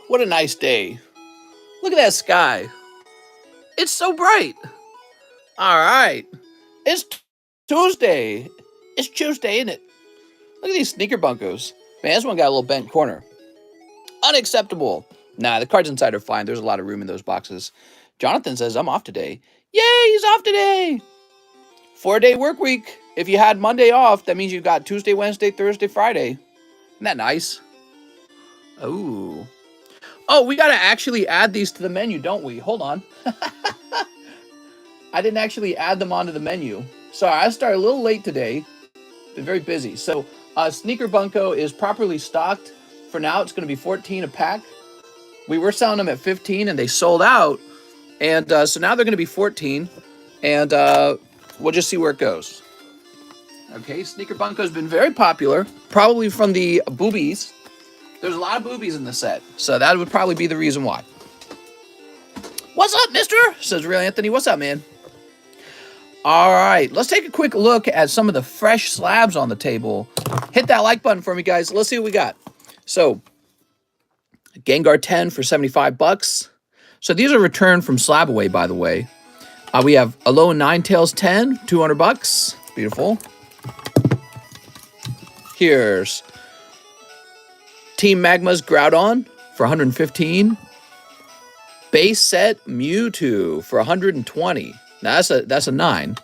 What a nice day. Look at that sky. It's so bright. All right. It's Tuesday. It's Tuesday, isn't it? Look at these sneaker bunkos. Man, this one got a little bent corner. Unacceptable. Nah, the cards inside are fine. There's a lot of room in those boxes. Jonathan says, I'm off today. Yay, he's off today. 4-day work week. If you had Monday off, that means you got Tuesday, Wednesday, Thursday, Friday. Isn't that nice? Oh. Oh, we got to actually add these to the menu, don't we? Hold on. I didn't actually add them onto the menu. Sorry, I started a little late today. Been very busy. So, Sneaker Bunko is properly stocked. For now, it's going to be 14 a pack. We were selling them at 15 and they sold out. And so now they're going to be 14. And we'll just see where it goes. Okay, Sneaker Bunko has been very popular. Probably from the boobies. There's a lot of boobies in the set. So that would probably be the reason why. What's up, mister? Says Real Anthony. What's up, man? All right, let's take a quick look at some of the fresh slabs on the table. Hit that like button for me, guys. Let's see what we got. So, Gengar 10 for 75 bucks. So these are returned from SLAB-AWAY, by the way. We have Alolan Ninetales 10, 200 bucks. Beautiful. Here's Team Magma's Groudon for 115. Base set Mewtwo for 120. Now that's a 9.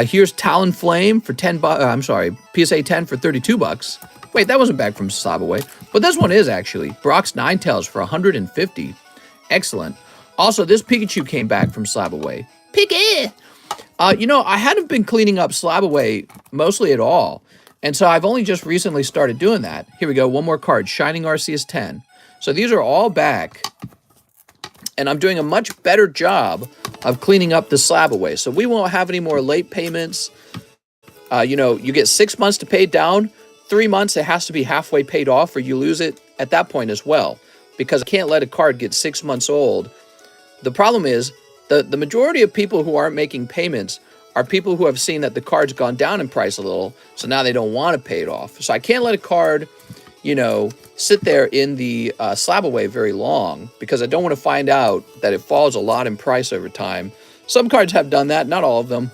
Here's Talonflame for 10 bucks. I'm sorry, PSA 10 for 32 bucks. Wait, that wasn't back from SLAB-AWAY, but this one is actually. Brock's Ninetales for 150. Excellent. Also, this Pikachu came back from SLAB-AWAY. Pika! You know, I hadn't been cleaning up SLAB-AWAY mostly at all, and so I've only just recently started doing that. Here we go, one more card, Shining Arceus 10. So these are all back, and I'm doing a much better job of cleaning up the SLAB-AWAY. So we won't have any more late payments. You know, you get 6 months to pay down. 3 months, it has to be halfway paid off or you lose it at that point as well. Because I can't let a card get 6 months old. The problem is, the majority of people who aren't making payments are people who have seen that the card's gone down in price a little, so now they don't want to pay it off. So I can't let a card, you know, sit there in the SLAB-AWAY very long, because I don't want to find out that it falls a lot in price over time. Some cards have done that, not all of them.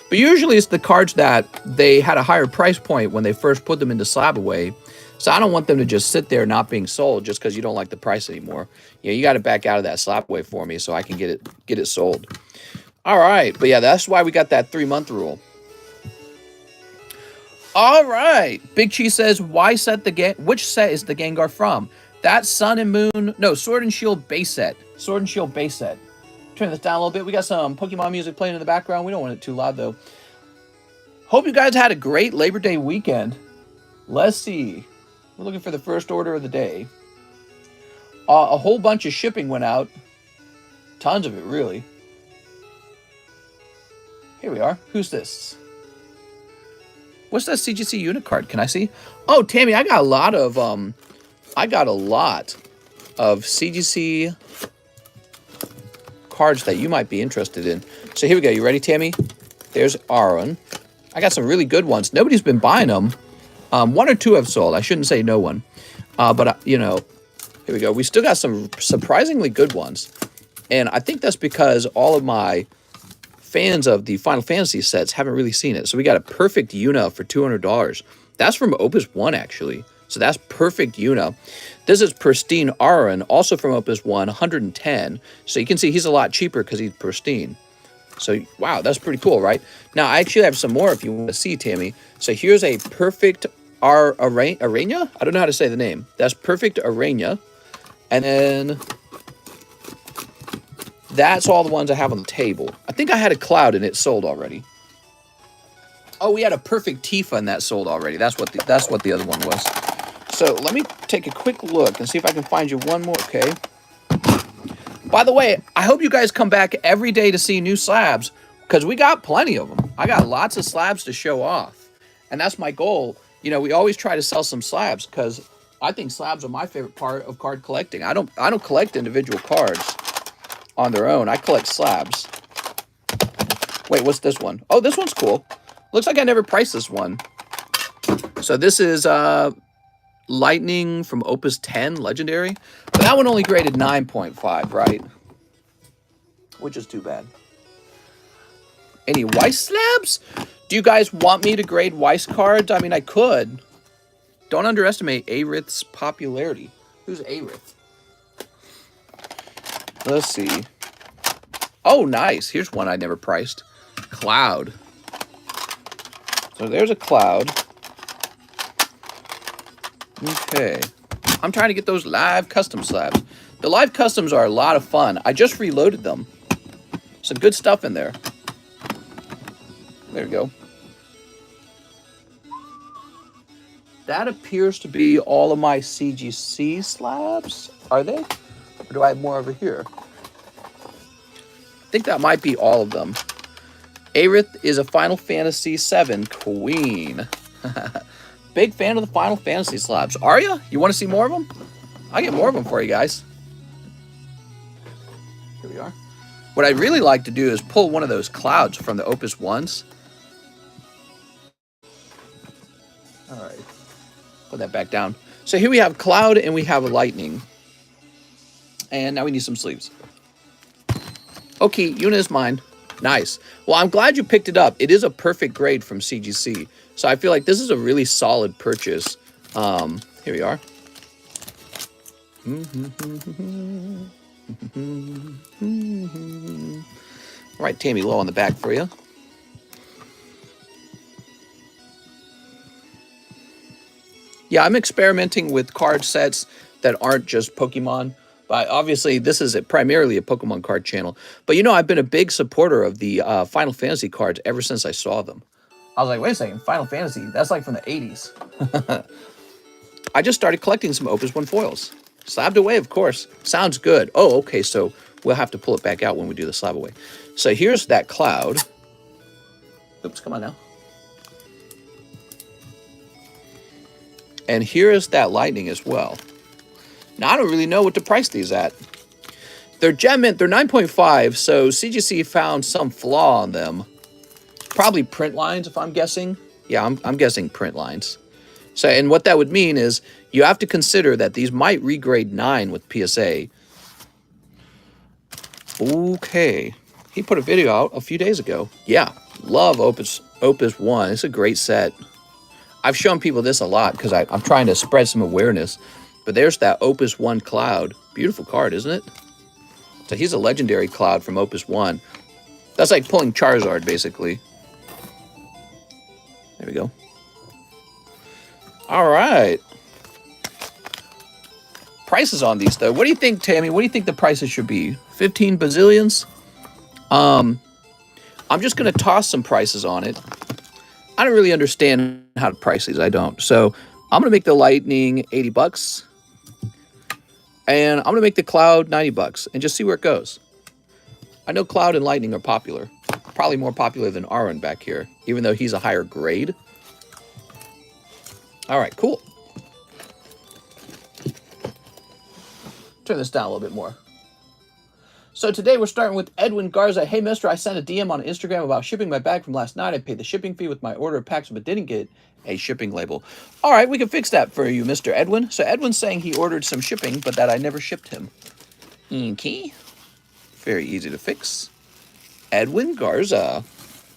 But usually it's the cards that they had a higher price point when they first put them into SLAB-AWAY. So I don't want them to just sit there not being sold just because you don't like the price anymore. You know, you got to back out of that SLAB-AWAY for me so I can get it sold. All right, but yeah, that's why we got that 3-month rule. All right, Big Cheese says, which set is the Gengar from? That's Sun and Moon, no, Sword and Shield base set. Sword and Shield base set. Turn this down a little bit. We got some Pokemon music playing in the background. We don't want it too loud, though. Hope you guys had a great Labor Day weekend. Let's see. We're looking for the first order of the day. A whole bunch of shipping went out. Tons of it, really. Here we are. Who's this? What's that CGC unit card? Can I see? Oh, Tammy, I got a lot of CGC cards that you might be interested in. So here we go. You ready, Tammy? There's Aaron. I got some really good ones. Nobody's been buying them. 1 or 2 have sold. I shouldn't say no one. But, you know, here we go. We still got some surprisingly good ones. And I think that's because all of my fans of the Final Fantasy sets haven't really seen it. So we got a perfect Yuna for $200. That's from Opus 1, actually. So that's perfect Yuna. This is Pristine Aaron, also from Opus 1, 110. So you can see he's a lot cheaper because he's pristine. So, wow, that's pretty cool, right? Now, I actually have some more if you want to see, Tammy. So here's a perfect Arena? I don't know how to say the name. That's perfect Arena. And then that's all the ones I have on the table. I think I had a Cloud and it sold already. Oh, we had a perfect Tifa and that sold already. That's what the other one was. So let me take a quick look and see if I can find you one more. Okay. By the way, I hope you guys come back every day to see new slabs because we got plenty of them. I got lots of slabs to show off. And that's my goal. You know, we always try to sell some slabs because I think slabs are my favorite part of card collecting. I don't collect individual cards on their own. I collect slabs. Wait, what's this one? Oh, this one's cool. Looks like I never priced this one. So this is Lightning from Opus 10, Legendary. But that one only graded 9.5, right? Which is too bad. Any Weiss slabs? Do you guys want me to grade Weiss cards? I mean, I could. Don't underestimate Arith's popularity. Who's Arith? Let's see. Oh, nice. Here's one I never priced. Cloud. So there's a Cloud. Okay. I'm trying to get those live custom slabs. The live customs are a lot of fun. I just reloaded them. Some good stuff in there. There we go. That appears to be all of my CGC slabs. Are they? Or do I have more over here? I think that might be all of them. Arith is a Final Fantasy VII queen. Big fan of the Final Fantasy slabs. Are you? You want to see more of them? I'll get more of them for you guys. Here we are. What I'd really like to do is pull one of those clouds from the Opus 1s. All right. Put that back down. So here we have Cloud and we have a Lightning. And now we need some sleeves. Okay, Una is mine. Nice. Well, I'm glad you picked it up. It is a perfect grade from CGC. So I feel like this is a really solid purchase. Here we are. All right, Tammy Low on the back for you. Yeah, I'm experimenting with card sets that aren't just Pokemon. But obviously, this is primarily a Pokemon card channel. But you know, I've been a big supporter of the Final Fantasy cards ever since I saw them. I was like, wait a second, Final Fantasy? That's like from the 80s. I just started collecting some Opus 1 foils. Slab-AWay, of course. Sounds good. Oh, okay, so we'll have to pull it back out when we do the Slab-AWay. So here's that Cloud. Oops, come on now. And here is that Lightning as well. Now, I don't really know what to price these at. They're gem mint, they're 9.5, so CGC found some flaw on them. Probably print lines, if I'm guessing. Yeah, I'm guessing print lines. So, and what that would mean is you have to consider that these might regrade 9 with PSA. Okay. He put a video out a few days ago. Yeah, love Opus 1. It's a great set. I've shown people this a lot because I'm trying to spread some awareness. But there's that Opus 1 Cloud. Beautiful card, isn't it? So he's a legendary Cloud from Opus 1. That's like pulling Charizard, basically. There we go. All right. Prices on these, though. What do you think, Tammy? What do you think the prices should be? 15 bazillions? I'm just going to toss some prices on it. I don't really understand how to price these. I don't. So I'm going to make the Lightning 80 bucks. And I'm going to make the Cloud 90 bucks and just see where it goes. I know Cloud and Lightning are popular. Probably more popular than Aaron back here, even though he's a higher grade. All right, cool. Turn this down a little bit more. So today we're starting with Edwin Garza. Hey, mister, I sent a DM on Instagram about shipping my bag from last night. I paid the shipping fee with my order of packs, but didn't get a shipping label. All right, we can fix that for you, Mr. Edwin. So Edwin's saying he ordered some shipping, but that I never shipped him. Okay. Very easy to fix. Edwin Garza.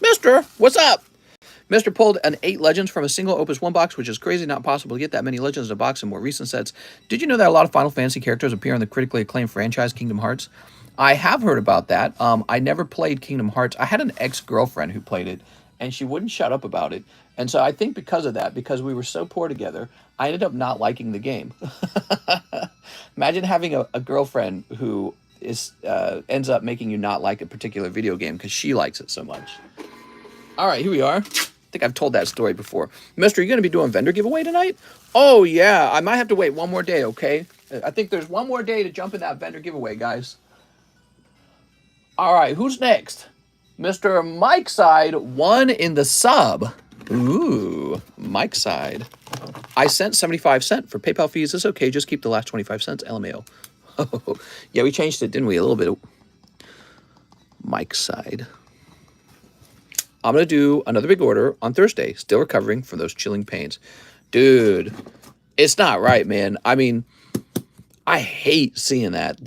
Mister, what's up? Mister pulled an 8 Legends from a single Opus 1 box, which is crazy. Not possible to get that many Legends in a box in more recent sets. Did you know that a lot of Final Fantasy characters appear in the critically acclaimed franchise Kingdom Hearts? I have heard about that. I never played Kingdom Hearts. I had an ex-girlfriend who played it, and she wouldn't shut up about it. And so I think because of that, because we were so poor together, I ended up not liking the game. Imagine having a girlfriend who ends up making you not like a particular video game because she likes it so much. All right, here we are. I think I've told that story before. Mister, are you going to be doing vendor giveaway tonight? Oh, yeah. I might have to wait one more day, okay? I think there's one more day to jump in that vendor giveaway, guys. All right, who's next? Mr. Mike Side, 1 in the sub. Ooh, Mike Side. I sent 75 cents for PayPal fees. It's okay. Just keep the last 25 cents. LMAO. Oh, yeah, we changed it, didn't we? A little bit. Mike Side. I'm going to do another big order on Thursday. Still recovering from those chilling pains. Dude, It's not right, man. I mean, I hate seeing that.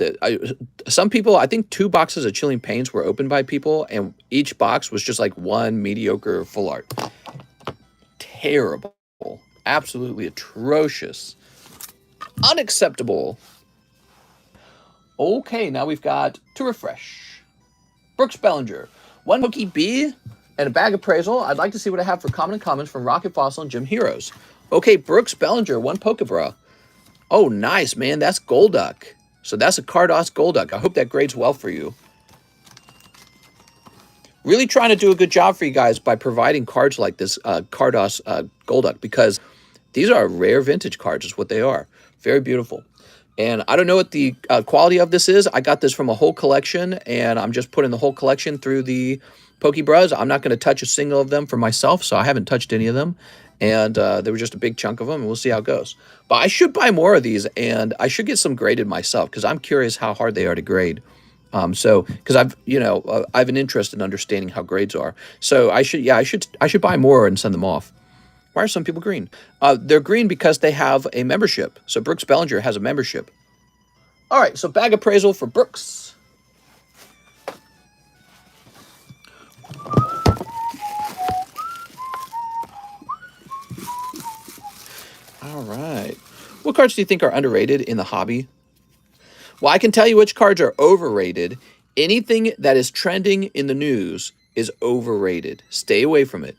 Some people, I think 2 boxes of Chilling Pains were opened by people, and each box was just like one mediocre full art. Terrible. Absolutely atrocious. Unacceptable. Okay, now we've got to refresh. Brooks Bellinger. 1 Pokey B and a bag appraisal. I'd like to see what I have for common and commons from Rocket Fossil and Gym Heroes. Okay, Brooks Bellinger, 1 Pokebra. Oh, nice, man. That's Golduck. So that's a Cardos Golduck. I hope that grades well for you. Really trying to do a good job for you guys by providing cards like this Cardos Golduck, because these are rare vintage cards is what they are. Very beautiful. And I don't know what the quality of this is. I got this from a whole collection, and I'm just putting the whole collection through the Pokebras. I'm not going to touch a single of them for myself, so I haven't touched any of them. And there was just a big chunk of them, and we'll see how it goes. But I should buy more of these, and I should get some graded myself, because I'm curious how hard they are to grade. Because I've, I have an interest in understanding how grades are. So I should buy more and send them off. Why are some people green? They're green because they have a membership. So Brooks Bellinger has a membership. All right, so bag appraisal for Brooks. All right. What cards do you think are underrated in the hobby? Well, I can tell you which cards are overrated. Anything that is trending in the news is overrated. Stay away from it.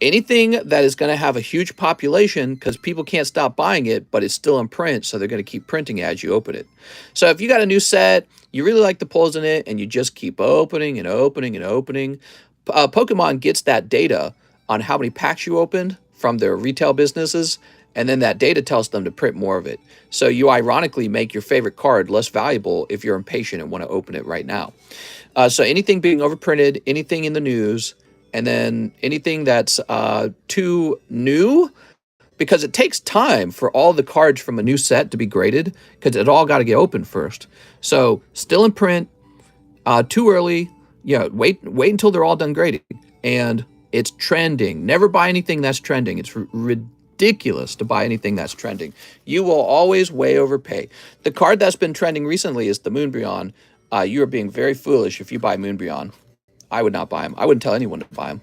Anything that is going to have a huge population, because people can't stop buying it, but it's still in print, so they're going to keep printing it as you open it. So if you got a new set, you really like the pulls in it, and you just keep opening and opening and opening, Pokemon gets that data on how many packs you opened from their retail businesses, and then that data tells them to print more of it. So you ironically make your favorite card less valuable if you're impatient and want to open it right now. So anything being overprinted, anything in the news, and then anything that's too new, because it takes time for all the cards from a new set to be graded, because it all got to get opened first. So still in print, too early, wait until they're all done grading. And it's trending. Never buy anything that's trending. It's ridiculous to buy anything that's trending. You will always way overpay. The card that's been trending recently is the Moonbryon. You are being very foolish if you buy Moonbryon. I would not buy him. I wouldn't tell anyone to buy him.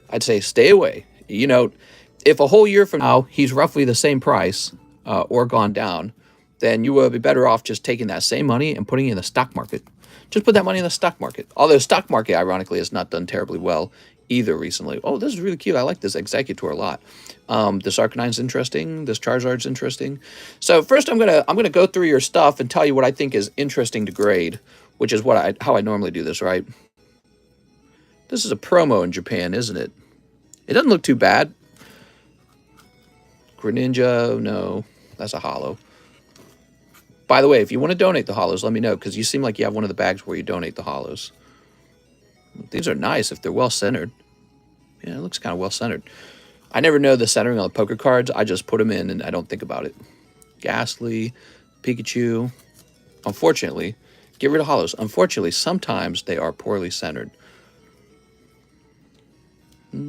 I'd say stay away. If a whole year from now he's roughly the same price or gone down, then you will be better off just taking that same money and putting it in the stock market. Just put that money in the stock market. Although the stock market, ironically, has not done terribly well either recently. Oh, this is really cute. I like this Executor a lot. This Arcanine's interesting. This Charizard's interesting. So first I'm gonna go through your stuff and tell you what I think is interesting to grade, which is how I normally do this, right? This is a promo in Japan, isn't it? It doesn't look too bad. Greninja, no, that's a holo. By the way, if you want to donate the holos, let me know, because you seem like you have one of the bags where you donate the holos. These are nice if they're well-centered. Yeah, it looks kind of well-centered. I never know the centering on the poker cards. I just put them in and I don't think about it. Ghastly, Pikachu. Unfortunately, get rid of holos. Unfortunately, sometimes they are poorly centered. Oh,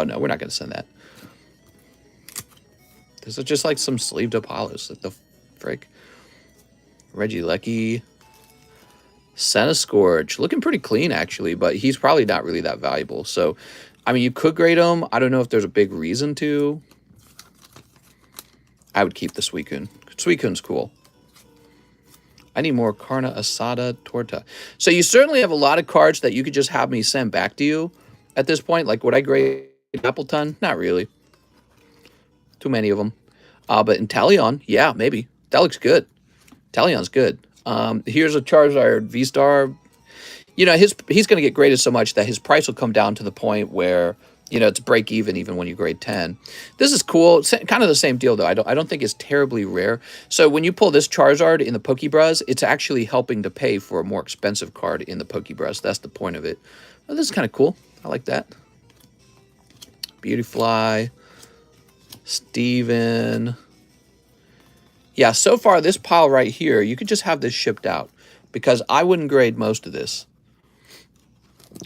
no, we're not going to send that. This is just like some sleeved up holos. Like the frick. Regieleki. Centiskorch. Looking pretty clean, actually, but he's probably not really that valuable. So, I mean, you could grade him. I don't know if there's a big reason to. I would keep the Suicune. Suicune's cool. I need more Carna Asada Torta. So you certainly have a lot of cards that you could just have me send back to you at this point. Like, would I grade Appleton? Not really. Too many of them. But Inteleon, yeah, maybe. That looks good. Inteleon's good. Here's a Charizard V-Star. He's going to get graded so much that his price will come down to the point where, it's break even when you grade 10. This is cool. It's kind of the same deal, though. I don't think it's terribly rare. So when you pull this Charizard in the Pokebras, it's actually helping to pay for a more expensive card in the Pokebras. That's the point of it. Oh, this is kind of cool. I like that. Beautyfly. Steven. Yeah, so far, this pile right here, you could just have this shipped out, because I wouldn't grade most of this.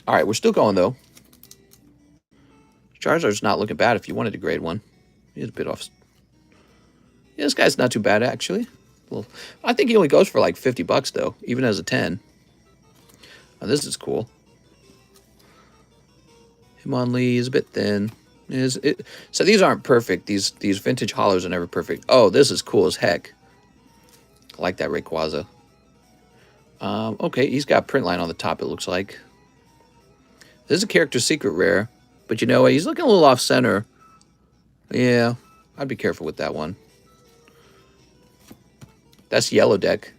All right, we're still going, though. Charizard's not looking bad if you wanted to grade one. He's a bit off. Yeah, this guy's not too bad, actually. Well, I think he only goes for like 50 bucks, though, even as a 10. Oh, this is cool. Hitmonlee is a bit thin. So these aren't perfect. These vintage hollows are never perfect. Oh, this is cool as heck. I like that Rayquaza. Okay, he's got print line on the top, it looks like. This is a character secret rare. But you know what? He's looking a little off center. Yeah, I'd be careful with that one. That's yellow deck.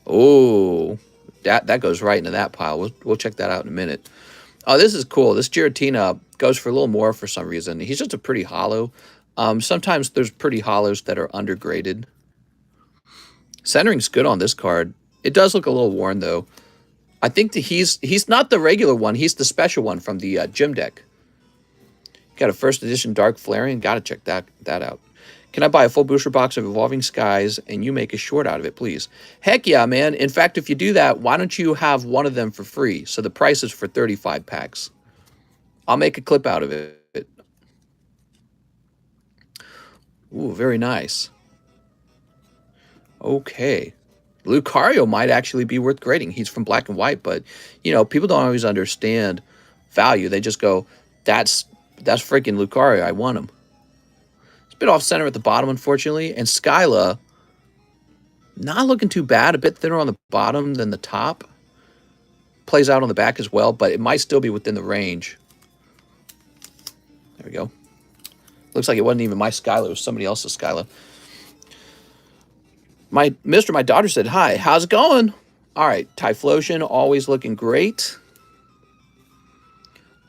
Oh, that goes right into that pile. We'll check that out in a minute. Oh, this is cool. This Giratina goes for a little more for some reason. He's just a pretty hollow. Sometimes there's pretty hollows that are undergraded. Centering's good on this card. It does look a little worn, though. I think that he's not the regular one. He's the special one from the gym deck. Got a first edition Dark Flareon. Got to check that out. Can I buy a full booster box of Evolving Skies and you make a short out of it, please? Heck yeah, man. In fact, if you do that, why don't you have one of them for free? So the price is for 35 packs. I'll make a clip out of it. Ooh, very nice. Okay. Lucario might actually be worth grading. He's from Black and White, but, you know, people don't always understand value. They just go, that's freaking Lucario. I want him. It's a bit off center at the bottom, unfortunately. And Skyla, not looking too bad. A bit thinner on the bottom than the top. Plays out on the back as well, but it might still be within the range. There we go. Looks like it wasn't even my Skyla. It was somebody else's Skyla. My daughter said, hi, how's it going? All right, Typhlosion, always looking great.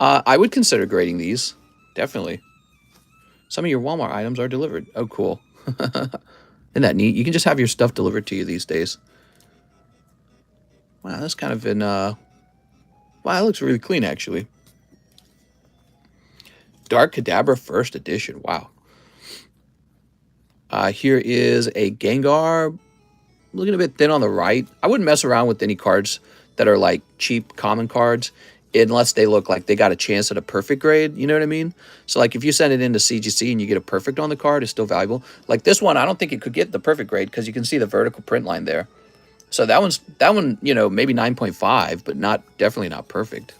I would consider grading these, definitely. Some of your Walmart items are delivered. Oh, cool. Isn't that neat? You can just have your stuff delivered to you these days. Wow, that's kind of wow, that looks really clean, actually. Dark Kadabra First Edition, wow. Here is a Gengar, looking a bit thin on the right. I wouldn't mess around with any cards that are like cheap common cards unless they look like they got a chance at a perfect grade, you know what I mean? So like if you send it into CGC and you get a perfect on the card, it's still valuable. Like this one, I don't think it could get the perfect grade because you can see the vertical print line there. So that one, you know, maybe 9.5, but definitely not perfect.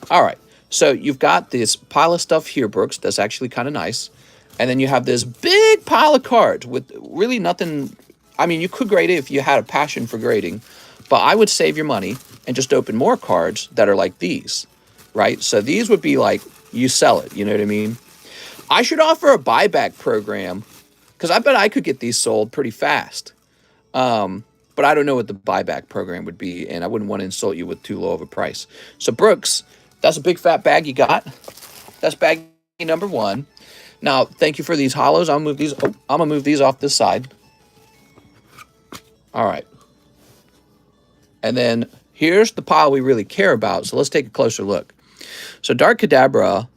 All right, so you've got this pile of stuff here, Brooks, that's actually kind of nice. And then you have this big pile of cards with really nothing. I mean, you could grade it if you had a passion for grading, but I would save your money and just open more cards that are like these, right? So these would be like, you sell it, you know what I mean? I should offer a buyback program because I bet I could get these sold pretty fast. But I don't know what the buyback program would be, and I wouldn't want to insult you with too low of a price. So Brooks, that's a big fat bag you got. That's bag number one. Now, thank you for these hollows. I'm gonna move these off this side. All right. And then here's the pile we really care about. So let's take a closer look. So Dark Kadabra.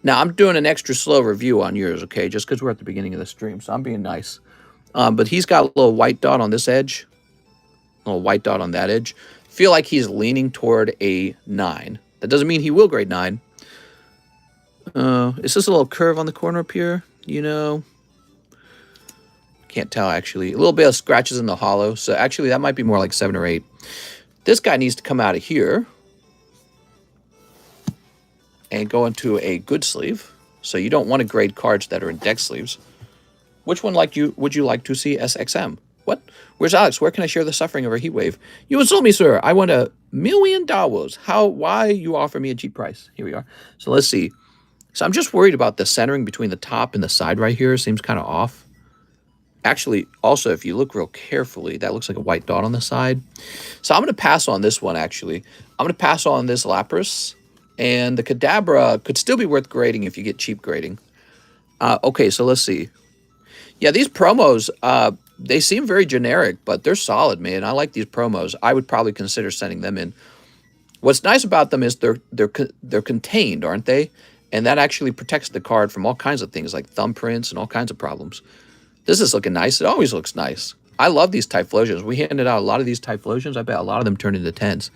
Now, I'm doing an extra slow review on yours, okay? Just because we're at the beginning of the stream, so I'm being nice. But he's got a little white dot on this edge. A little white dot on that edge. Feel like he's leaning toward a 9. That doesn't mean he will grade 9. Is this a little curve on the corner up here? You know, can't tell actually. A little bit of scratches in the hollow. So actually that might be more like 7 or 8. This guy needs to come out of here and go into a good sleeve. So you don't want to grade cards that are in deck sleeves. Which one would you like to see SXM? What? Where's Alex? Where can I share the suffering of a heat wave? You insult me, sir. I want $1 million. Why you offer me a cheap price? Here we are. So let's see. So I'm just worried about the centering between the top and the side right here. Seems kind of off. Actually, also, if you look real carefully, that looks like a white dot on the side. So I'm going to pass on this one, actually. I'm going to pass on this Lapras. And the Kadabra could still be worth grading if you get cheap grading. Okay, so let's see. Yeah, these promos, they seem very generic, but they're solid, man. I like these promos. I would probably consider sending them in. What's nice about them is they're contained, aren't they? And that actually protects the card from all kinds of things like thumbprints and all kinds of problems. This is looking nice. It always looks nice. I love these Typhlosions. We handed out a lot of these Typhlosions. I bet a lot of them turned into 10s.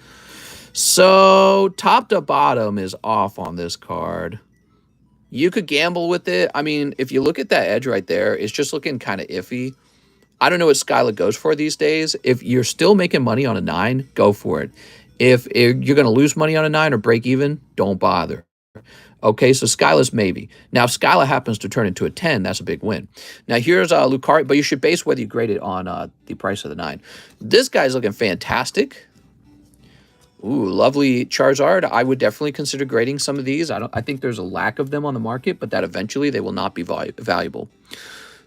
So top to bottom is off on this card. You could gamble with it. I mean, if you look at that edge right there, it's just looking kind of iffy. I don't know what Skyla goes for these days. If you're still making money on a 9, go for it. If you're going to lose money on a 9 or break even, don't bother. Okay, so Skyla's maybe. Now, if Skyla happens to turn into a 10, that's a big win. Now, here's Lucario, but you should base whether you grade it on the price of the 9. This guy's looking fantastic. Ooh, lovely Charizard. I would definitely consider grading some of these. I think there's a lack of them on the market, but that eventually they will not be valuable.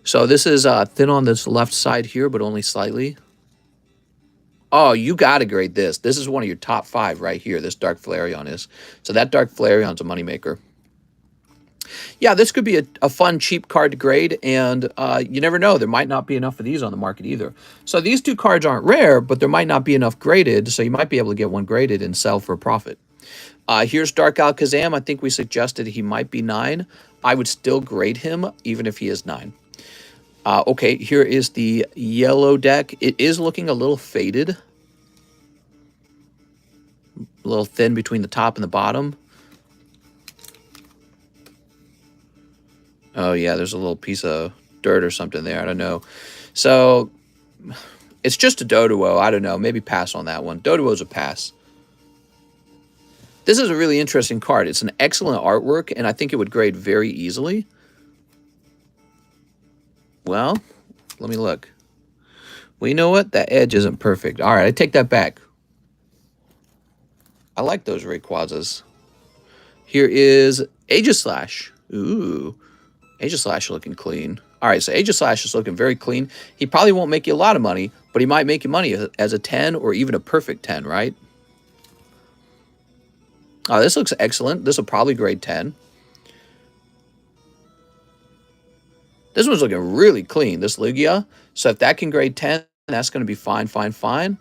So this is thin on this left side here, but only slightly. Oh, you got to grade this. This is one of your top 5 right here, this Dark Flareon is. So that Dark Flareon's a moneymaker. Yeah, this could be a fun, cheap card to grade, and you never know. There might not be enough of these on the market either. So these 2 cards aren't rare, but there might not be enough graded, so you might be able to get one graded and sell for a profit. Here's Dark Alakazam. I think we suggested he might be 9. I would still grade him, even if he is 9. Okay, here is the yellow deck. It is looking a little faded. A little thin between the top and the bottom. Oh, yeah, there's a little piece of dirt or something there. I don't know. So, it's just a Doduo. I don't know. Maybe pass on that one. Doduo's a pass. This is a really interesting card. It's an excellent artwork, and I think it would grade very easily. Well, let me look. Well, you know what? That edge isn't perfect. All right, I take that back. I like those Rayquazas. Here is Aegislash. Ooh, Aegislash looking clean. All right, so Aegislash is looking very clean. He probably won't make you a lot of money, but he might make you money as a 10 or even a perfect 10, right? Oh, this looks excellent. This will probably grade 10. This one's looking really clean, this Lugia. So if that can grade 10, that's going to be fine, fine, fine.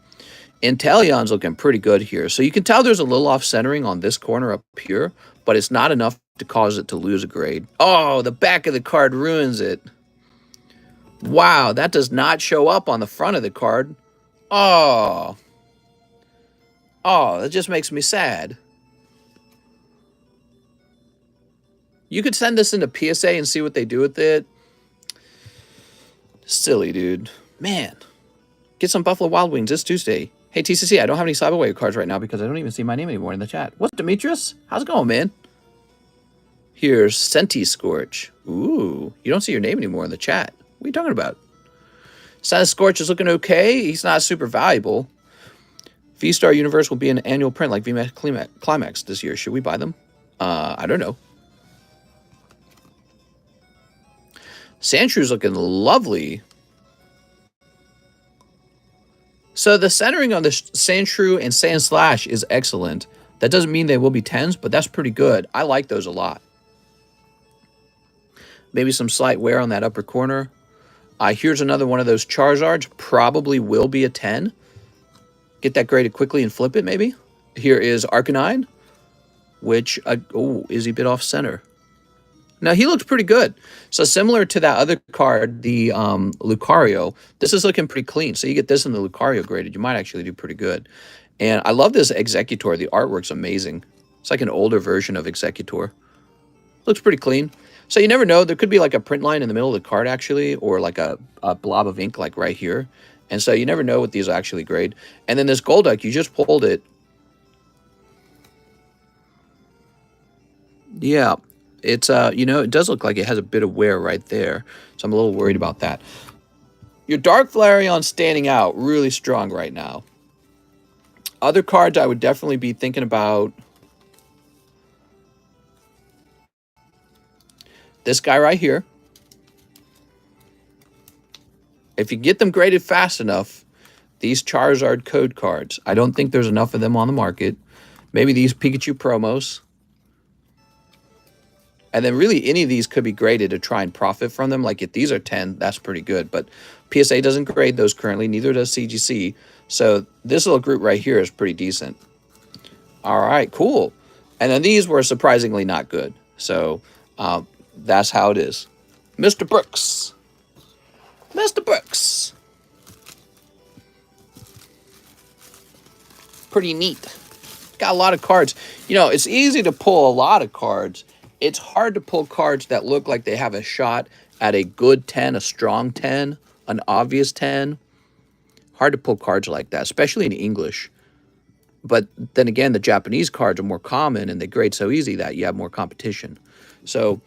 Inteleon's looking pretty good here. So you can tell there's a little off-centering on this corner up here, but it's not enough to cause it to lose a grade. Oh, the back of the card ruins it. Wow, that does not show up on the front of the card. Oh. Oh, that just makes me sad. You could send this into PSA and see what they do with it. Silly, dude. Man. Get some Buffalo Wild Wings this Tuesday. Hey, TCC, I don't have any Slab-AWay cards right now because I don't even see my name anymore in the chat. What's Demetrius? How's it going, man? Here's Senti Scorch. Ooh, you don't see your name anymore in the chat. What are you talking about? Senti Scorch is looking okay. He's not super valuable. V-Star Universe will be an annual print like VMAX Climax this year. Should we buy them? I don't know. Sandshrews looking lovely. So the centering on the Sandshrew and Sandslash is excellent. That doesn't mean they will be 10s, but that's pretty good. I like those a lot. Maybe some slight wear on that upper corner. Here's another one of those Charizards. Probably will be a 10. Get that graded quickly and flip it, maybe. Here is Arcanine, which, oh, is he a bit off center? Now, he looks pretty good. So similar to that other card, the Lucario, this is looking pretty clean. So you get this in the Lucario graded, you might actually do pretty good. And I love this Executor. The artwork's amazing. It's like an older version of Executor. Looks pretty clean. So you never know. There could be like a print line in the middle of the card, actually, or like a blob of ink like right here. And so you never know what these actually grade. And then this Golduck, you just pulled it. Yeah. It's, you know, it does look like it has a bit of wear right there. So I'm a little worried about that. Your Dark Flareon's standing out really strong right now. Other cards I would definitely be thinking about. This guy right here. If you get them graded fast enough, these Charizard code cards. I don't think there's enough of them on the market. Maybe these Pikachu promos. And then really any of these could be graded to try and profit from them. Like if these are 10, that's pretty good. But PSA doesn't grade those currently. Neither does CGC. So this little group right here is pretty decent. All right, cool. And then these were surprisingly not good. So that's how it is. Mr. Brooks. Mr. Brooks. Pretty neat. got a lot of cards. You know, it's easy to pull a lot of cards. It's hard to pull cards that look like they have a shot at a good 10, a strong 10, an obvious 10. Hard to pull cards like that, especially in English. But then again, the Japanese cards are more common and they grade so easy that you have more competition. So,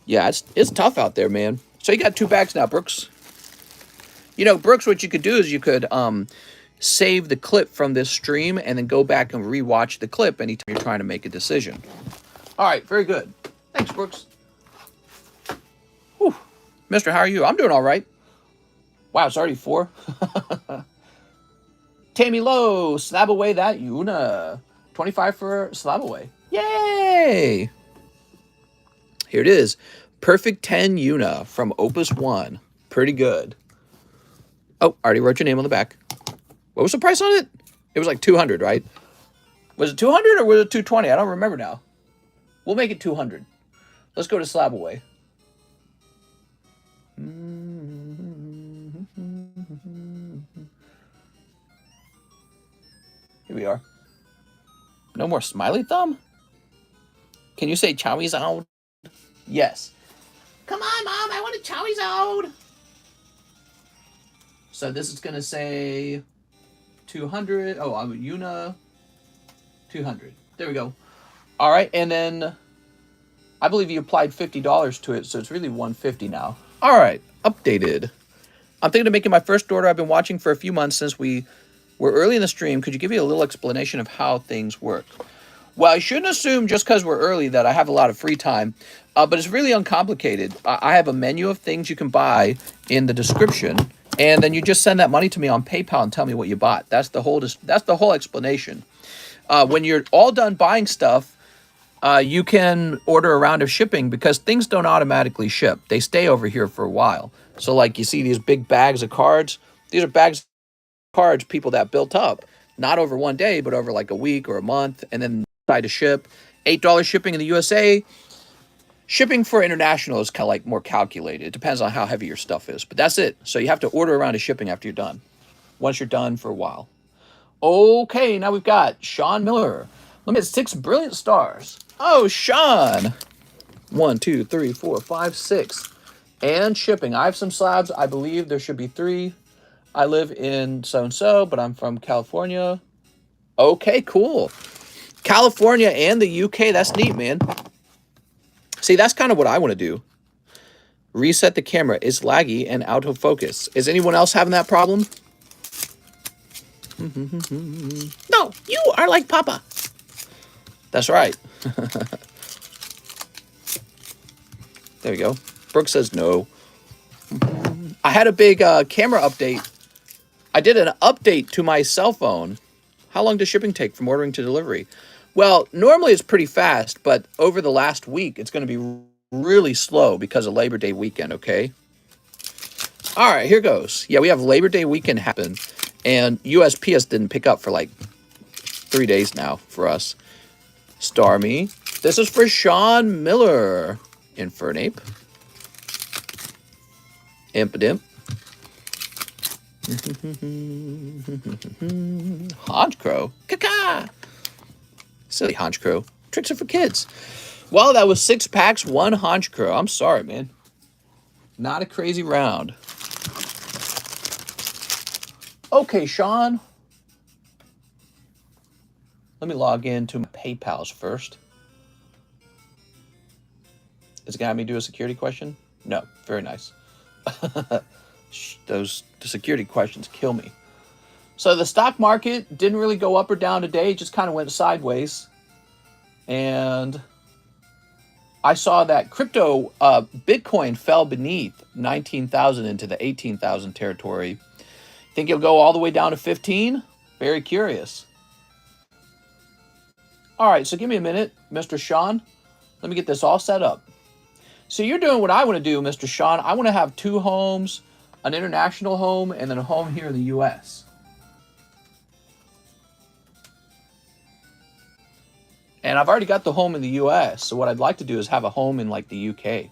yeah, it's tough out there, man. So you got 2 bags now, Brooks. You know, Brooks, what you could do is you could save the clip from this stream and then go back and rewatch the clip anytime you're trying to make a decision. All right, very good. Thanks, Brooks. Whew. Mister, how are you? I'm doing all right. Wow, it's already 4. Tammy Lowe, SLABAWAY that Una. 25 for SLABAWAY. Yay! Here it is. Perfect 10 Una from Opus 1. Pretty good. Oh, I already wrote your name on the back. What was the price on it? It was like 200, right? Was it 200 or was it 220? I don't remember now. We'll make it 200. Let's go to SLABAWAY. Here we are. No more smiley thumb? Can you say Chowie Zone? Yes. Come on, Mom, I want a Chowie Zone. So this is going to say 200. Oh, I'm Una. 200. There we go. All right, and then I believe you applied $50 to it, so it's really $150 now. All right, updated. I'm thinking of making my first order. I've been watching for a few months since we were early in the stream. Could you give me a little explanation of how things work? Well, I shouldn't assume just because we're early that I have a lot of free time, but it's really uncomplicated. I have a menu of things you can buy in the description, and then you just send that money to me on PayPal and tell me what you bought. That's the whole explanation. When you're all done buying stuff, you can order a round of shipping because things don't automatically ship. They stay over here for a while. So like you see these big bags of cards. These are bags of cards people that built up, not over one day, but over like a week or a month, and then decide to ship. $8 shipping in the USA. Shipping for international is kind of like more calculated. It depends on how heavy your stuff is, but that's it. So you have to order a round of shipping after you're done. Once you're done for a while. Okay, now we've got Sean Miller. Let me get 6 brilliant stars. Oh, Sean. 1, 2, 3, 4, 5, 6. And shipping. I have some slabs. I believe there should be 3. I live in so-and-so, but I'm from California. Okay, cool. California and the UK. That's neat, man. See, that's kind of what I want to do. Reset the camera. It's laggy and out of focus. Is anyone else having that problem? No, you are like Papa. That's right. There we go. Brooke says no. I had a big camera update. I did an update to my cell phone. How long does shipping take from ordering to delivery? Well, normally it's pretty fast, but over the last week, it's going to be really slow because of Labor Day weekend, okay? All right, here goes. Yeah, we have Labor Day weekend happen, and USPS didn't pick up for like 3 days now for us. Star me. This is for Sean Miller. Infernape. Impidimp. Honchcrow. Caca. Silly Honchcrow. Tricks are for kids. Well, that was 6 packs, 1 Honchcrow. I'm sorry, man. Not a crazy round. Okay, Sean. Let me log into my PayPal's first. Is it going to have me do a security question? No. Very nice. The security questions kill me. So the stock market didn't really go up or down today. It just kind of went sideways. And I saw that crypto, Bitcoin fell beneath 19,000 into the 18,000 territory. Think it'll go all the way down to 15? Very curious. All right, so give me a minute, Mr. Sean. Let me get this all set up. So you're doing what I want to do, Mr. Sean. I want to have 2 homes, an international home, and then a home here in the U.S. And I've already got the home in the U.S., so what I'd like to do is have a home in, like, the U.K.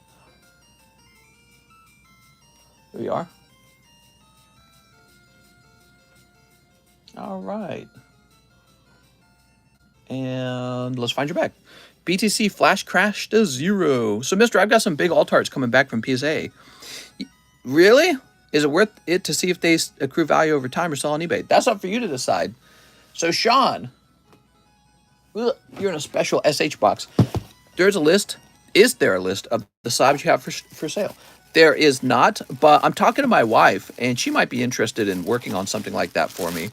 Here we are. All right. And let's find your bag. BTC flash crash to 0. So, mister, I've got some big alt-arts coming back from PSA. Really? Is it worth it to see if they accrue value over time or sell on eBay? That's up for you to decide. So, Sean, you're in a special SH box. There's a list. Is there a list of the slabs you have for sale? There is not, but I'm talking to my wife, and she might be interested in working on something like that for me.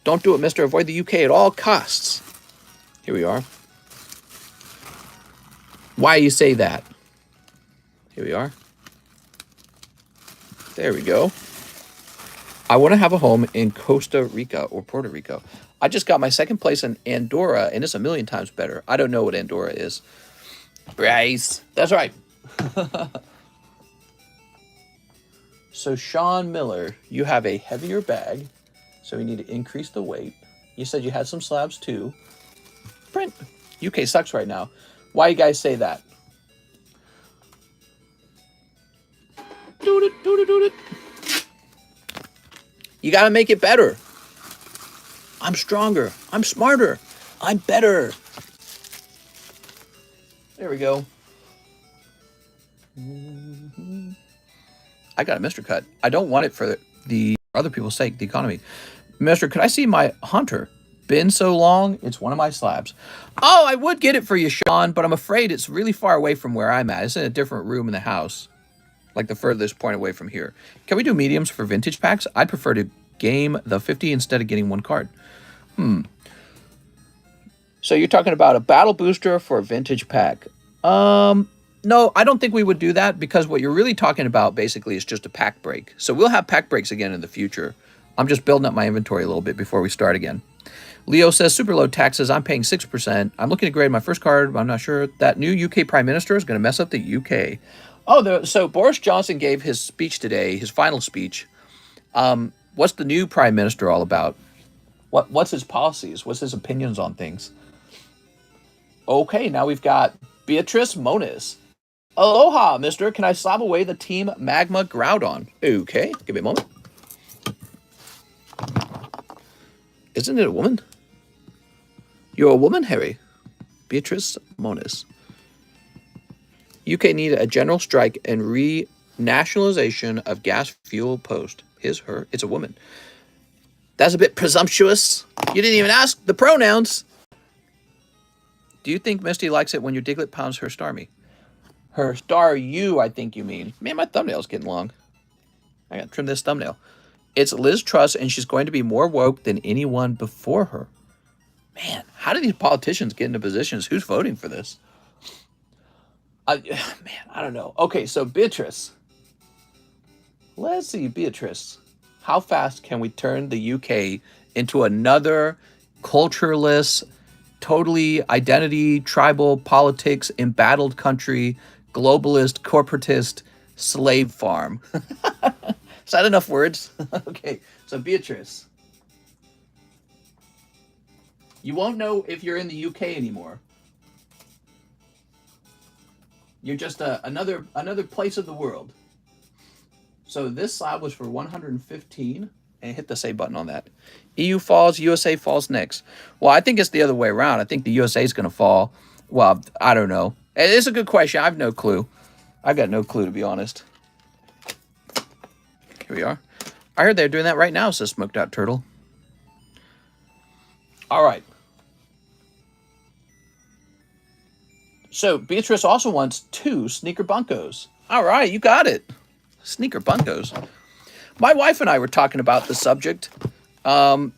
Don't do it, mister. Avoid the UK at all costs. Here we are. Why you say that? Here we are. There we go. I want to have a home in Costa Rica or Puerto Rico. I just got my second place in Andorra, and it's a million times better. I don't know what Andorra is. Bryce. That's right. So, Sean Miller, you have a heavier bag, so we need to increase the weight. You said you had some slabs, too. Print. UK sucks right now. Why you guys say that? You got to make it better. I'm stronger. I'm smarter. I'm better. There we go. I got a Mr. cut. I don't want it for the other people's sake, the economy. Mr., could I see my Hunter? Been so long, it's one of my slabs. Oh, I would get it for you, Sean, but I'm afraid it's really far away from where I'm at. It's in a different room in the house, like the furthest point away from here. Can we do mediums for vintage packs? I'd prefer to game the 50 instead of getting one card. So you're talking about a battle booster for a vintage pack. No, I don't think we would do that, because what you're really talking about basically is just a pack break. So we'll have pack breaks again in the future. I'm just building up my inventory a little bit before we start again. Leo says, super low taxes. I'm paying 6%. I'm looking to grade my first card, but I'm not sure. That new UK Prime Minister is going to mess up the UK. Oh, so Boris Johnson gave his speech today, his final speech. What's the new Prime Minister all about? What's his policies? What's his opinions on things? Okay, now we've got Beatrice Moniz. Aloha, mister. Can I slab away the Team Magma Groudon? Okay, give me a moment. Isn't it a woman? You're a woman, Harry. Beatrice Moniz. UK need a general strike and re-nationalization of gas fuel post. His, her. It's a woman. That's a bit presumptuous. You didn't even ask the pronouns. Do you think Misty likes it when your Diglett pounds her Starmie? Her star you, I think you mean. Man, my thumbnail's getting long. I gotta trim this thumbnail. It's Liz Truss, and she's going to be more woke than anyone before her. Man, how do these politicians get into positions? Who's voting for this? I don't know. Okay, so Beatrice. Let's see, Beatrice. How fast can we turn the UK into another cultureless, totally identity, tribal politics, embattled country, globalist, corporatist, slave farm? Is that enough words? Okay, so Beatrice. You won't know if you're in the UK anymore. You're just another place of the world. So this slab was for 115, and hit the save button on that. EU falls, USA falls next. Well, I think it's the other way around. I think the USA is going to fall. Well, I don't know. It's a good question. I have no clue. I've got no clue, to be honest. Here we are. I heard they're doing that right now, says Smoked Out Turtle. All right. So Beatrice also wants 2 sneaker bunkos. All right, you got it. Sneaker bunkos. My wife and I were talking about the subject. And,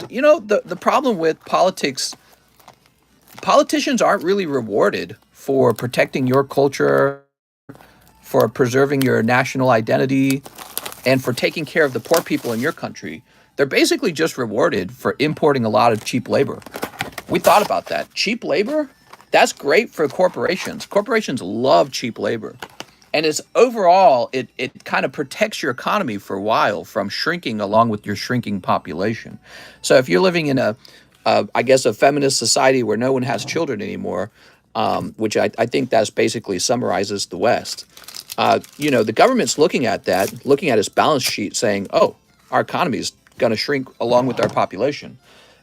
you know, the problem with politics, politicians aren't really rewarded for protecting your culture, for preserving your national identity, and for taking care of the poor people in your country. They're basically just rewarded for importing a lot of cheap labor. We thought about that. Cheap labor? That's great for corporations. Corporations love cheap labor. And it's overall, it kind of protects your economy for a while from shrinking along with your shrinking population. So if you're living in I guess, a feminist society where no one has children anymore, which I think that's basically summarizes the West, you know, the government's looking at that, looking at its balance sheet saying, oh, our economy is going to shrink along with our population.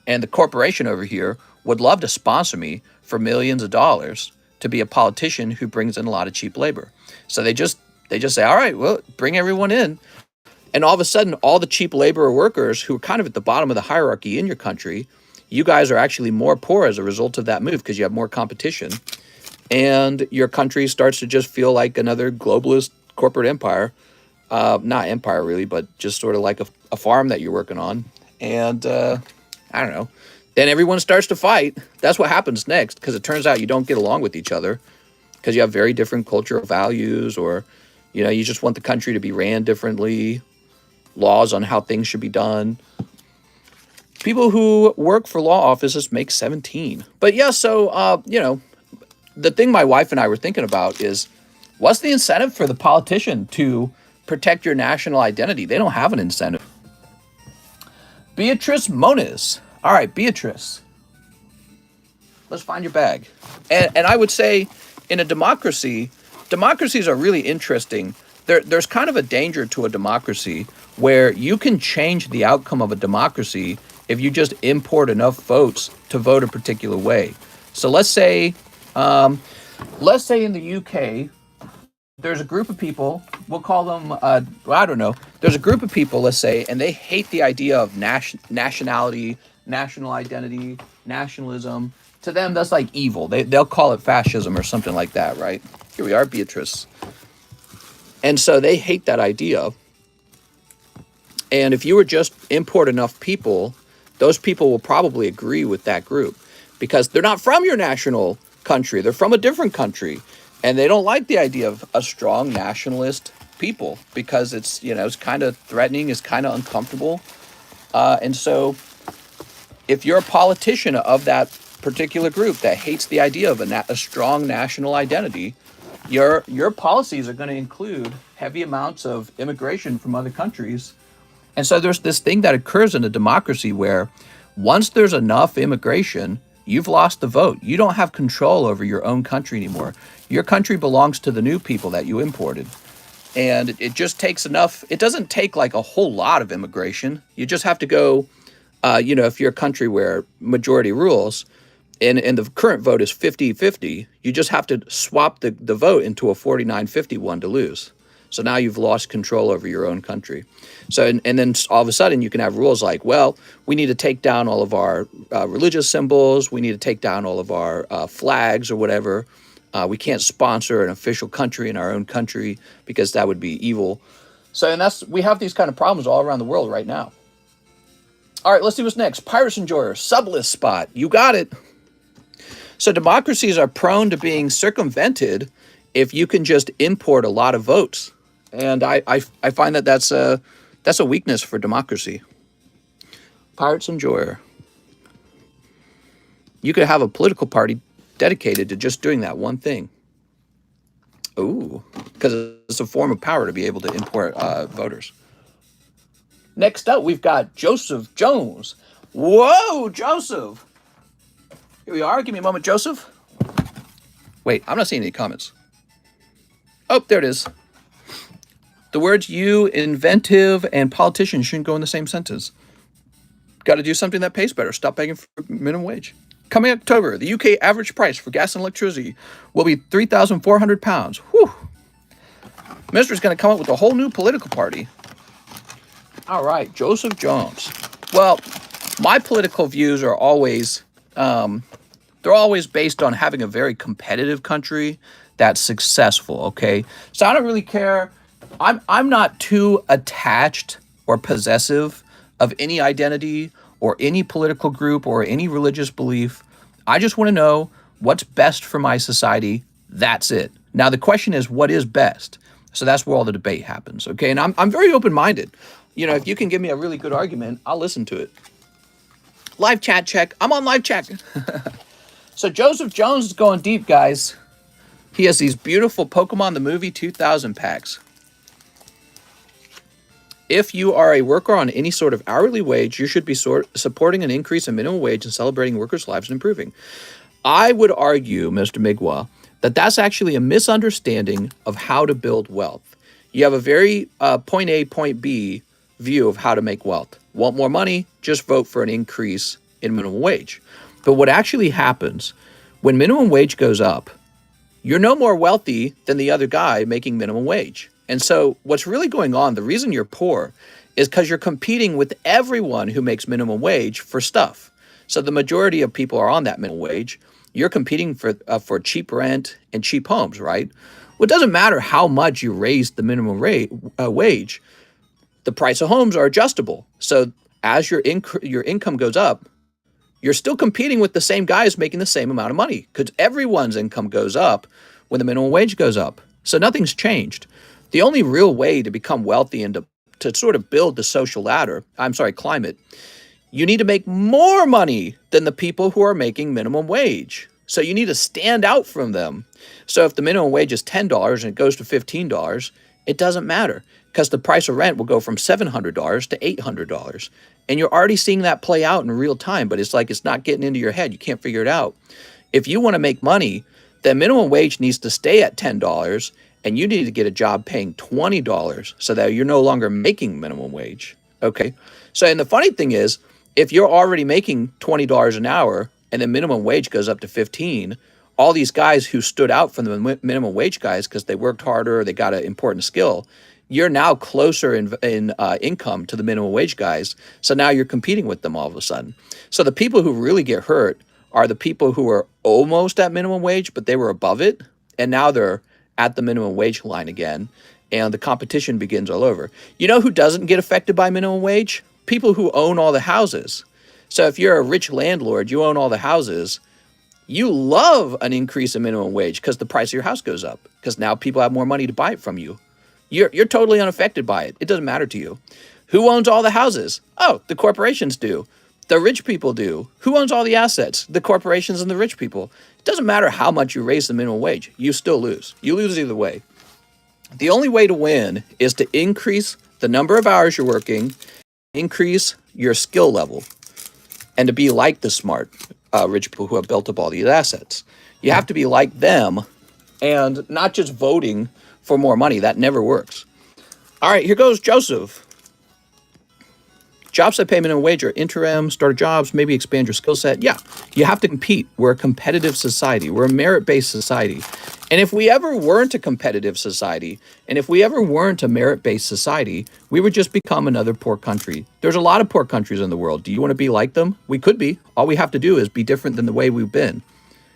And the corporation over here would love to sponsor me for millions of dollars to be a politician who brings in a lot of cheap labor. So they just say, all right, well, bring everyone in. And all of a sudden, all the cheap labor workers who are kind of at the bottom of the hierarchy in your country, you guys are actually more poor as a result of that move because you have more competition. And your country starts to just feel like another globalist corporate empire. Not empire really, but just sort of like a farm that you're working on. And I don't know. Then everyone starts to fight. That's what happens next, because it turns out you don't get along with each other because you have very different cultural values, or, you know, you just want the country to be ran differently, laws on how things should be done. People who work for law offices make 17. But yeah, so, you know, the thing my wife and I were thinking about is, what's the incentive for the politician to protect your national identity? They don't have an incentive. Beatrice Moniz. All right, Beatrice. Let's find your bag. And I would say in a democracy, democracies are really interesting. There's kind of a danger to a democracy where you can change the outcome of a democracy if you just import enough votes to vote a particular way. So let's say in the UK, there's a group of people, we'll call them, I don't know. There's a group of people, let's say, and they hate the idea of nationality, national identity, nationalism. To them, that's like evil. They'll call it fascism or something like that, right? Here we are, Beatrice. And so they hate that idea. And if you were just import enough people, those people will probably agree with that group because they're not from your national country. They're from a different country. And they don't like the idea of a strong nationalist people because it's, you know, it's kind of threatening, it's kind of uncomfortable. And so if you're a politician of that particular group that hates the idea of a strong national identity, your policies are going to include heavy amounts of immigration from other countries. And so there's this thing that occurs in a democracy where once there's enough immigration, you've lost the vote. You don't have control over your own country anymore. Your country belongs to the new people that you imported. And it just takes enough. It doesn't take like a whole lot of immigration. You just have to go, you know, if you're a country where majority rules and the current vote is 50-50, you just have to swap the vote into a 49-50 one to lose. So now you've lost control over your own country. So, and then all of a sudden you can have rules like, well, we need to take down all of our religious symbols. We need to take down all of our flags or whatever. We can't sponsor an official country in our own country because that would be evil. So, and we have these kind of problems all around the world right now. All right, let's see what's next. Pirates Enjoyer, Sublist spot. You got it. So democracies are prone to being circumvented if you can just import a lot of votes. And I find that that's a weakness for democracy. Pirates Enjoyer. You could have a political party dedicated to just doing that one thing. Ooh, because it's a form of power to be able to import voters. Next up, we've got Joseph Jones. Whoa, Joseph. Here we are. Give me a moment, Joseph. Wait, I'm not seeing any comments. Oh, there it is. The words you, inventive, and politician shouldn't go in the same sentence. Got to do something that pays better. Stop begging for minimum wage. Coming October, the UK average price for gas and electricity will be £3,400. Whew. Minister's going to come up with a whole new political party. All right, Joseph Jones. Well, my political views are always, they're always based on having a very competitive country that's successful, okay? So I don't really care. I'm not too attached or possessive of any identity or any political group or any religious belief. I just want to know what's best for my society. That's it. Now, the question is, what is best? So that's where all the debate happens, okay? And I'm very open-minded. You know, if you can give me a really good argument, I'll listen to it. Live chat check. I'm on live chat. So Joseph Jones is going deep, guys. He has these beautiful Pokemon the Movie 2000 packs. If you are a worker on any sort of hourly wage, you should be supporting an increase in minimum wage and celebrating workers' lives and improving. I would argue, Mr. Migwa, that that's actually a misunderstanding of how to build wealth. You have a very point A, point B view of how to make wealth. Want more money? Just vote for an increase in minimum wage. But what actually happens when minimum wage goes up, you're no more wealthy than the other guy making minimum wage. And so what's really going on, the reason you're poor is because you're competing with everyone who makes minimum wage for stuff. So the majority of people are on that minimum wage. You're competing for cheap rent and cheap homes, right? Well, it doesn't matter how much you raise the minimum wage. The price of homes are adjustable. So as your income goes up, you're still competing with the same guys making the same amount of money because everyone's income goes up when the minimum wage goes up. So nothing's changed. The only real way to become wealthy and to sort of build the social ladder, climate, you need to make more money than the people who are making minimum wage. So you need to stand out from them. So if the minimum wage is $10 and it goes to $15, it doesn't matter because the price of rent will go from $700 to $800. And you're already seeing that play out in real time, but it's like it's not getting into your head. You can't figure it out. If you want to make money, then minimum wage needs to stay at $10 and you need to get a job paying $20 so that you're no longer making minimum wage. Okay. So, and the funny thing is, if you're already making $20 an hour and the minimum wage goes up to 15, all these guys who stood out from the minimum wage guys because they worked harder or they got an important skill, you're now closer in income to the minimum wage guys. So now you're competing with them all of a sudden. So the people who really get hurt are the people who are almost at minimum wage, but they were above it. And now they're at the minimum wage line again. And the competition begins all over. You know who doesn't get affected by minimum wage? People who own all the houses. So if you're a rich landlord, you own all the houses, you love an increase in minimum wage because the price of your house goes up because now people have more money to buy it from you. You're totally unaffected by it. It doesn't matter to you. Who owns all the houses? Oh, the corporations do. The rich people do. Who owns all the assets? The corporations and the rich people. It doesn't matter how much you raise the minimum wage. You still lose. You lose either way. The only way to win is to increase the number of hours you're working, increase your skill level, and to be like the smart rich people who have built up all these assets. You have to be like them and not just voting for more money. That never works. All right, here goes Joseph. Jobs that pay minimum wage are interim, starter jobs, maybe expand your skill set. Yeah, you have to compete. We're a competitive society. We're a merit-based society. And if we ever weren't a competitive society, and if we ever weren't a merit-based society, we would just become another poor country. There's a lot of poor countries in the world. Do you want to be like them? We could be. All we have to do is be different than the way we've been.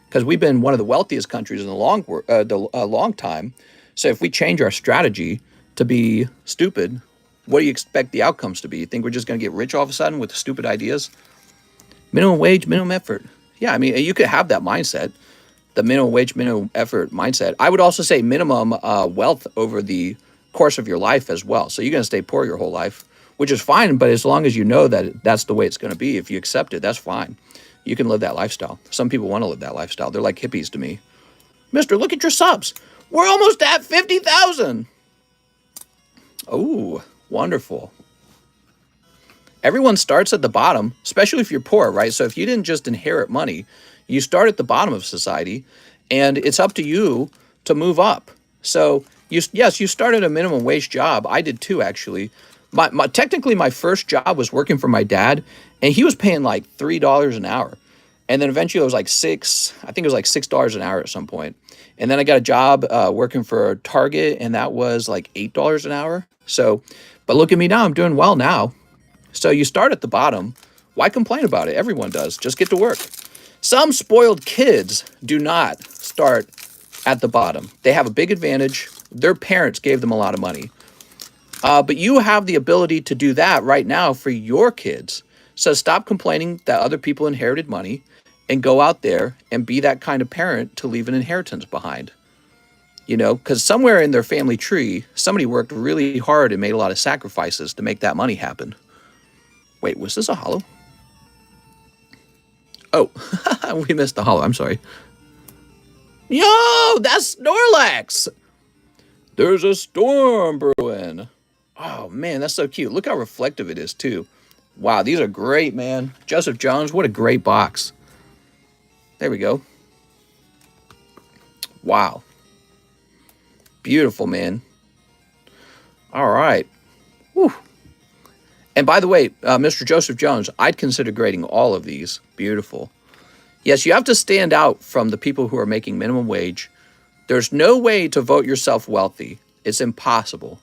Because we've been one of the wealthiest countries in a long time. So if we change our strategy to be stupid, what do you expect the outcomes to be? You think we're just going to get rich all of a sudden with stupid ideas? Minimum wage, minimum effort. Yeah, I mean, you could have that mindset, the minimum wage, minimum effort mindset. I would also say minimum wealth over the course of your life as well. So you're going to stay poor your whole life, which is fine. But as long as you know that that's the way it's going to be, if you accept it, that's fine. You can live that lifestyle. Some people want to live that lifestyle. They're like hippies to me. Mister, look at your subs. We're almost at 50,000. Oh, wonderful. Everyone starts at the bottom, especially if you're poor, right? So if you didn't just inherit money, you start at the bottom of society, and it's up to you to move up. So you started a minimum wage job. I did too, actually. Technically, my first job was working for my dad, and he was paying like $3 an hour. And then eventually it was like $6 an hour at some point. And then I got a job working for Target, and that was like $8 an hour. So, but look at me now, I'm doing well now. So you start at the bottom. Why complain about it? Everyone does. Just get to work. Some spoiled kids do not start at the bottom. They have a big advantage. Their parents gave them a lot of money. But you have the ability to do that right now for your kids. So stop complaining that other people inherited money and go out there and be that kind of parent to leave an inheritance behind. You know, because somewhere in their family tree, somebody worked really hard and made a lot of sacrifices to make that money happen. Wait, was this a hollow? Oh, we missed the hollow. I'm sorry. Yo, that's Snorlax. There's a storm brewing. Oh, man, that's so cute. Look how reflective it is, too. Wow, these are great, man. Joseph Jones, what a great box. There we go. Wow. Beautiful, man. All right. Whew. And by the way, Mr. Joseph Jones, I'd consider grading all of these. Beautiful. Yes, you have to stand out from the people who are making minimum wage. There's no way to vote yourself wealthy. It's impossible.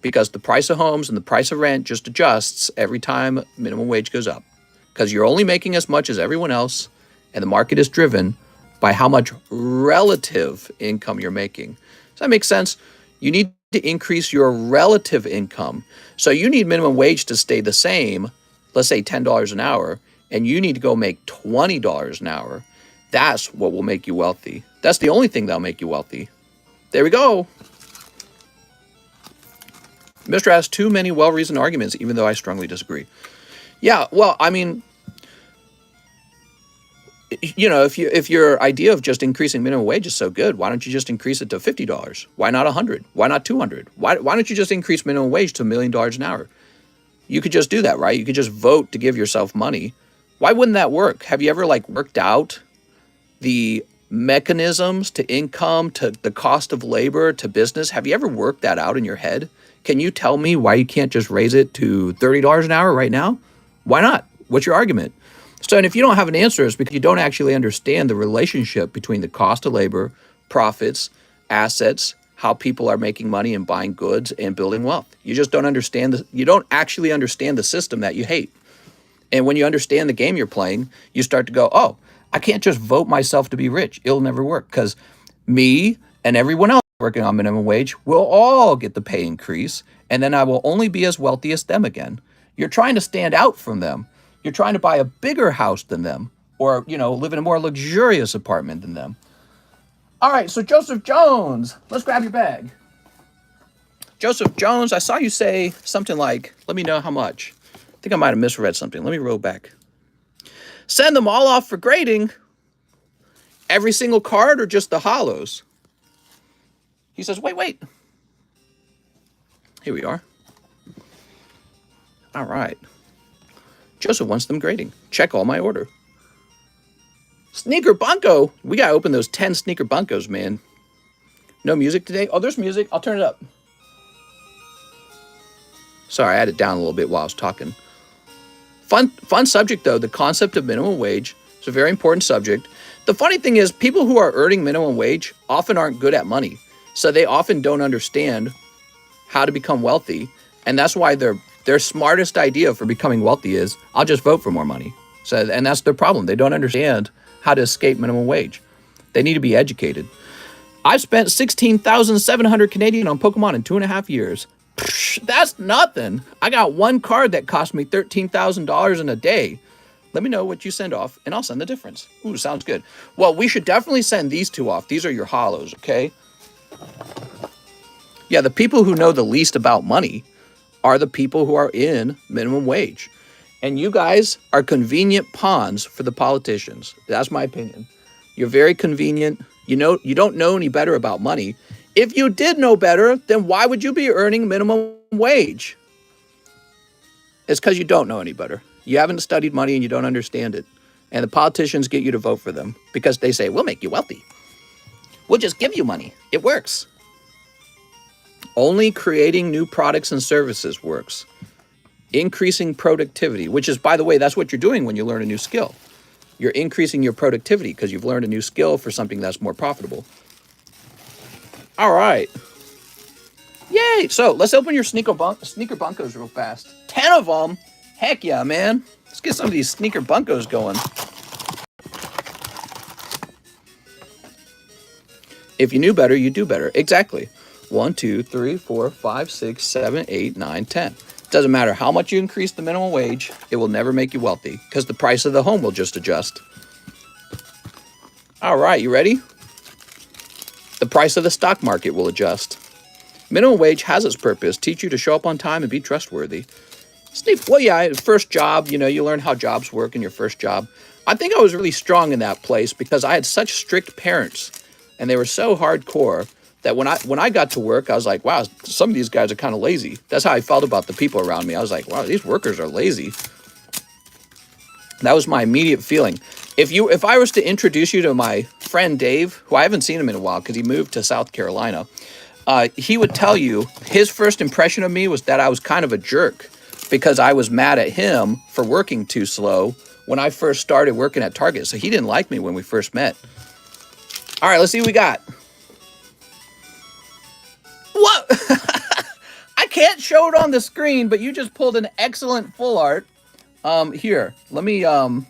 Because the price of homes and the price of rent just adjusts every time minimum wage goes up. Because you're only making as much as everyone else, and the market is driven by how much relative income you're making. Does that make sense? You need to increase your relative income. So you need minimum wage to stay the same, let's say $10 an hour, and you need to go make $20 an hour. That's what will make you wealthy. That's the only thing that'll make you wealthy. There we go. Mr. has too many well-reasoned arguments, even though I strongly disagree. Yeah, well, I mean, you know, if your idea of just increasing minimum wage is so good, why don't you just increase it to $50? Why not $100? Why not $200? Why don't you just increase minimum wage to $1 million an hour? You could just do that, right? You could just vote to give yourself money. Why wouldn't that work? Have you ever like worked out the mechanisms to income, to the cost of labor, to business? Have you ever worked that out in your head? Can you tell me why you can't just raise it to $30 an hour right now? Why not? What's your argument? So, and if you don't have an answer, it's because you don't actually understand the relationship between the cost of labor, profits, assets, how people are making money and buying goods and building wealth. You just don't understand you don't actually understand the system that you hate. And when you understand the game you're playing, you start to go, oh, I can't just vote myself to be rich. It'll never work because me and everyone else working on minimum wage will all get the pay increase, and then I will only be as wealthy as them again. You're trying to stand out from them. You're trying to buy a bigger house than them, or, you know, live in a more luxurious apartment than them. All right, so Joseph Jones, let's grab your bag. Joseph Jones, I saw you say something like, let me know how much. I think I might have misread something. Let me roll back. Send them all off for grading. Every single card or just the hollows? He says, wait. Here we are. All right. Joseph wants them grading. Check all my order. Sneaker Bunko. We got to open those 10 Sneaker Bunkos, man. No music today? Oh, there's music. I'll turn it up. Sorry, I had it down a little bit while I was talking. Fun subject, though. The concept of minimum wage. It's a very important subject. The funny thing is, people who are earning minimum wage often aren't good at money. So they often don't understand how to become wealthy. And that's why their smartest idea for becoming wealthy is, I'll just vote for more money. So, and that's their problem. They don't understand how to escape minimum wage. They need to be educated. I've spent 16,700 Canadian on Pokemon in 2.5 years. Psh, that's nothing. I got one card that cost me $13,000 in a day. Let me know what you send off, and I'll send the difference. Ooh, sounds good. Well, we should definitely send these two off. These are your hollows, okay? Yeah, the people who know the least about money are the people who are in minimum wage. And you guys are convenient pawns for the politicians. That's my opinion. You're very convenient. You don't know any better about money. If you did know better, then why would you be earning minimum wage? It's because you don't know any better. You haven't studied money and you don't understand it. And the politicians get you to vote for them because they say, we'll make you wealthy. We'll just give you money. It works. Only creating new products and services works. Increasing productivity, which is, by the way, that's what you're doing when you learn a new skill. You're increasing your productivity because you've learned a new skill for something that's more profitable. All right. Yay! So let's open your sneaker bunkos real fast. 10 of them. Heck yeah, man. Let's get some of these sneaker bunkos going. If you knew better, you do better. Exactly. 1, 2, 3, 4, 5, 6, 7, 8, 9, 10. Doesn't matter how much you increase the minimum wage, it will never make you wealthy because the price of the home will just adjust. All right, you ready? The price of the stock market will adjust. Minimum wage has its purpose. Teach you to show up on time and be trustworthy. Steve, well, yeah, first job, you learn how jobs work in your first job. I think I was really strong in that place because I had such strict parents and they were so hardcore that when I got to work, I was like, wow, some of these guys are kind of lazy. That's how I felt about the people around me. I was like, wow, these workers are lazy. That was my immediate feeling. If I was to introduce you to my friend Dave, who I haven't seen him in a while because he moved to South Carolina, he would tell you his first impression of me was that I was kind of a jerk because I was mad at him for working too slow when I first started working at Target. So he didn't like me when we first met. All right, let's see what we got. What? I can't show it on the screen, but you just pulled an excellent full art. Here, let me, all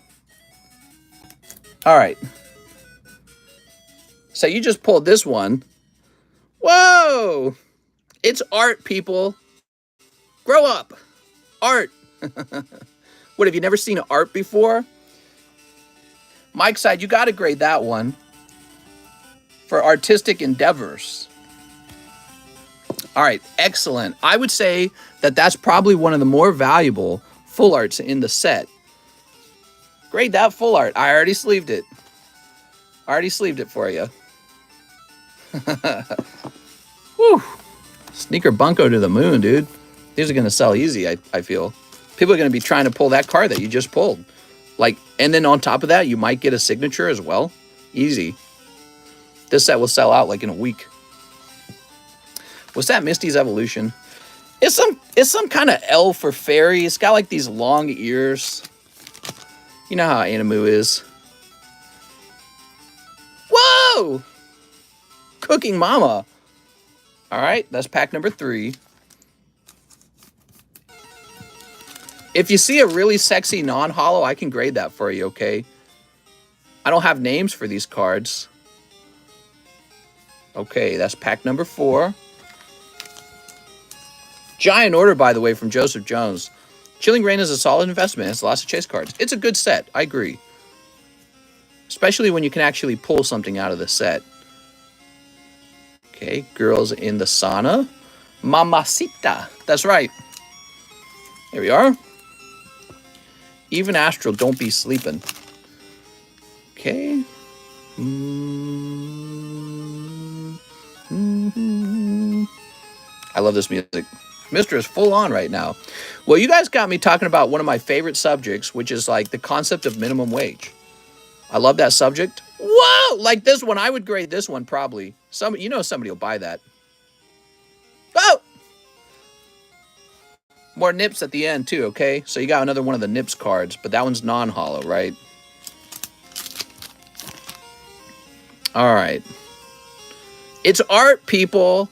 right. So you just pulled this one. Whoa! It's art, people. Grow up. Art. What, have you never seen art before? Mike said you got to grade that one for artistic endeavors. All right, excellent. I would say that that's probably one of the more valuable full arts in the set. Grade that full art. I already sleeved it. I already sleeved it for you. Whew. Sneaker bunko to the moon, dude. These are going to sell easy, I feel. People are going to be trying to pull that card that you just pulled. Like, and then on top of that, you might get a signature as well. Easy. This set will sell out like in a week. What's that Misty's Evolution? It's some kind of elf or fairy. It's got like these long ears. You know how Animu is. Whoa! Cooking Mama. All right, that's pack number 3. If you see a really sexy non-holo, I can grade that for you, okay? I don't have names for these cards. Okay, that's pack number 4. Giant order, by the way, from Joseph Jones. Chilling Reign is a solid investment. It's lots of chase cards. It's a good set. I agree. Especially when you can actually pull something out of the set. Okay, Girls in the Sauna. Mamacita. That's right. Here we are. Even Astral, don't be sleeping. Okay. I love this music. Mr. is full on right now. Well, you guys got me talking about one of my favorite subjects, which is like the concept of minimum wage. I love that subject. Whoa! Like this one, I would grade this one probably. Somebody will buy that. Oh! More nips at the end too, okay? So you got another one of the nips cards, but that one's non-holo, right? All right. It's art, people.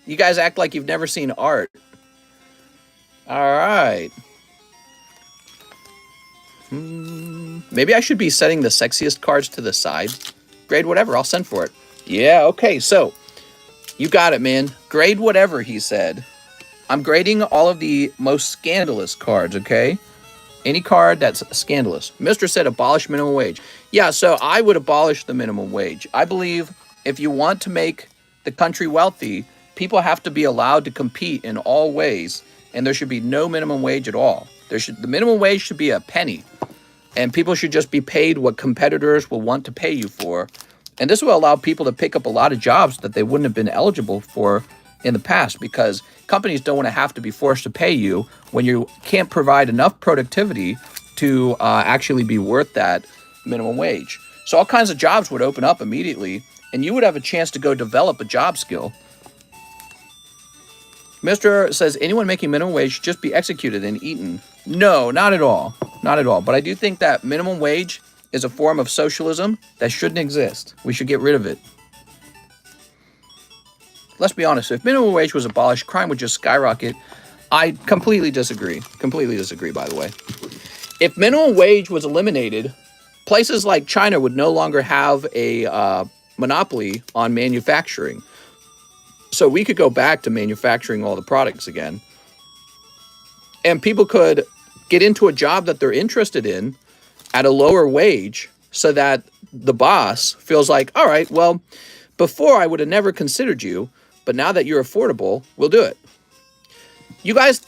You guys act like you've never seen art. All right. Maybe I should be setting the sexiest cards to the side. Grade whatever, I'll send for it. Yeah, okay, so you got it, man. Grade whatever, he said. I'm grading all of the most scandalous cards, okay? Any card that's scandalous. Mr. said abolish minimum wage. Yeah, so I would abolish the minimum wage. I believe if you want to make the country wealthy, people have to be allowed to compete in all ways, and there should be no minimum wage at all. The minimum wage should be a penny, and people should just be paid what competitors will want to pay you for. And this will allow people to pick up a lot of jobs that they wouldn't have been eligible for in the past, because companies don't want to have to be forced to pay you when you can't provide enough productivity to actually be worth that minimum wage. So all kinds of jobs would open up immediately, and you would have a chance to go develop a job skill. Mr. says, anyone making minimum wage should just be executed and eaten. No, not at all. Not at all. But I do think that minimum wage is a form of socialism that shouldn't exist. We should get rid of it. Let's be honest. If minimum wage was abolished, crime would just skyrocket. I completely disagree. Completely disagree, by the way. If minimum wage was eliminated, places like China would no longer have a monopoly on manufacturing. So we could go back to manufacturing all the products again. And people could get into a job that they're interested in at a lower wage so that the boss feels like, all right, well, before I would have never considered you, but now that you're affordable, we'll do it. You guys,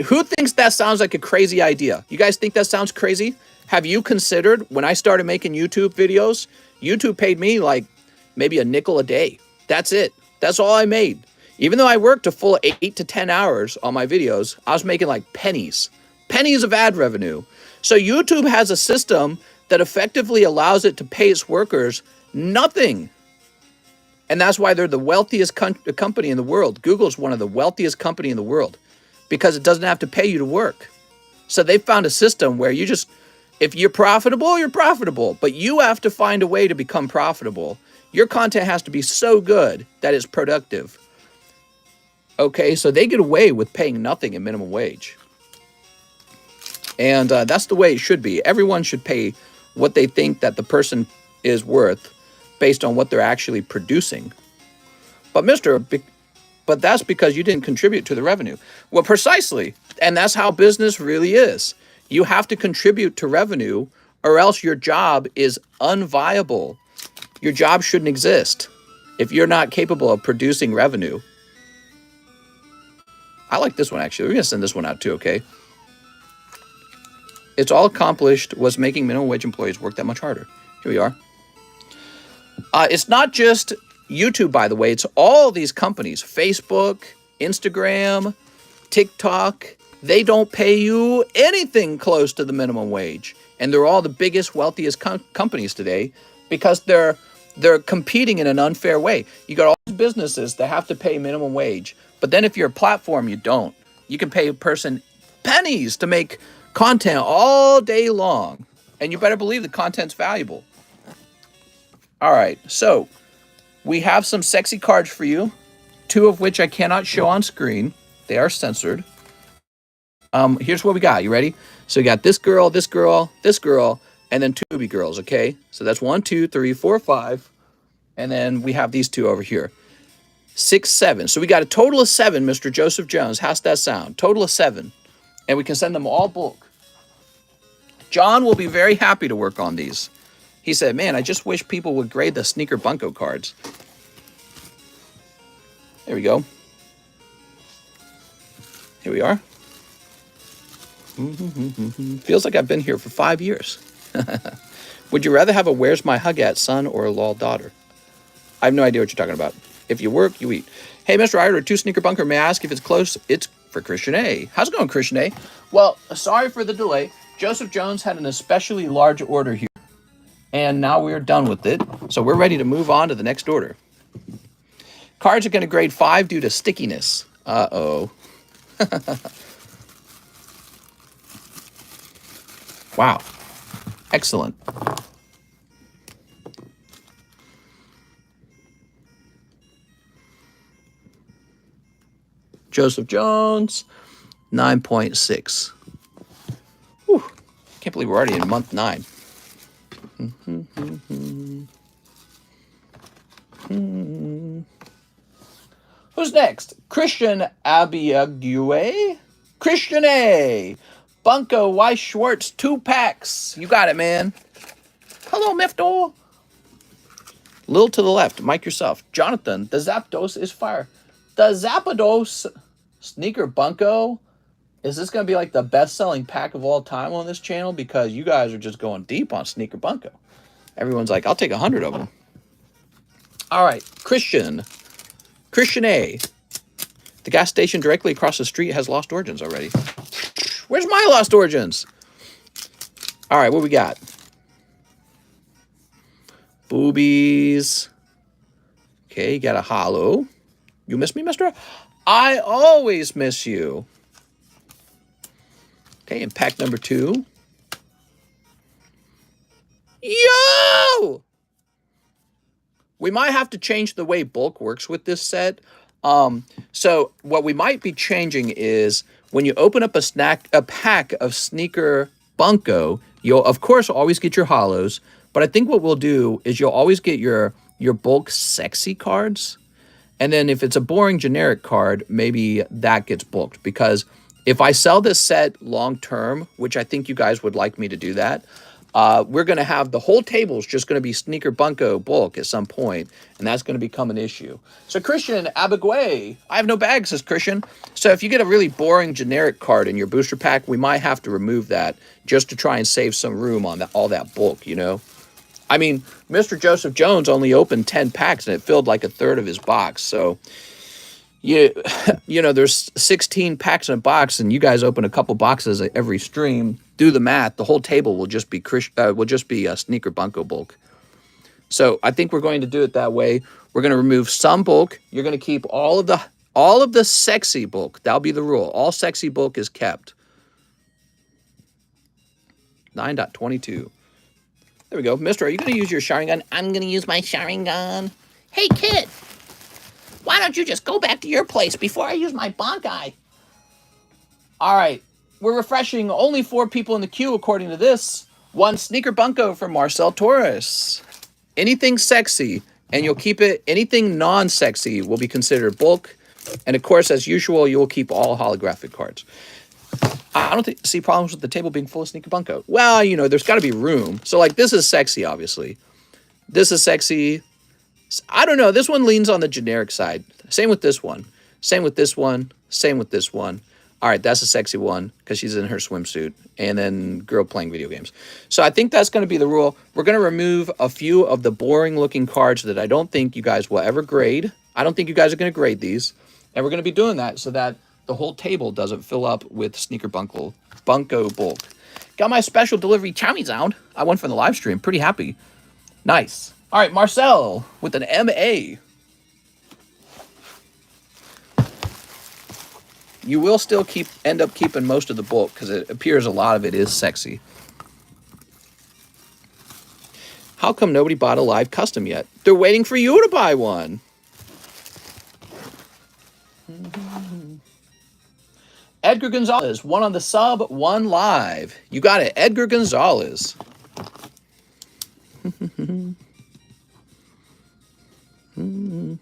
who thinks that sounds like a crazy idea? You guys think that sounds crazy? Have you considered, when I started making YouTube videos, YouTube paid me like maybe a nickel a day. That's it. That's all I made. Even though I worked a full 8 to 10 hours on my videos, I was making like pennies. Pennies of ad revenue. So YouTube has a system that effectively allows it to pay its workers nothing. And that's why they're the wealthiest company in the world. Google's one of the wealthiest company in the world. because it doesn't have to pay you to work. So they found a system where you just, if you're profitable, you're profitable, but you have to find a way to become profitable. Your content has to be so good that it's productive. Okay, so they get away with paying nothing in minimum wage. And that's the way it should be. Everyone should pay what they think that the person is worth based on what they're actually producing. But but that's because you didn't contribute to the revenue. Well, precisely. And that's how business really is. You have to contribute to revenue or else your job is unviable. Your job shouldn't exist if you're not capable of producing revenue. I like this one, actually. We're going to send this one out too, okay? It's all accomplished was making minimum wage employees work that much harder. Here we are. It's not just YouTube, by the way. It's all these companies. Facebook, Instagram, TikTok. They don't pay you anything close to the minimum wage. And they're all the biggest, wealthiest companies today because they're competing in an unfair way. You got all these businesses that have to pay minimum wage. But then if you're a platform, you don't. You can pay a person pennies to make content all day long. And you better believe the content's valuable. All right, so we have some sexy cards for you, 2 of which I cannot show on screen. They are censored. Here's what we got. You ready? So we got this girl, this girl, this girl, and then 2 girls, okay? So that's 1, 2, 3, 4, 5. And then we have these 2 over here. 6, 7. So we got a total of 7, Mr. Joseph Jones. How's that sound? Total of 7. And we can send them all bulk. John will be very happy to work on these. He said, man, I just wish people would grade the sneaker bunko cards. There we go. Here we are. Feels like I've been here for 5 years. Would you rather have a where's my hug at son or a lol daughter? I have no idea what you're talking about. If you work, you eat. Hey, Mr. I ordered 2 sneaker bunker. May I ask if it's close? It's for Christian A. How's it going, Christian A? Well, sorry for the delay. Joseph Jones had an especially large order here. And now we're done with it. So we're ready to move on to the next order. Cards are going to grade 5 due to stickiness. Uh-oh. Wow. Excellent. Joseph Jones, 9.6. Whew. Can't believe we're already in month 9. Who's next? Christian Abiague? Christian A. Bunko Y. Schwartz, 2 packs. You got it, man. Hello, Mifto. Little to the left. Mike yourself. Jonathan, the Zapdos is fire. The Zapdos sneaker bunko. Is this going to be like the best-selling pack of all time on this channel? Because you guys are just going deep on sneaker bunko. Everyone's like, I'll take 100 of them. All right, Christian. Christian A. The gas station directly across the street has Lost Origins already. Where's my Lost Origins? All right, what we got? Boobies. Okay, you got a hollow. You miss me, mister? I always miss you. Okay, and pack number 2. Yo! We might have to change the way bulk works with this set. So what we might be changing is when you open up a pack of sneaker bunko, you'll of course always get your hollows. But I think what we'll do is you'll always get your bulk sexy cards. And then if it's a boring generic card, maybe that gets bulked. Because if I sell this set long term, which I think you guys would like me to do that, we're going to have the whole table is just going to be sneaker bunko bulk at some point, and that's going to become an issue. So Christian Abiague, I have no bag, says Christian. So if you get a really boring generic card in your booster pack, we might have to remove that just to try and save some room on all that bulk, you know? I mean, Mr. Joseph Jones only opened 10 packs, and it filled like a third of his box. So, you know, there's 16 packs in a box, and you guys open a couple boxes every stream. Do the math. The whole table will just be a sneaker bunko bulk. So I think we're going to do it that way. We're going to remove some bulk. You're going to keep all All of the sexy bulk, that'll be the rule. All sexy bulk is kept. 9.22. There we go. Mister, are you going to use your showering gun? I'm going to use my showering gun. Hey, kid. Why don't you just go back to your place before I use my BUNKO? All right. We're refreshing. Only 4 people in the queue according to this. 1 sneaker BUNKO from Marcel Torres. Anything sexy, and you'll keep it. Anything non-sexy will be considered bulk. And, of course, as usual, you will keep all holographic cards. I don't see problems with the table being full of sneaker BUNKO. Well, you know, there's got to be room. So, like, this is sexy, obviously. This is sexy. I don't know. This one leans on the generic side. Same with this one. Same with this one. Same with this one. All right, that's a sexy one because she's in her swimsuit. And then girl playing video games. So I think that's going to be the rule. We're going to remove a few of the boring-looking cards that I don't think you guys will ever grade. I don't think you guys are going to grade these. And we're going to be doing that so that the whole table doesn't fill up with sneaker BUNKO bulk. Got my special delivery chowmy sound. I won from the live stream. Pretty happy. Nice. All right, Marcel with an MA. You will still end up keeping most of the bulk because it appears a lot of it is sexy. How come nobody bought a live custom yet? They're waiting for you to buy one. Edgar Gonzalez, 1 on the sub, 1 live. You got it, Edgar Gonzalez. There you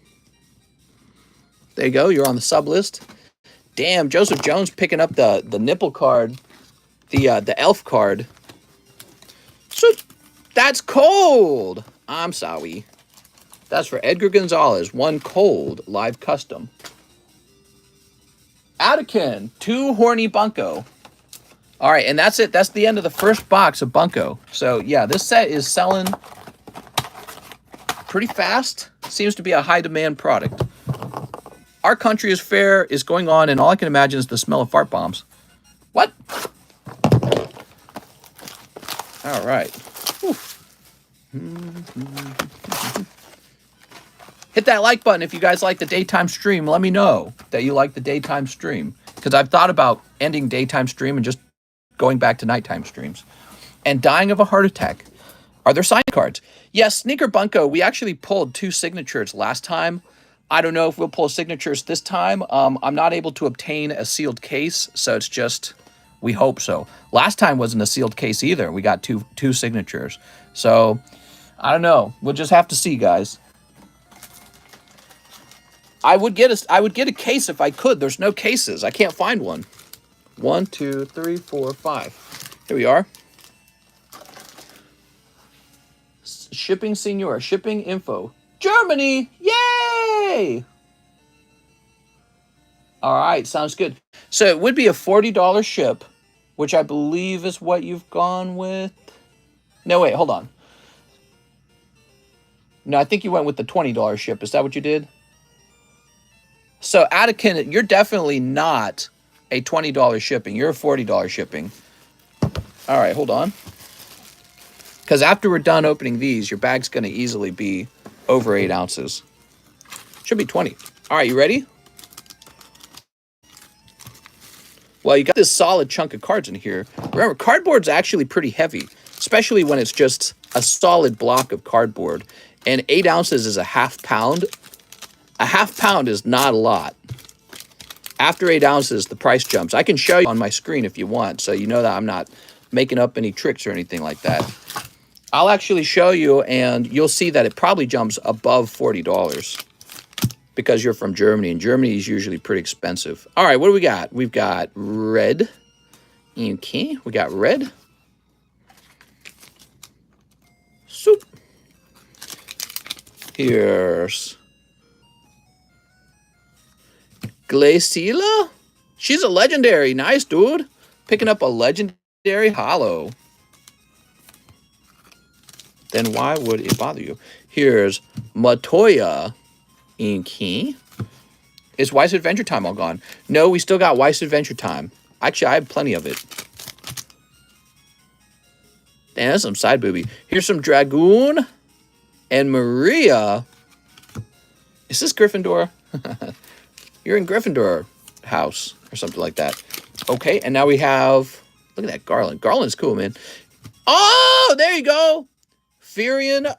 go, you're on the sub list. Damn, Joseph Jones picking up the nipple card, the elf card. So that's cold. I'm sorry. That's for Edgar Gonzalez, 1 cold live custom. Attican, 2 horny BUNKO. All right, and that's it. That's the end of the first box of BUNKO. So, yeah, this set is selling pretty fast. Seems to be a high-demand product. Our country is fair is going on, and all I can imagine is the smell of fart bombs. What? All right. Hit that like button if you guys like the daytime stream. Let me know that you like the daytime stream. Because I've thought about ending daytime stream and just going back to nighttime streams. And dying of a heart attack. Are there sign cards? Yes, Sneaker BUNKO, we actually pulled 2 signatures last time. I don't know if we'll pull signatures this time. I'm not able to obtain a sealed case, so it's just, we hope so. Last time wasn't a sealed case either. We got two signatures. So, I don't know. We'll just have to see, guys. I would get a case if I could. There's no cases. I can't find one. 1, 2, 3, 4, 5. Here we are. Shipping Senor. Shipping info. Germany! Yay! All right, sounds good. So it would be a $40 ship, which I believe is what you've gone with. No, wait, hold on. No, I think you went with the $20 ship. Is that what you did? So, Attican, you're definitely not a $20 shipping. You're a $40 shipping. All right, hold on. Because after we're done opening these, your bag's going to easily be over 8 ounces. Should be 20. All right, you ready? Well, you got this solid chunk of cards in here. Remember, cardboard's actually pretty heavy, especially when it's just a solid block of cardboard. And 8 ounces is a half pound. A half pound is not a lot. After 8 ounces, the price jumps. I can show you on my screen if you want, so you know that I'm not making up any tricks or anything like that. I'll actually show you, and you'll see that it probably jumps above $40 because you're from Germany, and Germany is usually pretty expensive. All right, what do we got? We've got red. Okay, we got red. Soup. Here's Glaciela? She's a legendary. Nice, dude. Picking up a legendary holo. Then why would it bother you? Here's Matoya Inky. Is Weiss Adventure Time all gone? No, we still got Weiss Adventure Time. Actually, I have plenty of it. Damn, that's some side booby. Here's some Dragoon and Maria. Is this Gryffindor? You're in Gryffindor house or something like that. Okay, and now we have, look at that Garland. Garland's cool, man. Oh, there you go. Furion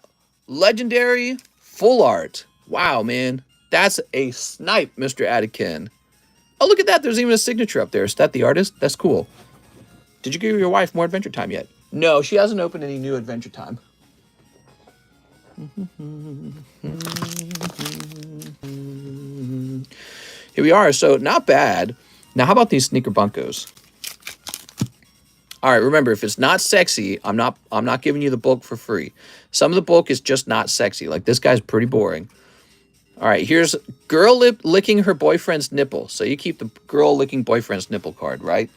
Legendary Full Art. Wow, man. That's a snipe, Mr. Attikin. Oh, look at that. There's even a signature up there. Is that the artist? That's cool. Did you give your wife more Adventure Time yet? No, she hasn't opened any new Adventure Time. Here we are. So not bad. Now, how about these sneaker bunkos? All right, remember, if it's not sexy, I'm not giving you the bulk for free. Some of the bulk is just not sexy. Like, this guy's pretty boring. All right, here's girl licking her boyfriend's nipple. So you keep the girl licking boyfriend's nipple card, right?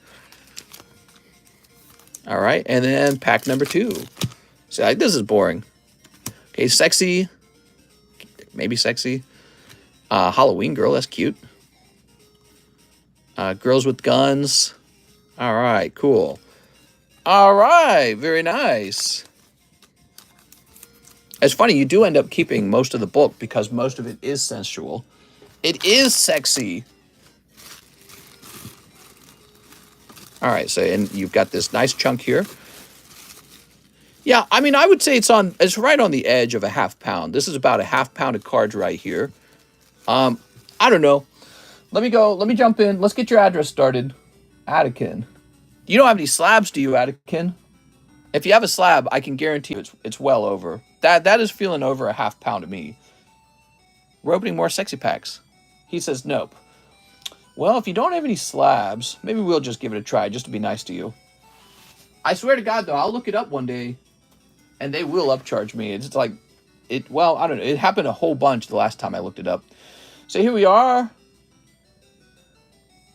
All right, and then pack number 2. So like, this is boring. Okay, sexy. Maybe sexy. Halloween girl, that's cute. Girls with guns. All right, cool. All right, very nice. It's funny, you do end up keeping most of the bulk because most of it is sensual. It is sexy. All right, so and you've got this nice chunk here. Yeah, I mean, I would say it's right on the edge of a ½ pound. This is about a ½ pound of cards right here. I don't know. Let me jump in. Let's get your address started. Attikin. You don't have any slabs, do you, Attikin? If you have a slab, I can guarantee you it's well over. That is feeling over a ½ pound to me. We're opening more sexy packs. He says nope. Well, if you don't have any slabs, maybe we'll just give it a try just to be nice to you. I swear to God, though, I'll look it up one day, and they will upcharge me. It's like, well, I don't know. It happened a whole bunch the last time I looked it up. So here we are.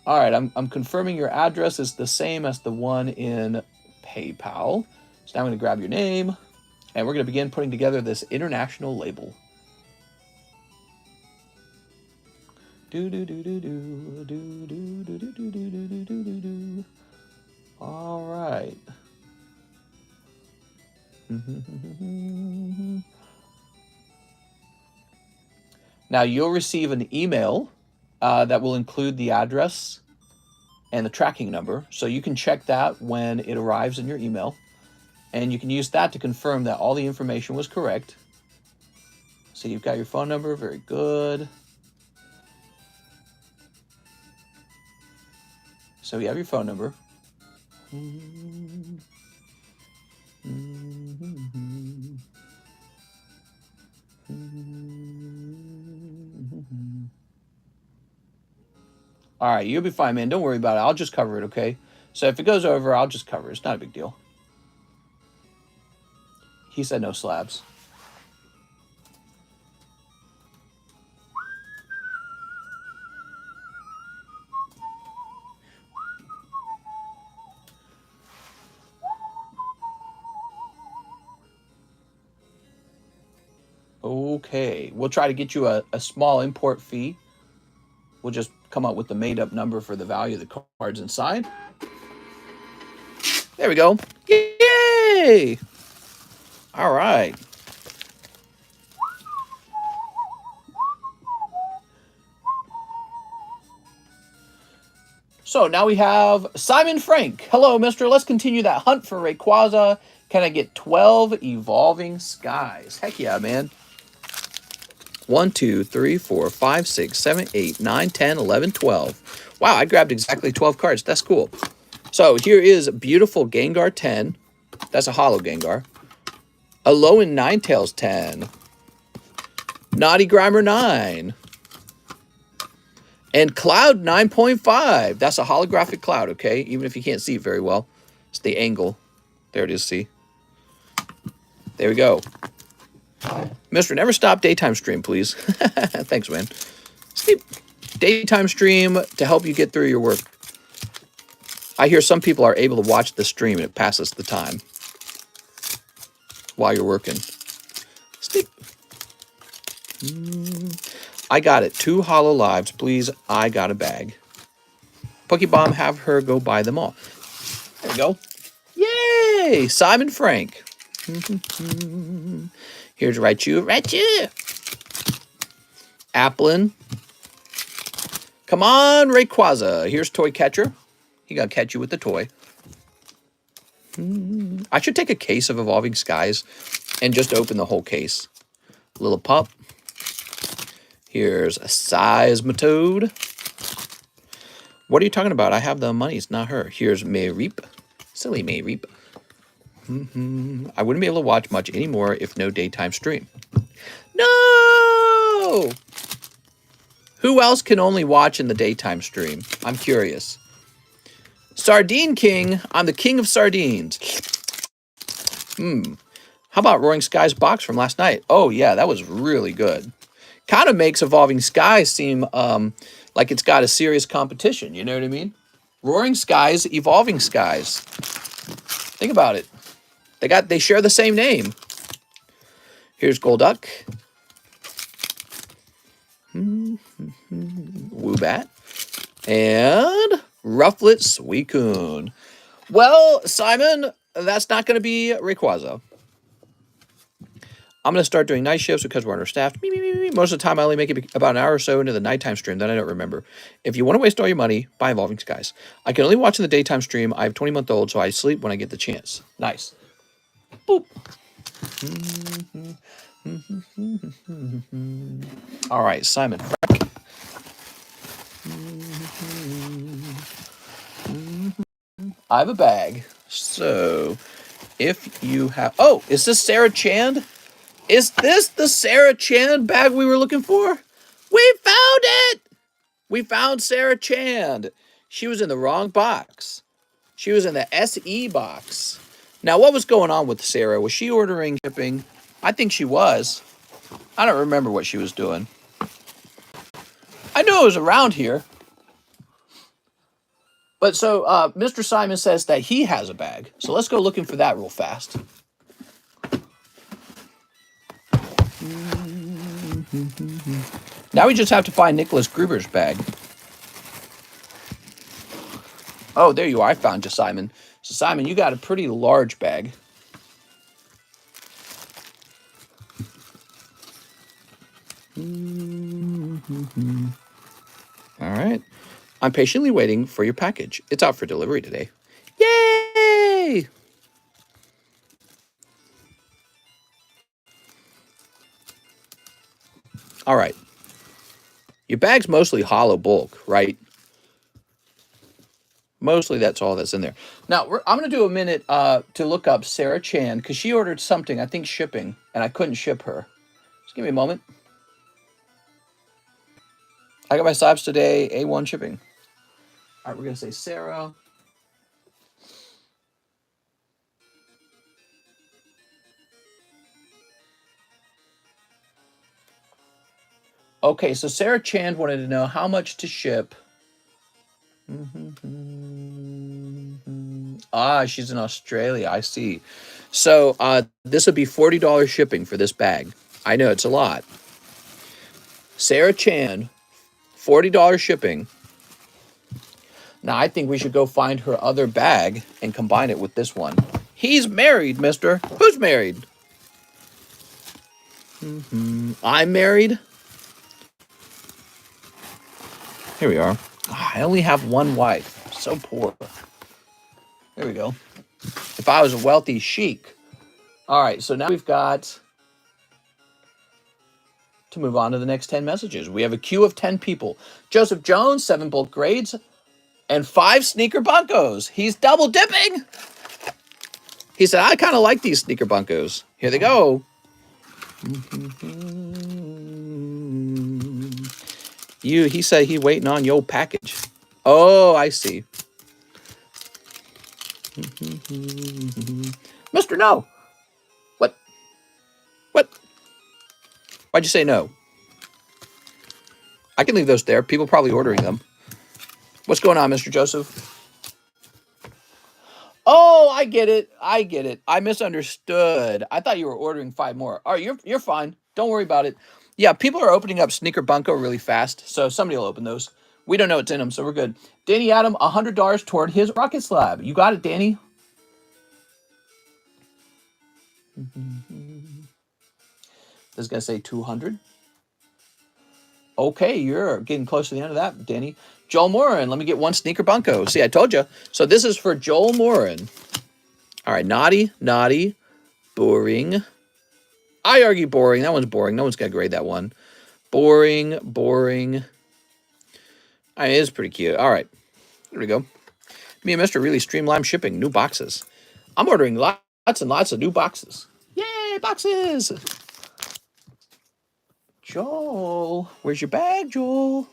All right, I'm confirming your address is the same as the one in PayPal. So now I'm going to grab your name, and we're going to begin putting together this international label. All right. Now you'll receive an email that will include the address and the tracking number. So you can check that when it arrives in your email. And you can use that to confirm that all the information was correct. So you've got your phone number. Very good. So you have your phone number. All right, you'll be fine, man. Don't worry about it. I'll just cover it, okay? So if it goes over, I'll just cover it. It's not a big deal. He said no slabs. Okay, we'll try to get you a small import fee. We'll just come up with the made-up number for the value of the cards inside. There we go. Yay! All right. So now we have Simon Frank. Hello, mister. Let's continue that hunt for Rayquaza. Can I get 12 Evolving Skies? Heck yeah, man. 1, 2, 3, 4, 5, 6, 7, 8, 9, 10, 11, 12. Wow, I grabbed exactly 12 cards. That's cool. So here is beautiful Gengar 10. That's a holo Gengar. Alolan Ninetales 10. Naughty Grimer 9. And Cloud 9.5. That's a holographic Cloud, okay? Even if you can't see it very well. It's the angle. There it is, see? There we go. Mister, never stop daytime stream, please. Thanks, man. Sleep. Daytime stream to help you get through your work. I hear some people are able to watch the stream and it passes the time while you're working. Sleep. I got it. 2 holo lives, please. I got a bag. Pokebomb, have her go buy them all. There we go. Yay! Simon Frank. Here's Raichu. Raichu! Applin. Come on, Rayquaza. Here's Toy Catcher. He got to catch you with the toy. I should take a case of Evolving Skies and just open the whole case. Little pup. Here's a Seismitoad. What are you talking about? I have the money. It's not her. Here's Mayreep. Silly Mayreep. I wouldn't be able to watch much anymore if no daytime stream. No! Who else can only watch in the daytime stream? I'm curious. Sardine King. I'm the king of sardines. How about Roaring Skies box from last night? Oh, yeah, that was really good. Kind of makes Evolving Skies seem like it's got a serious competition. You know what I mean? Roaring Skies, Evolving Skies. Think about it. They share the same name. Here's Golduck. Woobat. And Rufflet Suicune. Well, Simon, that's not going to be Rayquaza. I'm going to start doing night shifts because we're understaffed. Most of the time, I only make it about an hour or so into the nighttime stream. Then I don't remember. If you want to waste all your money, buy Evolving Skies. I can only watch in the daytime stream. I have 20-month-old, so I sleep when I get the chance. Nice. Boop. All right, Simon. I have a bag. So, if you have... Oh, is this Sarah Chand? Is this the Sarah Chand bag we were looking for? We found it! We found Sarah Chand. She was in the wrong box. She was in the SE box. Now, what was going on with Sarah? Was she ordering shipping? I think she was. I don't remember what she was doing. I knew it was around here. But so, Mr. Simon says that he has a bag. So let's go looking for that real fast. Now we just have to find Nicholas Gruber's bag. Oh, there you are. I found you, Simon. So, Simon, you got a pretty large bag. All right. I'm patiently waiting for your package. It's out for delivery today. Yay! All right. Your bag's mostly hollow bulk, right? Mostly that's all that's in there. Now, I'm going to do a minute to look up Sarah Chan because she ordered something, I think shipping, and I couldn't ship her. Just give me a moment. I got my Slabs today, A1 shipping. All right, we're going to say Sarah. Okay, so Sarah Chan wanted to know how much to ship. Ah, she's in Australia. I see. So this would be $40 shipping for this bag. I know it's a lot. Sarah Chan, $40 shipping. Now I think we should go find her other bag and combine it with this one. He's married, mister. Who's married? I'm married. Here we are. Oh, I only have one wife. So poor. There we go. If I was a wealthy sheik. All right, so now we've got to move on to the next 10 messages. We have a queue of 10 people. Joseph Jones, 7 bulk grades, and 5 sneaker bunkos. He's double dipping. He said, I kind of like these sneaker bunkos. Here they go. He said he waiting on your package. Oh, I see. Mr. No. What? Why'd you say no? I can leave those there. People probably ordering them. What's going on, Mr. Joseph? Oh, I get it. I misunderstood. I thought you were ordering 5 more. All right, you're fine. Don't worry about it. Yeah, people are opening up Sneaker Bunko really fast, so somebody will open those. We don't know what's in them, so we're good. Danny Adam, $100 toward his rocket slab. You got it, Danny. This guy's say 200. Okay, you're getting close to the end of that, Danny. Joel Morin, let me get one sneaker bunko. See, I told you. So this is for Joel Morin. All right, naughty, naughty, boring. I argue boring. That one's boring. No one's got to grade that one. Boring, boring. I mean, it is pretty cute. All right, here we go. Me and Mr. really streamlined shipping. New boxes. I'm ordering lots and lots of new boxes. Yay, boxes! Joel, where's your bag, Joel?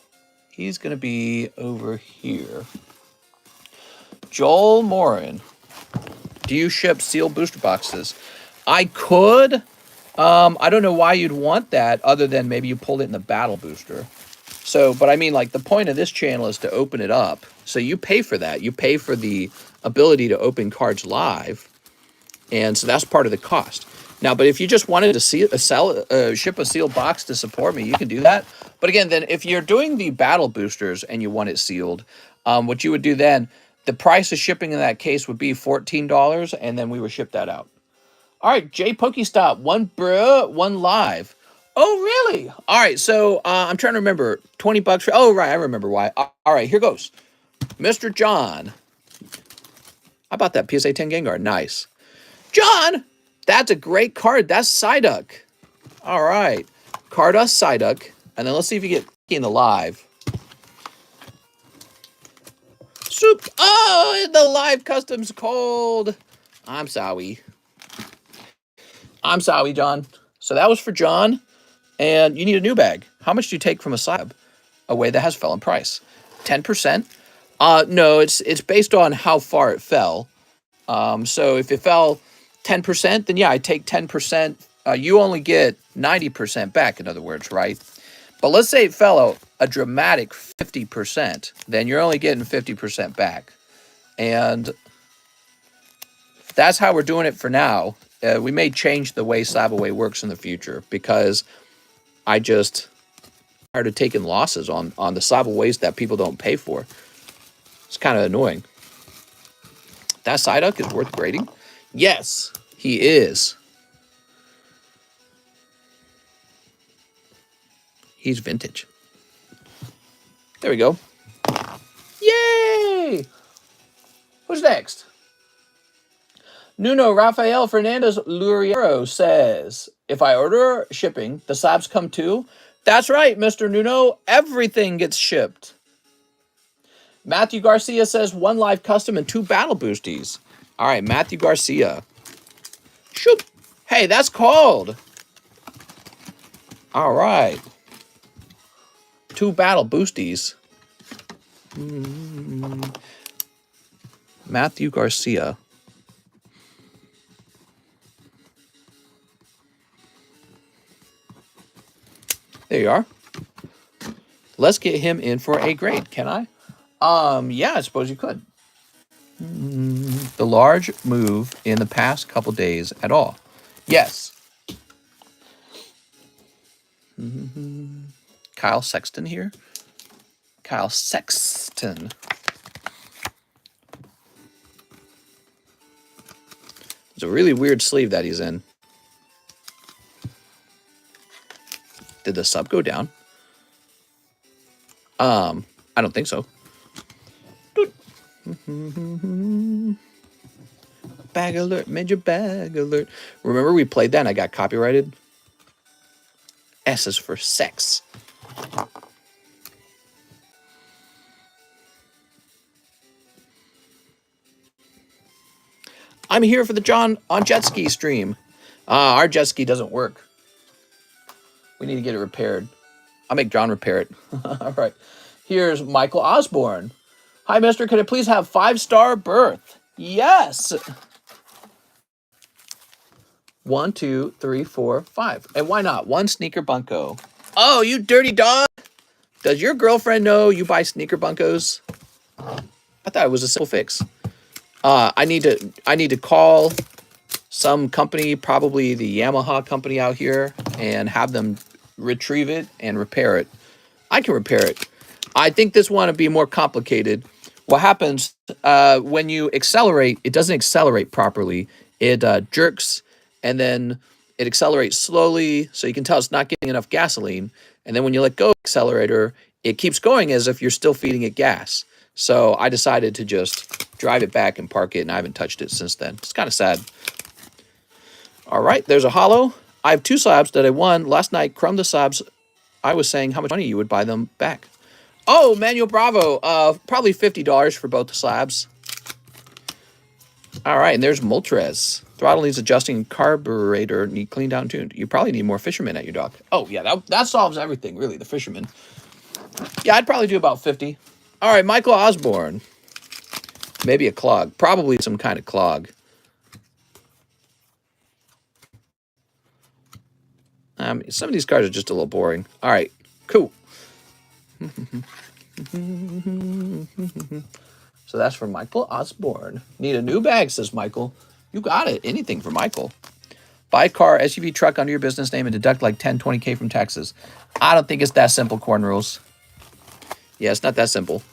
He's going to be over here. Joel Morin, do you ship sealed booster boxes? I could. I don't know why you'd want that other than maybe you pulled it in the Battle Booster. So, but I mean, like, the point of this channel is to open it up. So you pay for that. You pay for the ability to open cards live. And so that's part of the cost. Now, but if you just wanted to ship a sealed box to support me, you can do that. But again, then if you're doing the Battle Boosters and you want it sealed, what you would do then, the price of shipping in that case would be $14, and then we would ship that out. All right, J Pokestop, one bruh, one live. Oh, really? All right, so I'm trying to remember. 20 bucks for, oh, right, I remember why. All right, here goes. Mr. John. How about that PSA 10 Gengar? Nice. John, that's a great card. That's Psyduck. All right. Card us Psyduck. And then let's see if you get in the live. Soup. Oh, the live custom's cold. I'm sorry. I'm sorry, John. So that was for John. And you need a new bag. How much do you take from a SLAB-AWAY that has fell in price? 10%? No, it's based on how far it fell. So if it fell 10%, then yeah, I take 10%. You only get 90% back, in other words, right? But let's say it fell a dramatic 50%, then you're only getting 50% back. And that's how we're doing it for now. We may change the way SLAB-AWAY works in the future because I just started taking losses on the SLAB-AWAYs that people don't pay for. It's kind of annoying. That Psyduck is worth grading? Yes, he is. He's vintage. There we go. Yay! Who's next? Nuno Rafael Fernandez Luriero says, if I order shipping, the slabs come too? That's right, Mr. Nuno. Everything gets shipped. Matthew Garcia says, one live custom and 2 battle boosties. All right, Matthew Garcia. Shoop. Hey, that's called. All right. 2 battle boosties. Matthew Garcia. There you are. Let's get him in for a grade. Can I? Yeah, I suppose you could. The large move in the past couple days at all. Yes. Kyle Sexton here. Kyle Sexton. It's a really weird sleeve that he's in. Did the sub go down? I don't think so. Bag alert, major bag alert. Remember we played that and I got copyrighted? S is for sex. I'm here for the John on jet ski stream. Our jet ski doesn't work. We need to get it repaired. I'll make John repair it. All right. Here's Michael Osborne. Hi, mister. Could I please have 5-star berth? Yes. 1, 2, 3, 4, 5. And why not? 1 sneaker bunko. Oh, you dirty dog. Does your girlfriend know you buy sneaker bunkos? I thought it was a simple fix. I need to call some company, probably the Yamaha company out here, and have them retrieve it and repair it. I can repair it. I think this one would be more complicated. What happens when you accelerate, it doesn't accelerate properly. It jerks, and then it accelerates slowly, so you can tell it's not getting enough gasoline. And then when you let go of the accelerator, it keeps going as if you're still feeding it gas. So I decided to just drive it back and park it, and I haven't touched it since then. It's kind of sad. All right, there's a hollow. I have 2 slabs that I won. Last night, Crumb the Slabs, I was saying how much money you would buy them back. Oh, Manuel Bravo, probably $50 for both the slabs. All right, and there's Moltres. Throttle needs adjusting, carburetor need cleaned out and tuned. You probably need more fishermen at your dock. Oh, yeah, that solves everything, really, the fishermen. Yeah, I'd probably do about 50. All right, Michael Osborne. Maybe a clog. Probably some kind of clog. Some of these cars are just a little boring. All right, cool. So that's for Michael Osborne. Need a new bag, says Michael. You got it. Anything for Michael. Buy a car, SUV, truck under your business name and deduct like 10, 20K from taxes. I don't think it's that simple, Corn Rules. Yeah, it's not that simple.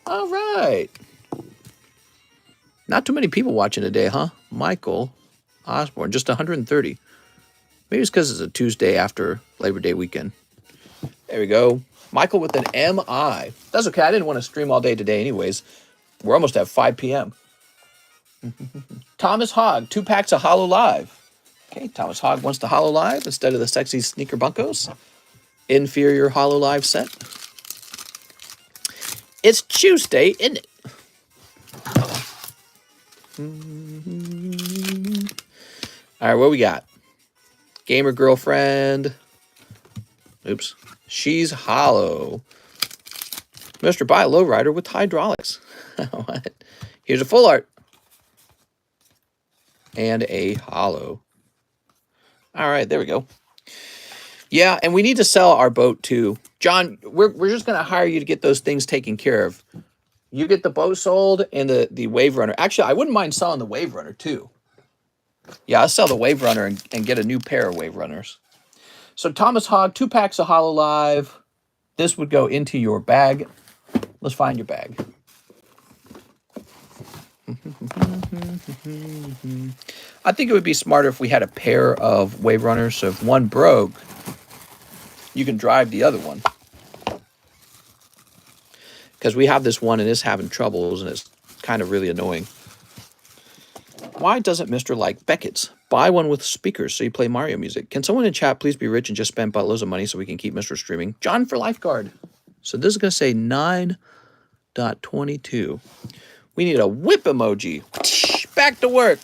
All right. Not too many people watching today, huh? Michael Osborne, just 130. Maybe it's because it's a Tuesday after Labor Day weekend. There we go. Michael with an MI. That's okay. I didn't want to stream all day today anyways. We're almost at 5 p.m. Thomas Hogg, 2 packs of Hollow Live. Okay, Thomas Hogg wants the Hollow Live instead of the sexy sneaker bunkos. Inferior Hollow Live set. It's Tuesday, isn't it? All right, what we got? Gamer girlfriend. Oops. She's hollow. Mr. Buy a lowrider with hydraulics. What? Here's a full art. And a hollow. All right, there we go. Yeah, and we need to sell our boat too. John, we're just going to hire you to get those things taken care of. You get the boat sold and the Wave Runner. Actually, I wouldn't mind selling the Wave Runner too. Yeah, I'll sell the Wave Runner and get a new pair of Wave Runners. So Thomas Hogg, 2 packs of Hollow Live. This would go into your bag. Let's find your bag. I think it would be smarter if we had a pair of Wave Runners. So if one broke, you can drive the other one. Because we have this one and it's having troubles and it's kind of really annoying. Why doesn't Mr. like Beckett's? Buy one with speakers so you play Mario music. Can someone in chat please be rich and just spend buttloads of money so we can keep Mr. streaming? John for Lifeguard. So this is going to say 9.22. We need a whip emoji. Back to work.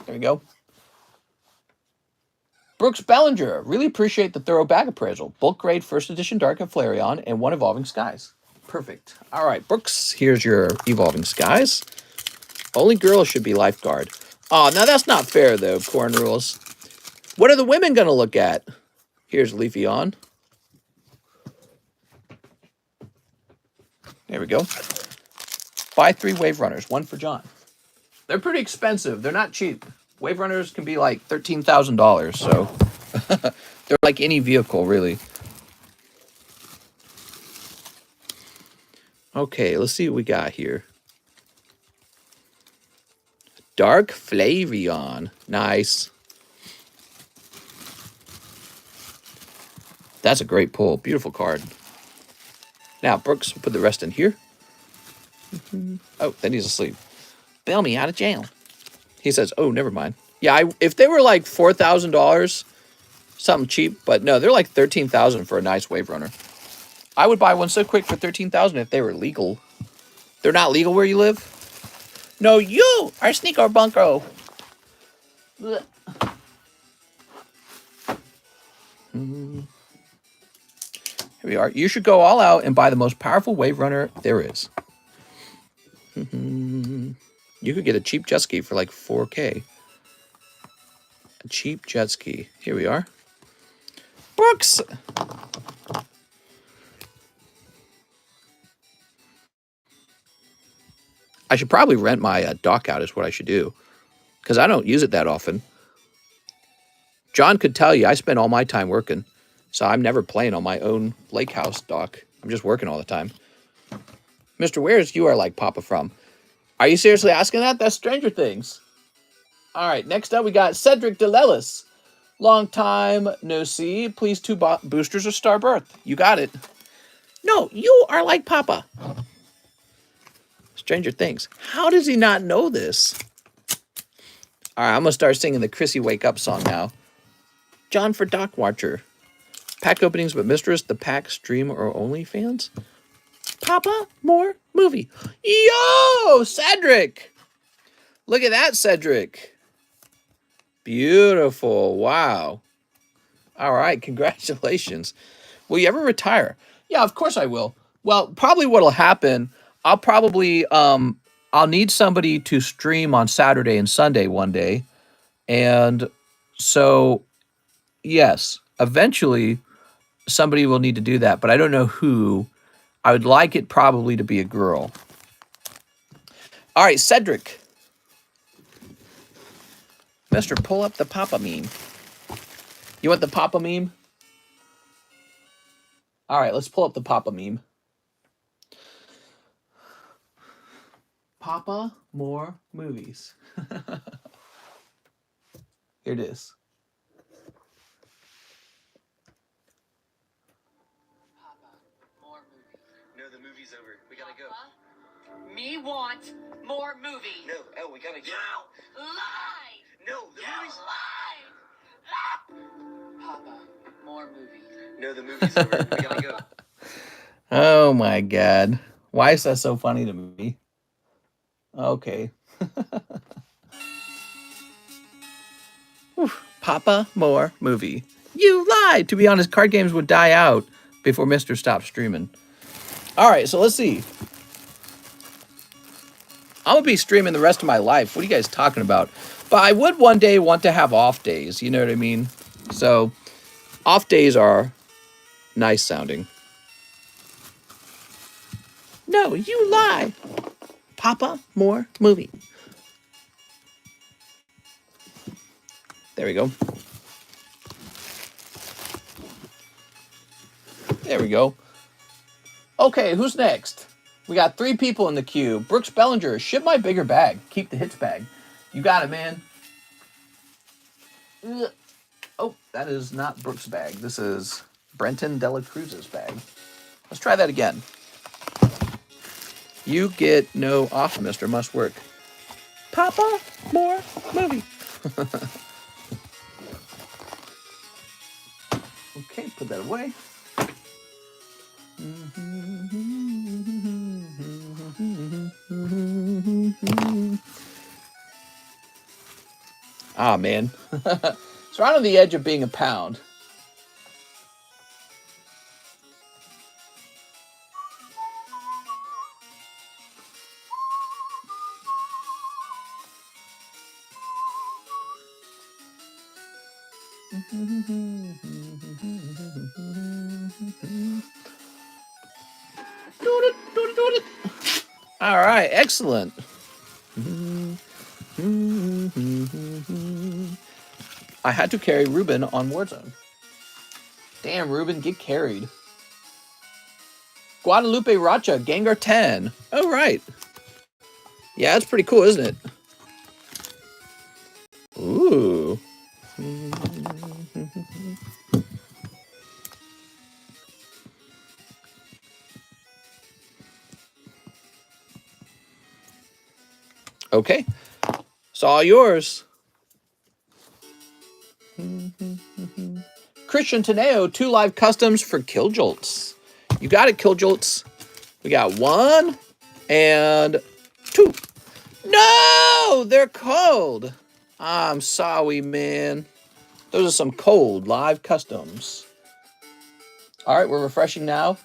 There we go. Brooks Bellinger. Really appreciate the thorough bag appraisal. Bulk grade first edition Dark and Flareon and 1 Evolving Skies. Perfect. All right, Brooks. Here's your Evolving Skies. Only girls should be lifeguard. Oh, now that's not fair, though, Corn Rules. What are the women going to look at? Here's Leafy On. There we go. Buy 3 Wave Runners, 1 for John. They're pretty expensive. They're not cheap. Wave Runners can be like $13,000, so they're like any vehicle, really. Okay, let's see what we got here. Dark Flareon. Nice. That's a great pull. Beautiful card. Now, Brooks, put the rest in here. Oh, then he's asleep. Bail me out of jail. He says, oh, never mind. Yeah, if they were like $4,000, something cheap, but no, they're like $13,000 for a nice Wave Runner. I would buy one so quick for $13,000 if they were legal. They're not legal where you live? No, you are Sneaker Bunko. Here we are. You should go all out and buy the most powerful Wave Runner there is. You could get a cheap jet ski for like 4K. A cheap jet ski. Here we are. Brooks! I should probably rent my dock out is what I should do. Because I don't use it that often. John could tell you I spend all my time working. So I'm never playing on my own lake house dock. I'm just working all the time. Mr. Where's you are like Papa from? Are you seriously asking that? That's Stranger Things. All right, next up we got Cedric DeLellis. Long time no see. Please 2 boosters of Star Birth. You got it. No, you are like Papa. Stranger Things. How does he not know this? All right, I'm going to start singing the Chrissy Wake Up song now. John for Doc Watcher. Pack openings but Mistress, the pack stream or OnlyFans? Papa, more movie. Yo, Cedric. Look at that, Cedric. Beautiful. Wow. All right, congratulations. Will you ever retire? Yeah, of course I will. Well, probably what'll happen, I'll probably I'll need somebody to stream on Saturday and Sunday one day. And so yes, eventually somebody will need to do that, but I don't know who. I would like it probably to be a girl. All right, Cedric. Mister, pull up the Papa meme. You want the Papa meme? All right, let's pull up the Papa meme. Papa, more movies. Here it is. Papa, more movies. No, the movie's over. We gotta go. Me want more movie. No, we gotta go. No, lie. No, the movie's live. Papa, more movie. No, the movie's over. We gotta go. Oh my God. Why is that so funny to me? Okay. Papa, more movie. You lied. To be honest, card games would die out before Mr. stopped streaming. All right, so let's see. I'm going to be streaming the rest of my life. What are you guys talking about? But I would one day want to have off days. You know what I mean? So off days are nice sounding. No, you lie. Papa, more movie. There we go. There we go. Okay, who's next? We got 3 people in the queue. Brooks Bellinger, ship my bigger bag. Keep the hits bag. You got it, man. Ugh. Oh, that is not Brooks' bag. This is Brenton Dela Cruz's bag. Let's try that again. You get no off, Mister. Must work. Papa, more movie. Okay, put that away. Ah, man. It's right on the edge of being a pound. All right, excellent. I had to carry Ruben on Warzone. Damn, Ruben, get carried. Guadalupe Racha, Gengar 10. Oh, right. Yeah, that's pretty cool, isn't it? Ooh. Okay. It's all yours. Christian Teneo, 2 live customs for Killjolts. You got it, Killjolts. We got 1 and 2. No! They're cold. I'm sorry, man. Those are some cold live customs. All right, we're refreshing now.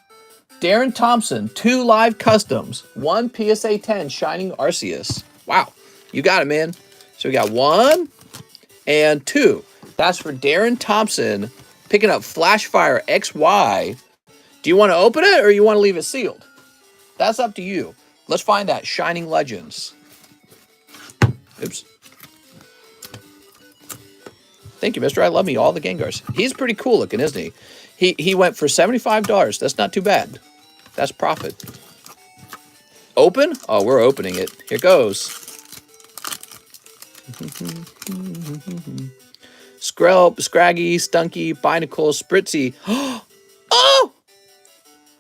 Darren Thompson, 2 live customs. 1 PSA 10 Shining Arceus. Wow, you got it, man. So we got 1 and 2. That's for Darren Thompson picking up Flashfire XY. Do you want to open it or you want to leave it sealed? That's up to you. Let's find that Shining Legends. Oops. Thank you, mister. I love me all the Gengars. He's pretty cool looking, isn't he? He went for $75. That's not too bad. That's profit. Open? Oh, we're opening it. Here goes. Scraggy, Stunky, Binacle, Spritzy. Oh!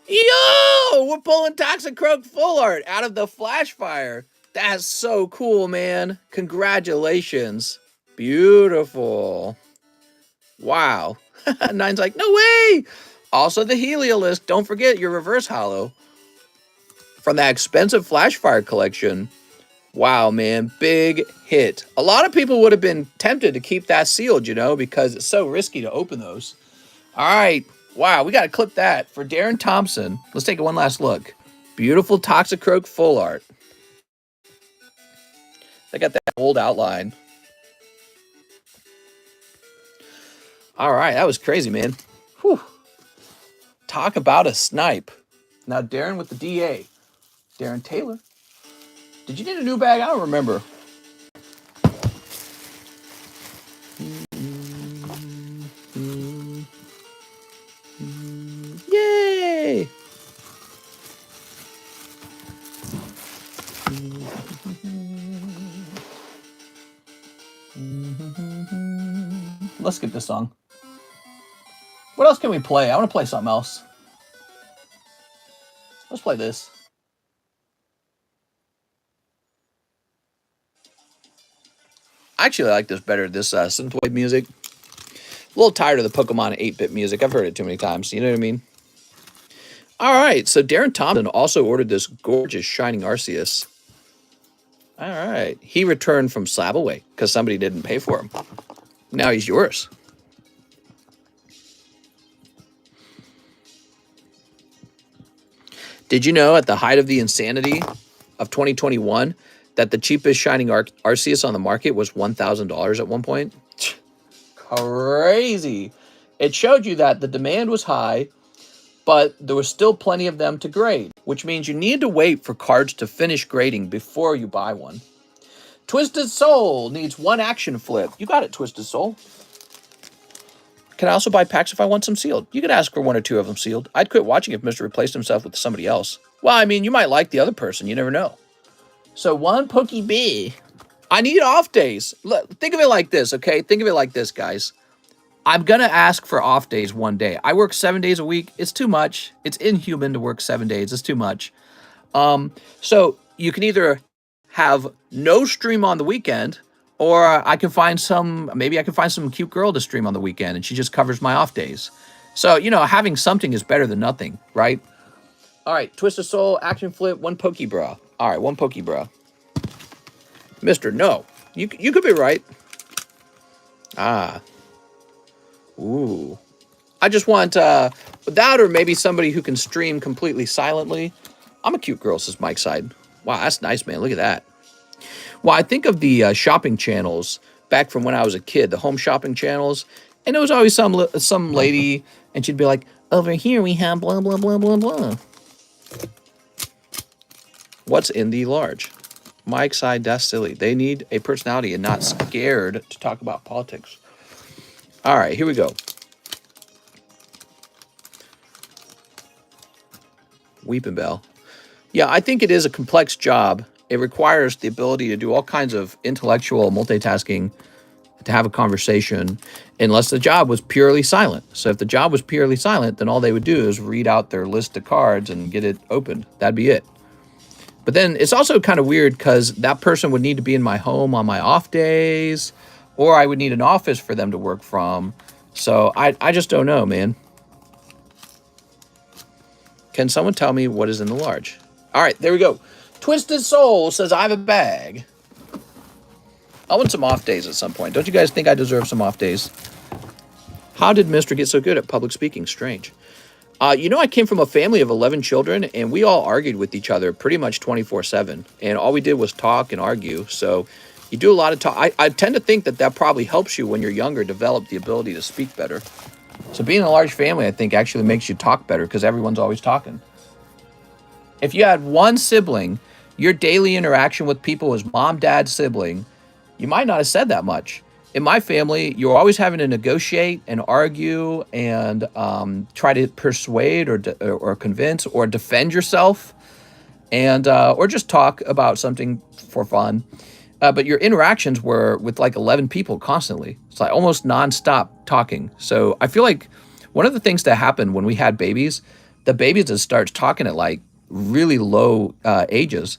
Yo! We're pulling Toxic Croak Full Art out of the Flash Fire. That's so cool, man. Congratulations. Beautiful. Wow. Nine's like, no way! Also the Heliolist. Don't forget your reverse holo. From that expensive Flash Fire collection. Wow, man. Big hit. A lot of people would have been tempted to keep that sealed, you know, because it's so risky to open those. All right. Wow, we got to clip that. For Darren Thompson, let's take one last look. Beautiful Toxic Croak Full Art. They got that old outline. All right, that was crazy, man. Whew. Talk about a snipe. Now, Darren with the DA. Darren Taylor. Did you need a new bag? I don't remember. Yay! Let's skip this song. What else can we play? I want to play something else. Let's play this. I actually like this better, this synthwave music. A little tired of the Pokemon 8-bit music. I've heard it too many times. You know what I mean? All right. So Darren Thompson also ordered this gorgeous Shining Arceus. All right. He returned from SLABAWAY because somebody didn't pay for him. Now he's yours. Did you know at the height of the insanity of 2021 that the cheapest Shining Arceus on the market was $1,000 at one point? Crazy. It showed you that the demand was high, but there was still plenty of them to grade, which means you need to wait for cards to finish grading before you buy one. Twisted Soul needs one action flip. You got it, Twisted Soul. Can I also buy packs if I want some sealed? You could ask for one or two of them sealed. I'd quit watching if Mr. replaced himself with somebody else. Well, I mean, you might like the other person. You never know. So one Pokebee. I need off days. Look, think of it like this, okay? Think of it like this, guys. I'm going to ask for off days one day. I work 7 days a week. It's too much. It's inhuman to work 7 days. It's too much. So you can either have no stream on the weekend, or I can find maybe I can find some cute girl to stream on the weekend and she just covers my off days. So, you know, having something is better than nothing, right? All right, Twisted Soul, action flip, one Pokebra. All right, one Pokebra. Mister, no. You could be right. Ah. Ooh. I just want that, or maybe somebody who can stream completely silently. I'm a cute girl, says Mike Side. Wow, that's nice, man. Look at that. Well, I think of the shopping channels back from when I was a kid, the home shopping channels, and there was always some lady, and she'd be like, over here we have blah, blah, blah, blah, blah. What's in the large? Mike Side, that's silly. They need a personality and not scared to talk about politics. All right, here we go. Weeping Bell. Yeah, I think it is a complex job. It requires the ability to do all kinds of intellectual multitasking to have a conversation, unless the job was purely silent. So if the job was purely silent, then all they would do is read out their list of cards and get it opened. That'd be it. But then it's also kind of weird because that person would need to be in my home on my off days, or I would need an office for them to work from. So I just don't know, man. Can someone tell me what is in the large? All right, there we go. Twisted Soul says, I have a bag. I want some off days at some point. Don't you guys think I deserve some off days? How did Mr. get so good at public speaking? Strange. You know, I came from a family of 11 children, and we all argued with each other pretty much 24/7. And all we did was talk and argue. So you do a lot of talk. I tend to think that that probably helps you when you're younger develop the ability to speak better. So being in a large family, I think, actually makes you talk better because everyone's always talking. If you had one sibling, your daily interaction with people was mom, dad, sibling, you might not have said that much. In my family, you're always having to negotiate and argue and try to persuade or convince or defend yourself. and or just talk about something for fun. But your interactions were with like 11 people constantly. It's like almost nonstop talking. So I feel like one of the things that happened when we had babies, the babies just start talking at like really low ages.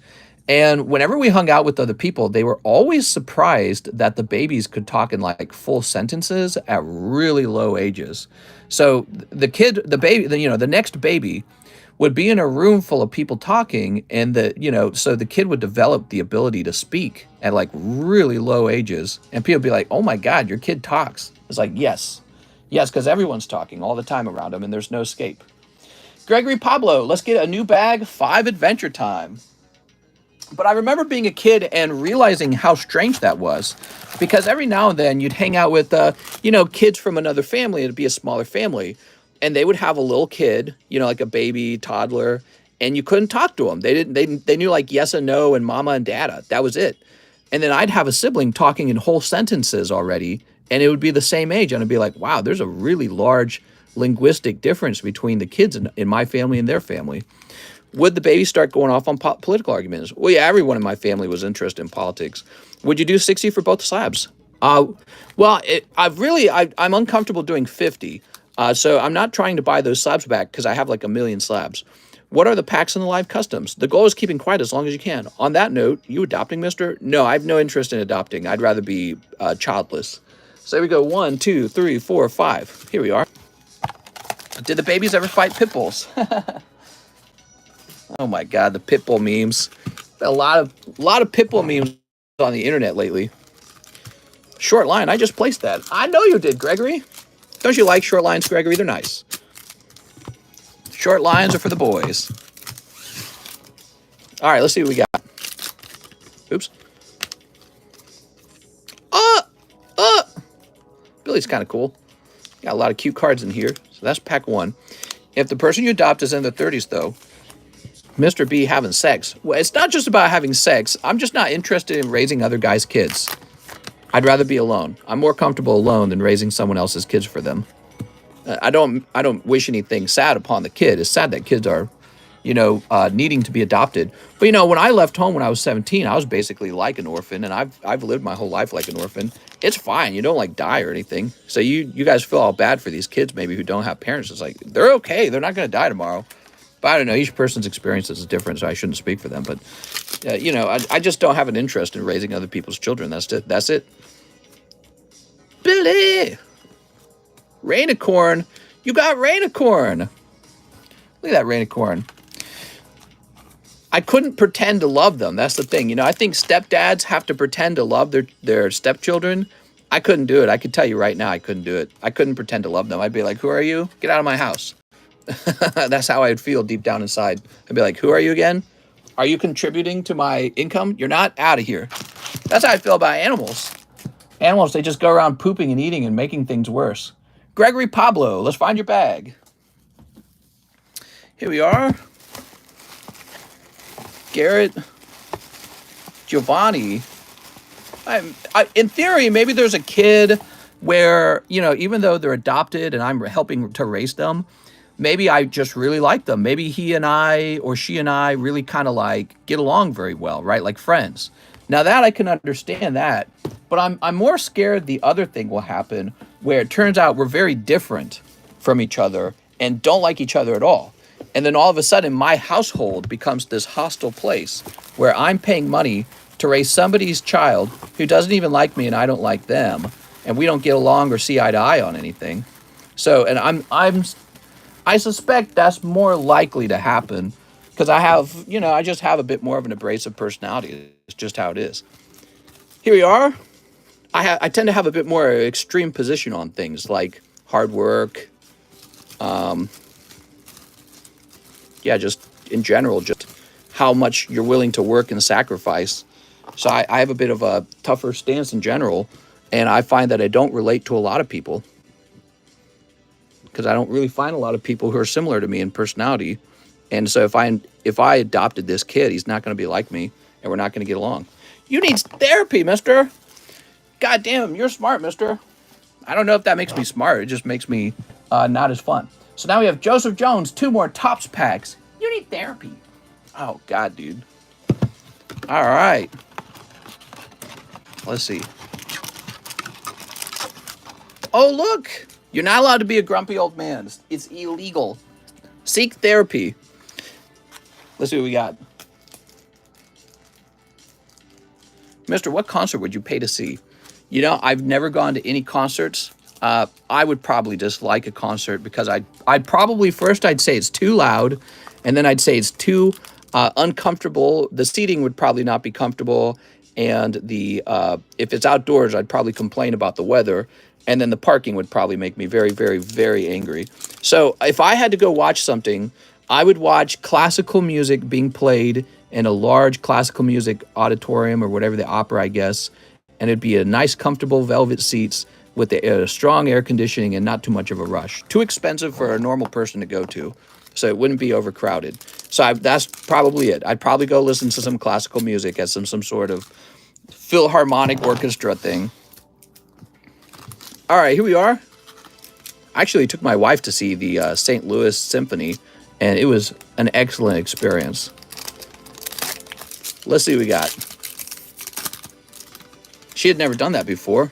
And whenever we hung out with other people, they were always surprised that the babies could talk in like full sentences at really low ages. So the kid, the baby, the next baby would be in a room full of people talking, and so the kid would develop the ability to speak at like really low ages, and people would be like, oh my God, your kid talks. It's like, yes, because everyone's talking all the time around them and there's no escape. Gregory Pablo, let's get a new bag, 5 adventure time. But I remember being a kid and realizing how strange that was, because every now and then you'd hang out with, kids from another family. It'd be a smaller family, and they would have a little kid, like a baby, toddler, and you couldn't talk to them. They knew like yes and no and mama and dada. That was it. And then I'd have a sibling talking in whole sentences already, and it would be the same age, and I'd be like, wow, there's a really large linguistic difference between the kids in my family and their family. Would the baby start going off on political arguments? Well, yeah, everyone in my family was interested in politics. Would you do 60 for both slabs? I'm uncomfortable doing 50. So I'm not trying to buy those slabs back because I have like 1 million slabs. What are the packs and the live customs? The goal is keeping quiet as long as you can. On that note, you adopting, mister? No, I have no interest in adopting. I'd rather be childless. So here we go. 1, 2, 3, 4, 5. Here we are. Did the babies ever fight pit bulls? Oh my God, the pitbull memes. A lot of pitbull memes on the internet lately. Short line, I just placed that. I know you did, Gregory. Don't you like short lines, Gregory? They're nice. Short lines are for the boys. All right, let's see what we got. Oops. Billy's kind of cool. Got a lot of cute cards in here. So that's pack 1. If the person you adopt is in their 30s, though, Mr. B having sex. Well, it's not just about having sex. I'm just not interested in raising other guys' kids. I'd rather be alone. I'm more comfortable alone than raising someone else's kids for them. I don't wish anything sad upon the kid. It's sad that kids are, needing to be adopted. But when I left home when I was 17, I was basically like an orphan, and I've lived my whole life like an orphan. It's fine. You don't like die or anything. So you guys feel all bad for these kids maybe who don't have parents. It's like they're okay. They're not going to die tomorrow. But I don't know. Each person's experience is different, so I shouldn't speak for them. But I just don't have an interest in raising other people's children. That's it. That's it. Billy, Rainicorn, you got Rainicorn. Look at that Rainicorn. I couldn't pretend to love them. That's the thing. I think stepdads have to pretend to love their stepchildren. I couldn't do it. I could tell you right now, I couldn't do it. I couldn't pretend to love them. I'd be like, who are you? Get out of my house. That's how I'd feel deep down inside. I'd be like, who are you again? Are you contributing to my income? You're not. Out of here. That's how I feel about animals. Animals, they just go around pooping and eating and making things worse. Gregory Pablo, let's find your bag. Here we are. Garrett, Giovanni. In theory, maybe there's a kid where, even though they're adopted and I'm helping to raise them, maybe I just really like them. Maybe he and I or she and I really kind of like get along very well, right? Like friends. Now that I can understand that, but I'm more scared the other thing will happen where it turns out we're very different from each other and don't like each other at all. And then all of a sudden my household becomes this hostile place where I'm paying money to raise somebody's child who doesn't even like me and I don't like them, and we don't get along or see eye to eye on anything. So, and I suspect that's more likely to happen because I just have a bit more of an abrasive personality. It's just how it is. Here we are. I tend to have a bit more extreme position on things like hard work. Just in general, just how much you're willing to work and sacrifice. So I have a bit of a tougher stance in general, and I find that I don't relate to a lot of people because I don't really find a lot of people who are similar to me in personality. And so if I adopted this kid, he's not going to be like me, and we're not going to get along. You need therapy, mister. God damn, you're smart, mister. I don't know if that makes me smart. It just makes me not as fun. So now we have Joseph Jones, 2 more Tops packs. You need therapy. Oh, God, dude. All right. Let's see. Oh, look. You're not allowed to be a grumpy old man. It's illegal. Seek therapy. Let's see what we got. Mister, what concert would you pay to see? You know, I've never gone to any concerts. I would probably just like a concert because I'd probably first I'd say it's too loud, and then I'd say it's too uncomfortable. The seating would probably not be comfortable, and the if it's outdoors, I'd probably complain about the weather, and then the parking would probably make me very, very, very angry. So if I had to go watch something, I would watch classical music being played in a large classical music auditorium or whatever, the opera, I guess, and it'd be a nice, comfortable velvet seats with the strong air conditioning and not too much of a rush. Too expensive for a normal person to go to, so it wouldn't be overcrowded. So that's probably it. I'd probably go listen to some classical music at some sort of Philharmonic orchestra thing. All right, here we are. I actually took my wife to see the St. Louis Symphony, and it was an excellent experience. Let's see what we got. She had never done that before.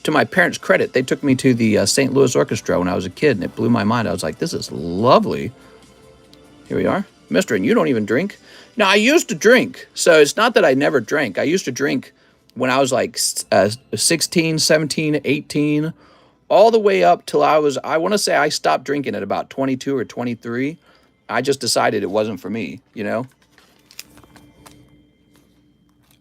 To my parents' credit, they took me to the St. Louis Orchestra when I was a kid, and it blew my mind. I was like, this is lovely. Here we are. Mister, and you don't even drink? No, I used to drink. So it's not that I never drank. I used to drink when I was like 16, 17, 18, all the way up till I want to say I stopped drinking at about 22 or 23. I just decided it wasn't for me, you know?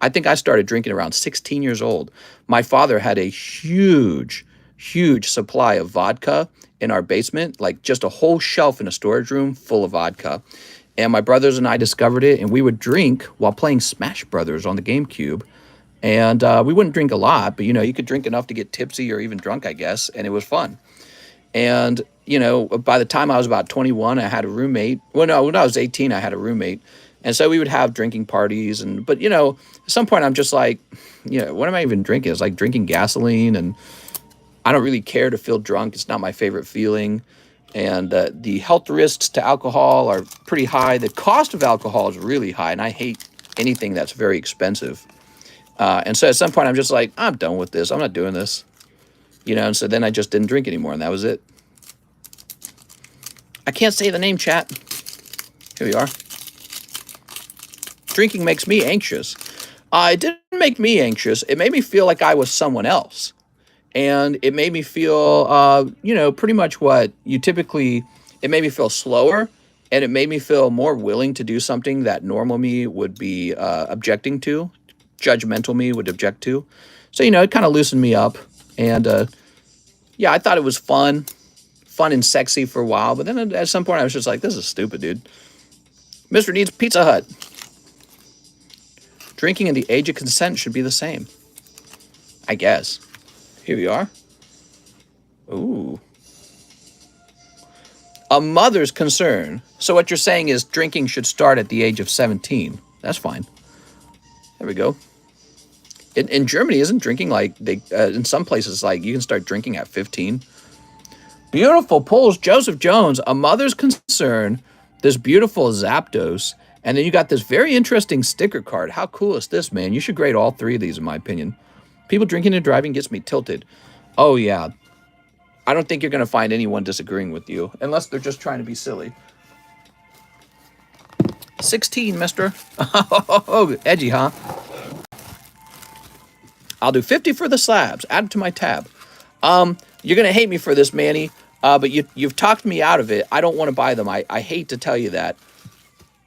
I think I started drinking around 16 years old. My father had a huge, huge supply of vodka in our basement, like just a whole shelf in a storage room full of vodka. And my brothers and I discovered it, and we would drink while playing Smash Brothers on the GameCube. And we wouldn't drink a lot, but, you know, you could drink enough to get tipsy or even drunk, I guess, and it was fun. And, you know, by the time I was about 21, I had a roommate. Well, no, when I was 18, I had a roommate. And so we would have drinking parties. But, you know, at some point I'm just like, you know, what am I even drinking? It's like drinking gasoline, and I don't really care to feel drunk. It's not my favorite feeling. And the health risks to alcohol are pretty high. The cost of alcohol is really high, and I hate anything that's very expensive. And so at some point I'm just like, I'm done with this. I'm not doing this. You know, and so then I just didn't drink anymore, and that was it. I can't say the name, chat. Here we are. Drinking makes me anxious. It didn't make me anxious. It made me feel like I was someone else. And it made me feel, you know, pretty much what you typically, it made me feel slower, and it made me feel more willing to do something that normal me would be objecting to, judgmental me would object to. So, you know, it kind of loosened me up. And, yeah, I thought it was fun and sexy for a while. But then at some point I was just like, this is stupid, dude. Mr. needs Pizza Hut. Drinking and the age of consent should be the same, I guess. Here we are. Ooh. A mother's concern. So what you're saying is drinking should start at the age of 17. That's fine. There we go. In Germany, isn't drinking like they in some places like you can start drinking at 15? Beautiful pulls, Joseph Jones. A mother's concern. This beautiful Zapdos, and then you got this very interesting sticker card. How cool is this, man? You should grade all three of these, in my opinion. People drinking and driving gets me tilted. Oh yeah, I don't think you're gonna find anyone disagreeing with you, unless they're just trying to be silly. 16, mister. Oh, edgy, huh? I'll do 50 for the slabs. Add it to my tab. You're going to hate me for this, Manny, but you've talked me out of it. I don't want to buy them. I hate to tell you that.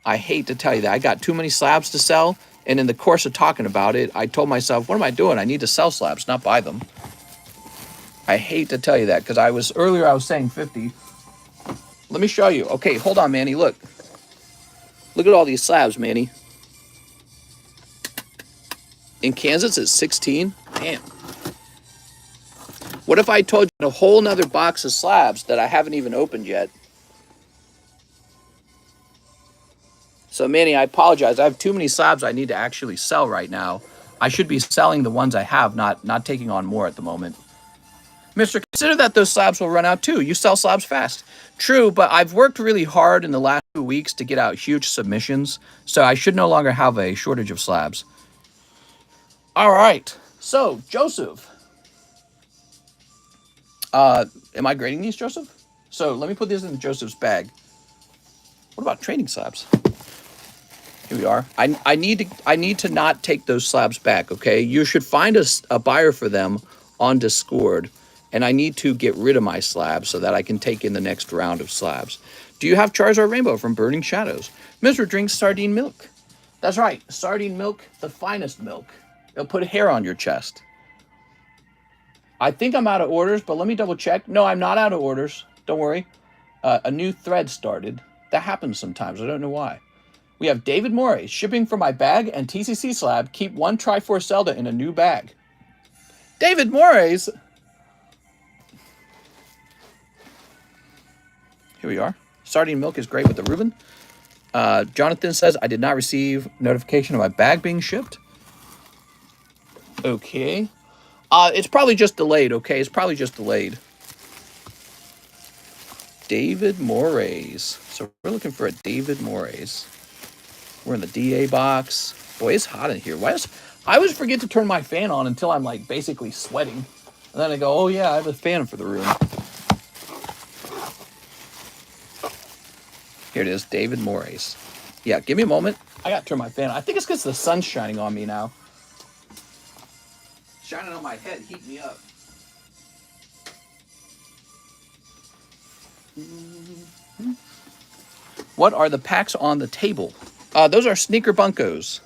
I hate to tell you that. I got too many slabs to sell, and in the course of talking about it, I told myself, what am I doing? I need to sell slabs, not buy them. I hate to tell you that, because earlier I was saying 50. Let me show you. Okay, hold on, Manny. Look. Look at all these slabs, Manny. In Kansas, it's 16. Damn. What if I told you a whole nother box of slabs that I haven't even opened yet? So, Manny, I apologize. I have too many slabs I need to actually sell right now. I should be selling the ones I have, not taking on more at the moment. Mr. consider that those slabs will run out too. You sell slabs fast. True, but I've worked really hard in the last 2 weeks to get out huge submissions, so I should no longer have a shortage of slabs. All right, so Joseph. Am I grading these, Joseph? So let me put this in Joseph's bag. What about trading slabs? Here we are. I need to not take those slabs back, okay? You should find a buyer for them on Discord, and I need to get rid of my slabs so that I can take in the next round of slabs. Do you have Charizard Rainbow from Burning Shadows? Mr. drinks sardine milk. That's right, sardine milk, the finest milk. It'll put hair on your chest. I think I'm out of orders, but let me double check. No, I'm not out of orders. Don't worry. A new thread started. That happens sometimes. I don't know why. We have David Morey, shipping for my bag and TCC slab. Keep one Triforce Zelda in a new bag. David Morey's. Here we are. Sardine milk is great with the Reuben. Jonathan says, I did not receive notification of my bag being shipped. Okay. It's probably just delayed, okay? It's probably just delayed. David Morey's. So we're looking for a David Morey's. We're in the DA box. Boy, it's hot in here. I always forget to turn my fan on until I'm like basically sweating. And then I go, oh yeah, I have a fan for the room. Here it is, David Morey's. Yeah, give me a moment. I gotta turn my fan on. I think it's because the sun's shining on me now. Shining on my head, heat me up. What are the packs on the table? Those are sneaker bunkos.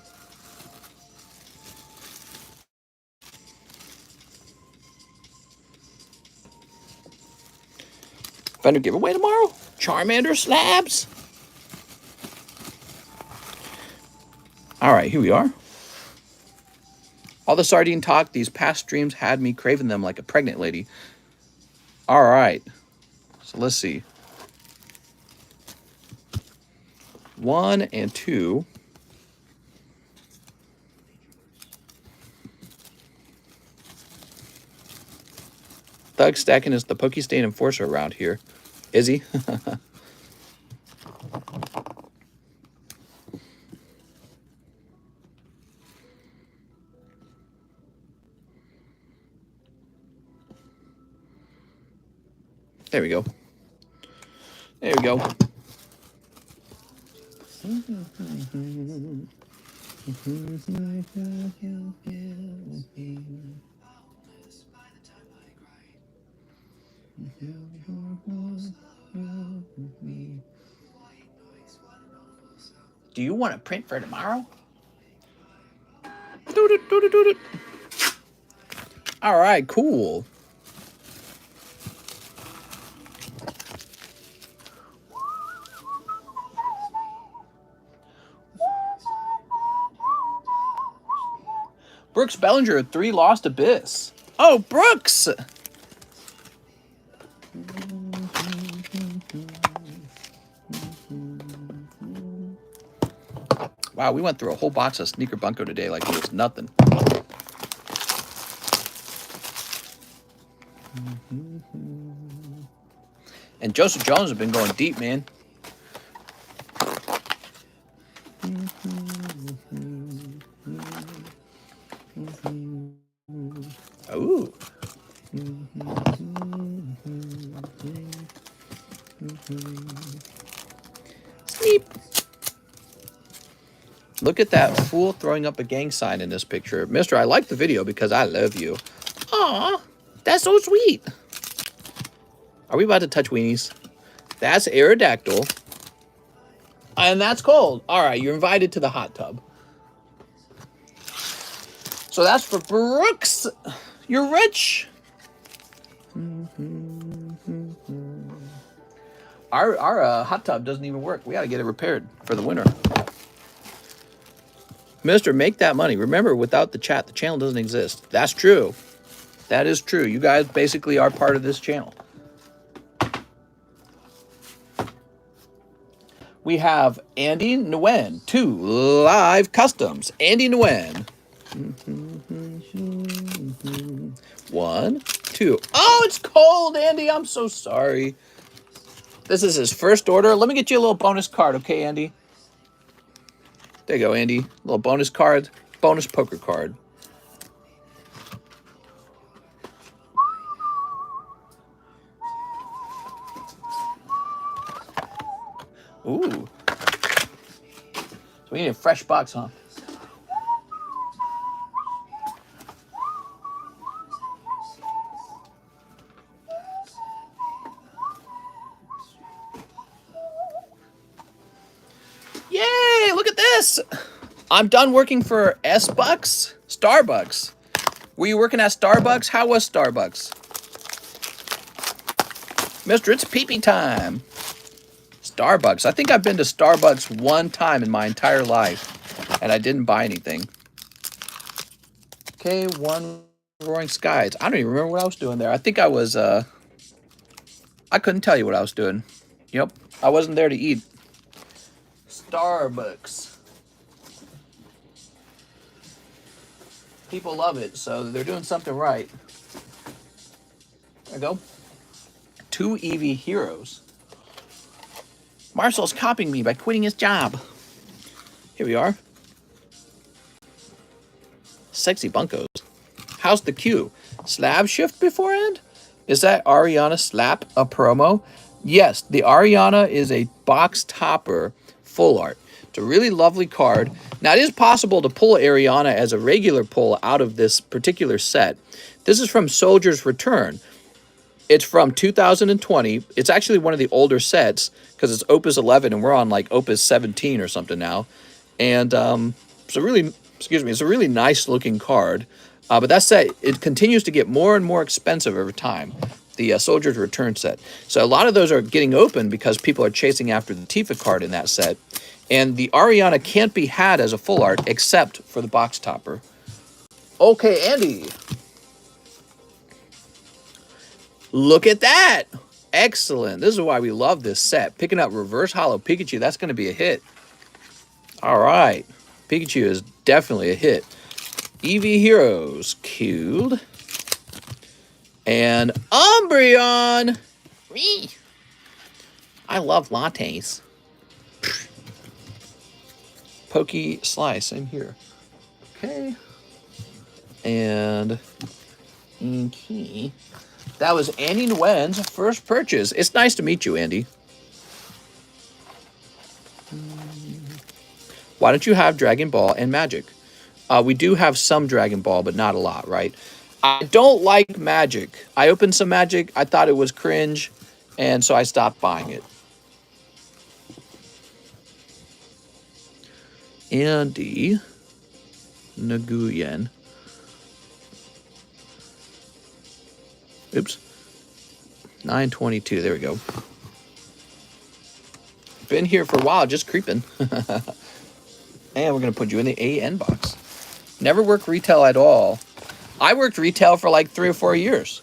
Vendor giveaway tomorrow? Charmander slabs? All right, here we are. All the sardine talk, these past streams had me craving them like a pregnant lady. All right. So let's see. 1 and 2. Thug stacking is the Pokestain enforcer around here. Is he? There we go. There we go. Do you want to print for tomorrow? All right, cool. Brooks Bellinger, 3 Lost Abyss. Oh, Brooks! Wow, we went through a whole box of Sneaker Bunko today like it was nothing. And Joseph Jones has been going deep, man. Ooh. Sneep. Look at that fool throwing up a gang sign in this picture. Mister, I like the video because I love you. Aw, that's so sweet. Are we about to touch weenies? That's Aerodactyl. And that's cold. All right, you're invited to the hot tub. So that's for Brooks. You're rich. Our hot tub doesn't even work. We got to get it repaired for the winter. Mister, make that money. Remember, without the chat, the channel doesn't exist. That's true. That is true. You guys basically are part of this channel. We have Andy Nguyen, 2 live customs. Andy Nguyen. 1, too. Oh, it's cold, Andy. I'm so sorry. This is his first order. Let me get you a little bonus card, okay, Andy? There you go, Andy. A little bonus card, bonus poker card. Ooh. So we need a fresh box, huh? Yay, look at this. I'm done working for S-Bucks, Starbucks. Were you working at Starbucks? How was Starbucks? Mister, it's pee-pee time. Starbucks. I think I've been to Starbucks one time in my entire life, and I didn't buy anything. Okay, one Roaring Skies. I don't even remember what I was doing there. I think I was, I couldn't tell you what I was doing. Yep, I wasn't there to eat. Starbucks. People love it, so they're doing something right. There we go. 2 EV heroes. Marcel's copying me by quitting his job. Here we are. Sexy bunkos. How's the queue? Slab shift beforehand? Is that Ariana Slap a promo? Yes, the Ariana is a box topper full art. It's a really lovely card. Now, it is possible to pull Ariana as a regular pull out of this particular set. This is from Soldier's Return. It's from 2020. It's actually one of the older sets because it's Opus 11 and we're on like Opus 17 or something now. And it's a really, it's a really nice looking card. But that set, it continues to get more and more expensive over time. The Soldier's Return set. So a lot of those are getting open because people are chasing after the Tifa card in that set. And the Ariana can't be had as a full art except for the box topper. Okay, Andy. Look at that. Excellent. This is why we love this set. Picking up Reverse Hollow Pikachu, that's going to be a hit. All right. Pikachu is definitely a hit. EV Heroes, queued. And Umbreon. I love lattes. Pokey Slice, same here. Okay. And Inky. That was Andy Nguyen's first purchase. It's nice to meet you, Andy. Why don't you have Dragon Ball and Magic? We do have some Dragon Ball, but not a lot, right? I don't like Magic. I opened some Magic. I thought it was cringe, and so I stopped buying it. Andy Nguyen. Oops. 922. There we go. Been here for a while, just creeping. And we're going to put you in the AN box. Never worked retail at all. I worked retail for like 3 or 4 years.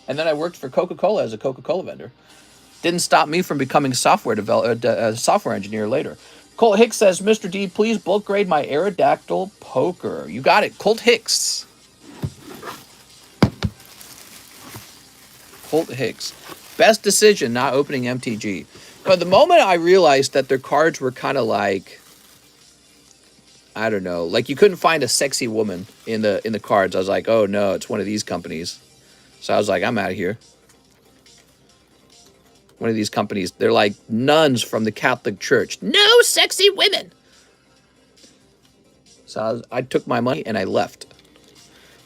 And then I worked for Coca-Cola as a Coca-Cola vendor. Didn't stop me from becoming software engineer later. Colt Hicks says, Mr. D, please bulk grade my Aerodactyl poker. You got it. Colt Hicks. Colt Hicks. Best decision not opening MTG. But the moment I realized that their cards were kind of like, I don't know, like you couldn't find a sexy woman in the cards. I was like, oh no, it's one of these companies. So I was like, I'm out of here. One of these companies, they're like nuns from the Catholic Church. No sexy women. So I took my money and I left.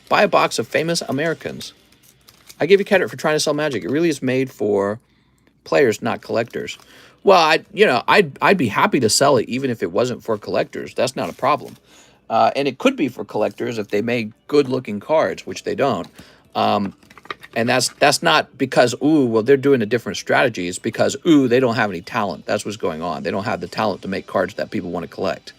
Buy a box of Famous Americans. I give you credit for trying to sell Magic. It really is made for players, not collectors. Well, I'd be happy to sell it even if it wasn't for collectors. That's not a problem. And it could be for collectors if they make good-looking cards, which they don't. And that's not because, ooh, well, they're doing a different strategy. It's because, ooh, they don't have any talent. That's what's going on. They don't have the talent to make cards that people want to collect.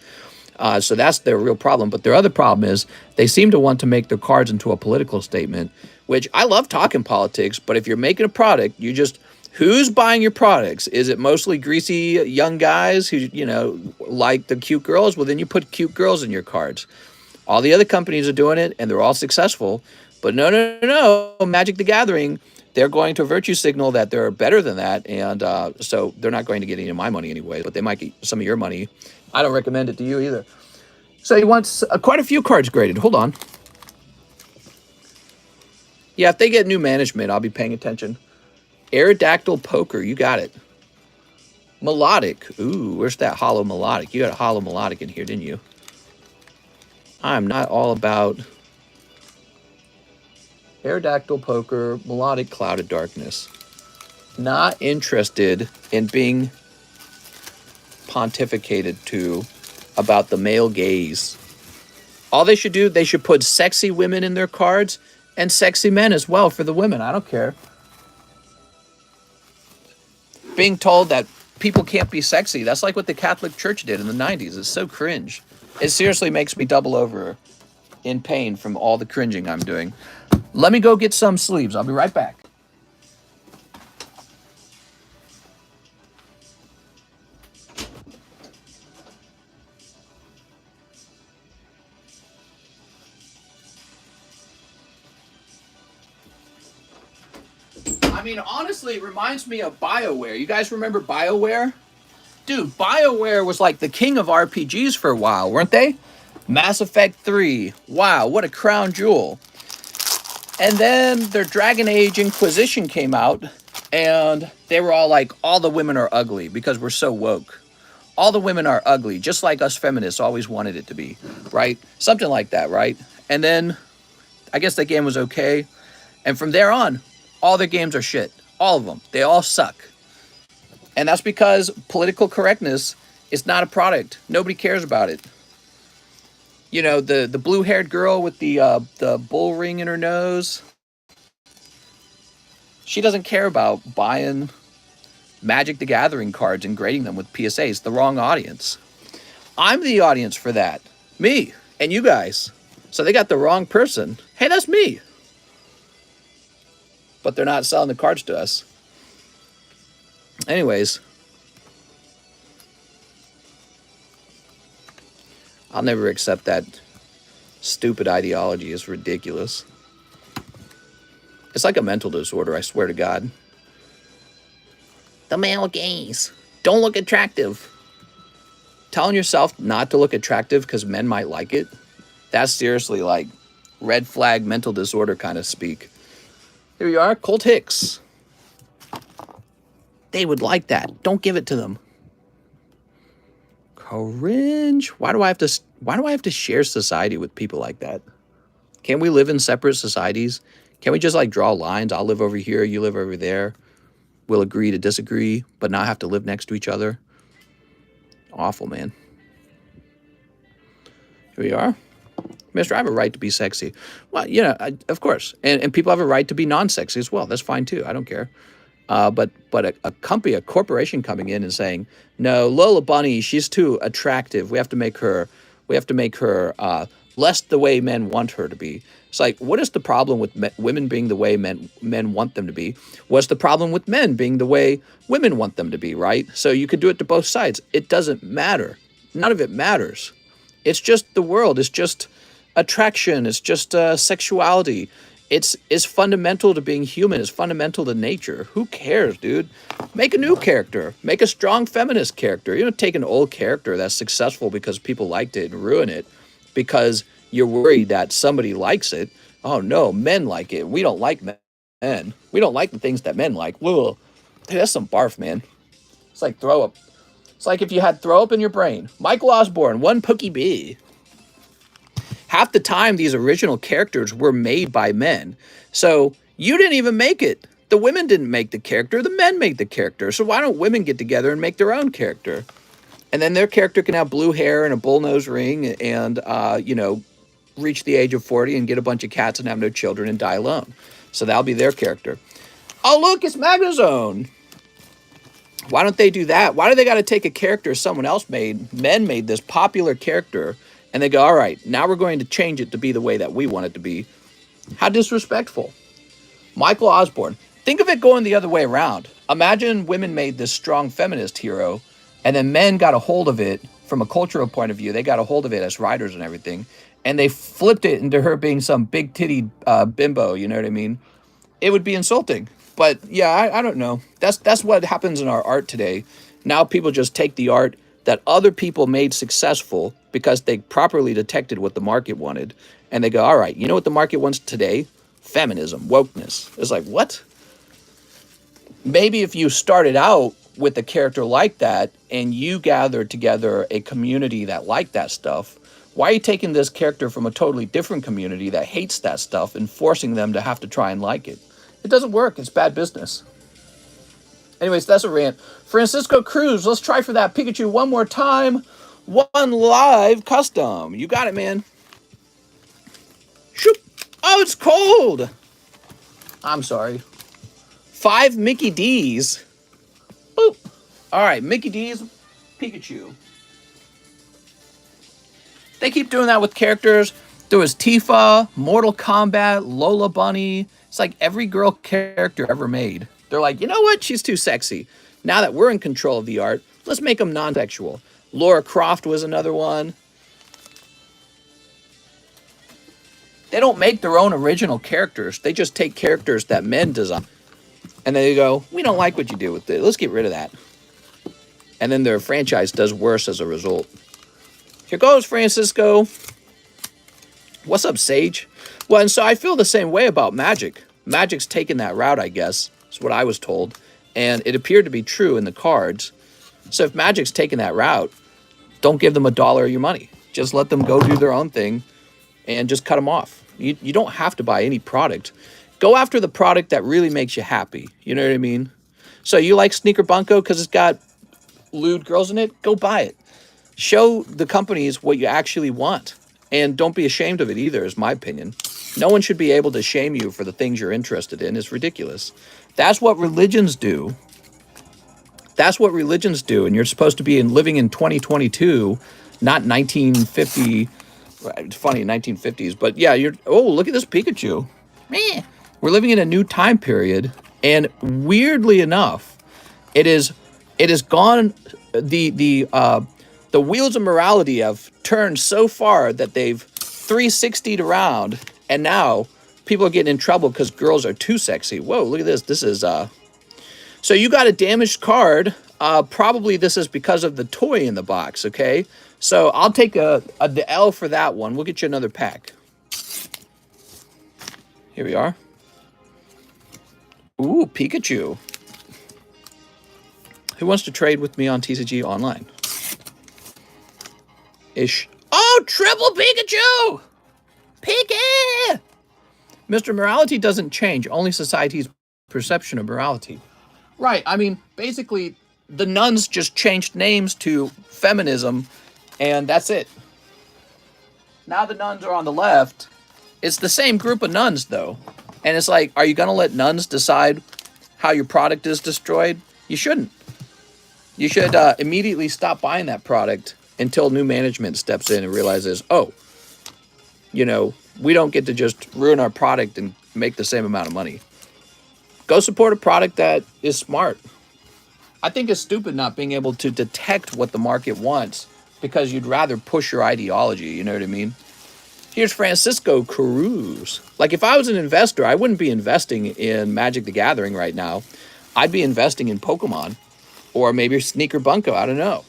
So that's their real problem. But their other problem is they seem to want to make their cards into a political statement, which I love talking politics, but if you're making a product, you just, who's buying your products? Is it mostly greasy young guys who, like the cute girls? Well, then you put cute girls in your cards. All the other companies are doing it, and they're all successful. But no, Magic the Gathering, they're going to virtue signal that they're better than that, and so they're not going to get any of my money anyway, but they might get some of your money. I don't recommend it to you either. So he wants quite a few cards graded. Hold on. Yeah, if they get new management, I'll be paying attention. Aerodactyl Poker, you got it. Melodic. Ooh, where's that hollow melodic? You got a hollow melodic in here, didn't you? I'm not all about Aerodactyl Poker, Melodic Cloud of Darkness. Not interested in being pontificated to about the male gaze. All they should do, they should put sexy women in their cards and sexy men as well for the women. I don't care. Being told that people can't be sexy, that's like what the Catholic Church did in the 90s. It's so cringe. It seriously makes me double over in pain from all the cringing I'm doing. Let me go get some sleeves. I'll be right back. I mean, honestly, it reminds me of BioWare. You guys remember BioWare? Dude, BioWare was like the king of RPGs for a while, weren't they? Mass Effect 3. Wow, what a crown jewel. And then their Dragon Age Inquisition came out, and they were all like, all the women are ugly because we're so woke. All the women are ugly, just like us feminists always wanted it to be, right? Something like that, right? And then I guess that game was okay. And from there on, all their games are shit. All of them. They all suck. And that's because political correctness is not a product. Nobody cares about it. You know, the blue-haired girl with the bull ring in her nose. She doesn't care about buying Magic the Gathering cards and grading them with PSAs. The wrong audience. I'm the audience for that. Me and you guys. So they got the wrong person. Hey, that's me. But they're not selling the cards to us. Anyways. I'll never accept that stupid ideology. It's ridiculous. It's like a mental disorder, I swear to God. The male gaze. Don't look attractive. Telling yourself not to look attractive because men might like it. That's seriously like red flag mental disorder kind of speak. Here you are, Colt Hicks. They would like that. Don't give it to them. Cringe. Why do I have to share society with people like that? Can't we live in separate societies? Can we just like draw lines? I'll live over here, you live over there. We'll agree to disagree, but not have to live next to each other. Awful, man. Here we are. Mister, I have a right to be sexy. Well, you know, of course. And people have a right to be non-sexy as well. That's fine too. I don't care. But a company, a corporation coming in and saying, no, Lola Bunny, she's too attractive. We have to make her less the way men want her to be. It's like, what is the problem with women being the way men want them to be? What's the problem with men being the way women want them to be, right? So you could do it to both sides. It doesn't matter. None of it matters. It's just the world. It's just attraction. It's just sexuality. It's fundamental to being human. It's fundamental to nature. Who cares, dude? Make a new character. Make a strong feminist character. You don't take an old character that's successful because people liked it and ruin it because you're worried that somebody likes it. Oh, no, men like it. We don't like men. We don't like the things that men like. Ugh. Dude, that's some barf, man. It's like throw up. It's like if you had throw up in your brain. Michael Osborne, one Pookie B. Half the time, these original characters were made by men. So you didn't even make it. The women didn't make the character. The men made the character. So why don't women get together and make their own character? And then their character can have blue hair and a bullnose ring and, you know, reach the age of 40 and get a bunch of cats and have no children and die alone. So that'll be their character. Oh, look, it's Magnazone. Why don't they do that? Why do they got to take a character someone else made? Men made this popular character. And they go, all right, now we're going to change it to be the way that we want it to be. How disrespectful. Michael Osborne. Think of it going the other way around. Imagine women made this strong feminist hero And then men got a hold of it from a cultural point of view. They got a hold of it as writers and everything. And they flipped it into her being some big titty bimbo, you know what I mean? It would be insulting. But yeah, I don't know. That's what happens in our art today. Now people just take the art that other people made successful because they properly detected what the market wanted. And they go, all right, you know what the market wants today? Feminism, wokeness. It's like, what? Maybe if you started out with a character like that and you gathered together a community that liked that stuff, why are you taking this character from a totally different community that hates that stuff and forcing them to have to try and like it? It doesn't work. It's bad business. Anyways, that's a rant. Francisco Cruz, let's try for that Pikachu one more time. One live custom. You got it, man. Shoot. Oh, it's cold. I'm sorry. 5 Mickey D's. Boop. All right, Mickey D's, Pikachu. They keep doing that with characters. There was Tifa, Mortal Kombat, Lola Bunny. It's like every girl character ever made. They're like, you know what? She's too sexy. Now that we're in control of the art, let's make them non-sexual. Lara Croft was another one. They don't make their own original characters. They just take characters that men design. And they go, we don't like what you do with it. Let's get rid of that. And then their franchise does worse as a result. Here goes, Francisco. What's up, Sage? Well, and so I feel the same way about Magic. Magic's taken that route, I guess. That's what I was told. And it appeared to be true in the cards. So if Magic's taken that route, don't give them $1 of your money. Just let them go do their own thing and just cut them off. You don't have to buy any product. Go after the product that really makes you happy. You know what I mean? So you like Sneaker BUNKO because it's got lewd girls in it? Go buy it. Show the companies what you actually want. And don't be ashamed of it either, is my opinion. No one should be able to shame you for the things you're interested in. It's ridiculous. That's what religions do. That's what religions do. And you're supposed to be living in 2022, not 1950. It's funny, 1950s. But yeah, oh, look at this Pikachu. Meh. We're living in a new time period. And weirdly enough, it is gone. The wheels of morality have turned so far that they've 360'd around, and now people are getting in trouble because girls are too sexy. Whoa, look at this. This is, so you got a damaged card. Probably this is because of the toy in the box, okay? So I'll take the L for that one. We'll get you another pack. Here we are. Ooh, Pikachu. Who wants to trade with me on TCG Online? Ish. Oh, triple Pikachu! Pika! Mr. Morality doesn't change, only society's perception of morality. Right, I mean, basically, the nuns just changed names to feminism, and that's it. Now the nuns are on the left. It's the same group of nuns, though. And it's like, are you going to let nuns decide how your product is destroyed? You shouldn't. You should immediately stop buying that product until new management steps in and realizes, oh, you know, we don't get to just ruin our product and make the same amount of money. Go support a product that is smart. I think it's stupid not being able to detect what the market wants because you'd rather push your ideology, you know what I mean? Here's Francisco Cruz. Like, if I was an investor, I wouldn't be investing in Magic the Gathering right now. I'd be investing in Pokemon or maybe Sneaker BUNKO. I don't know.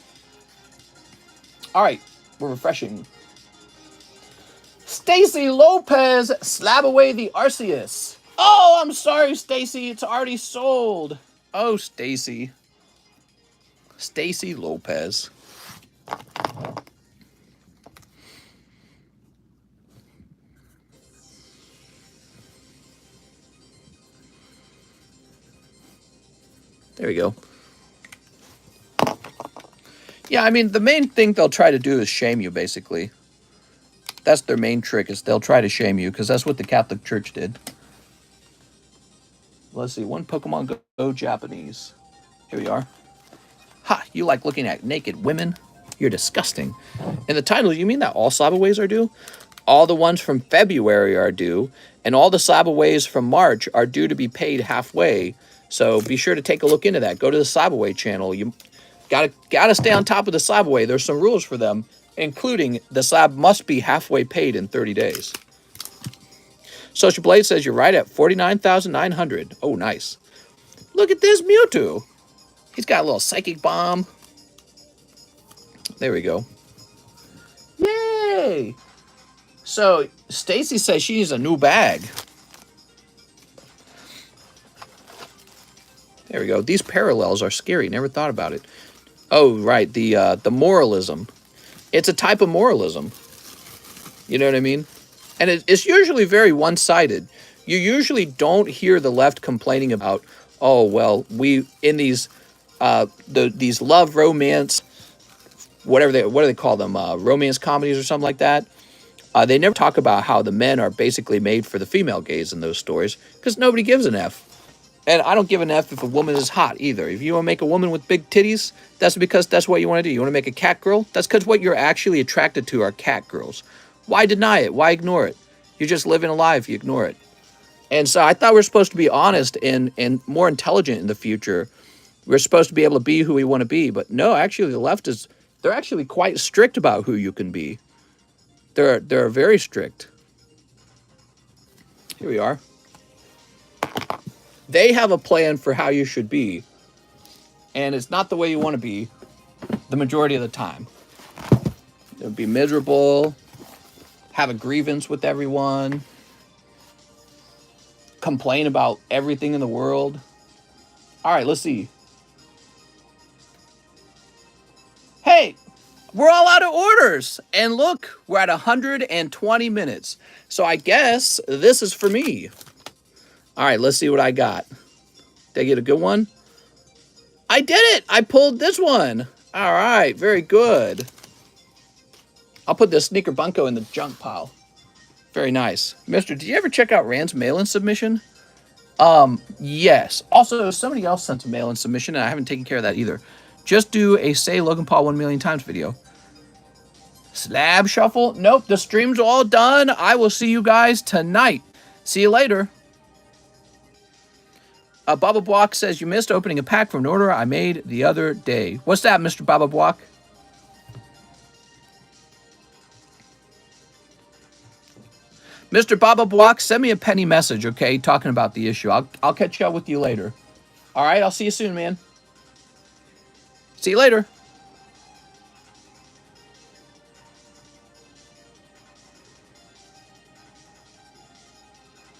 All right, we're refreshing. Stacy Lopez, SLABAWAY the Arceus. Oh, I'm sorry, Stacy. It's already sold. Oh, Stacy. Stacy Lopez. There we go. Yeah, I mean, the main thing they'll try to do is shame you, basically. That's their main trick, is they'll try to shame you, because that's what the Catholic Church did. Let's see, one Pokemon Go Japanese. Here we are. Ha, you like looking at naked women? You're disgusting. In the title, you mean that all SLABAWAYs are due? All the ones from February are due, and all the SLABAWAYs from March are due to be paid halfway. So be sure to take a look into that. Go to the SLABAWAY channel. Gotta stay on top of the SLABAWAY. There's some rules for them, including the slab must be halfway paid in 30 days. Social Blade says you're right at 49,900. Oh, nice. Look at this Mewtwo. He's got a little psychic bomb. There we go. Yay! So Stacy says she needs a new bag. There we go. These parallels are scary. Never thought about it. Oh, right. The moralism. It's a type of moralism. You know what I mean? And it's usually very one-sided. You usually don't hear the left complaining about, oh, well, we in these love romance, what do they call them, romance comedies or something like that. They never talk about how the men are basically made for the female gaze in those stories because nobody gives an F. And I don't give an F if a woman is hot either. If you want to make a woman with big titties, that's because that's what you want to do. You want to make a cat girl? That's because what you're actually attracted to are cat girls. Why deny it? Why ignore it? You're just living a lie if you ignore it. And so I thought we were supposed to be honest and more intelligent in the future. We're supposed to be able to be who we want to be. But no, actually the left they're actually quite strict about who you can be. They're very strict. Here we are. They have a plan for how you should be. And it's not the way you want to be the majority of the time. It would be miserable, have a grievance with everyone, complain about everything in the world. All right, let's see. Hey, we're all out of orders. And look, we're at 120 minutes. So I guess this is for me. All right, let's see what I got. Did I get a good one? I did it. I pulled this one. All right, very good. I'll put this sneaker bunko in the junk pile. Very nice. Mister, did you ever check out Rand's mail-in submission? Yes. Also, somebody else sent a mail-in submission, and I haven't taken care of that either. Just do a Say Logan Paul 1 million times video. Slab shuffle? Nope, the stream's all done. I will see you guys tonight. See you later. Baba Block says you missed opening a pack from an order I made the other day. What's that, Mr. Baba Block? Mr. Baba Block, send me a penny message, okay, talking about the issue. I'll catch up with you later. All right, I'll see you soon, man. See you later.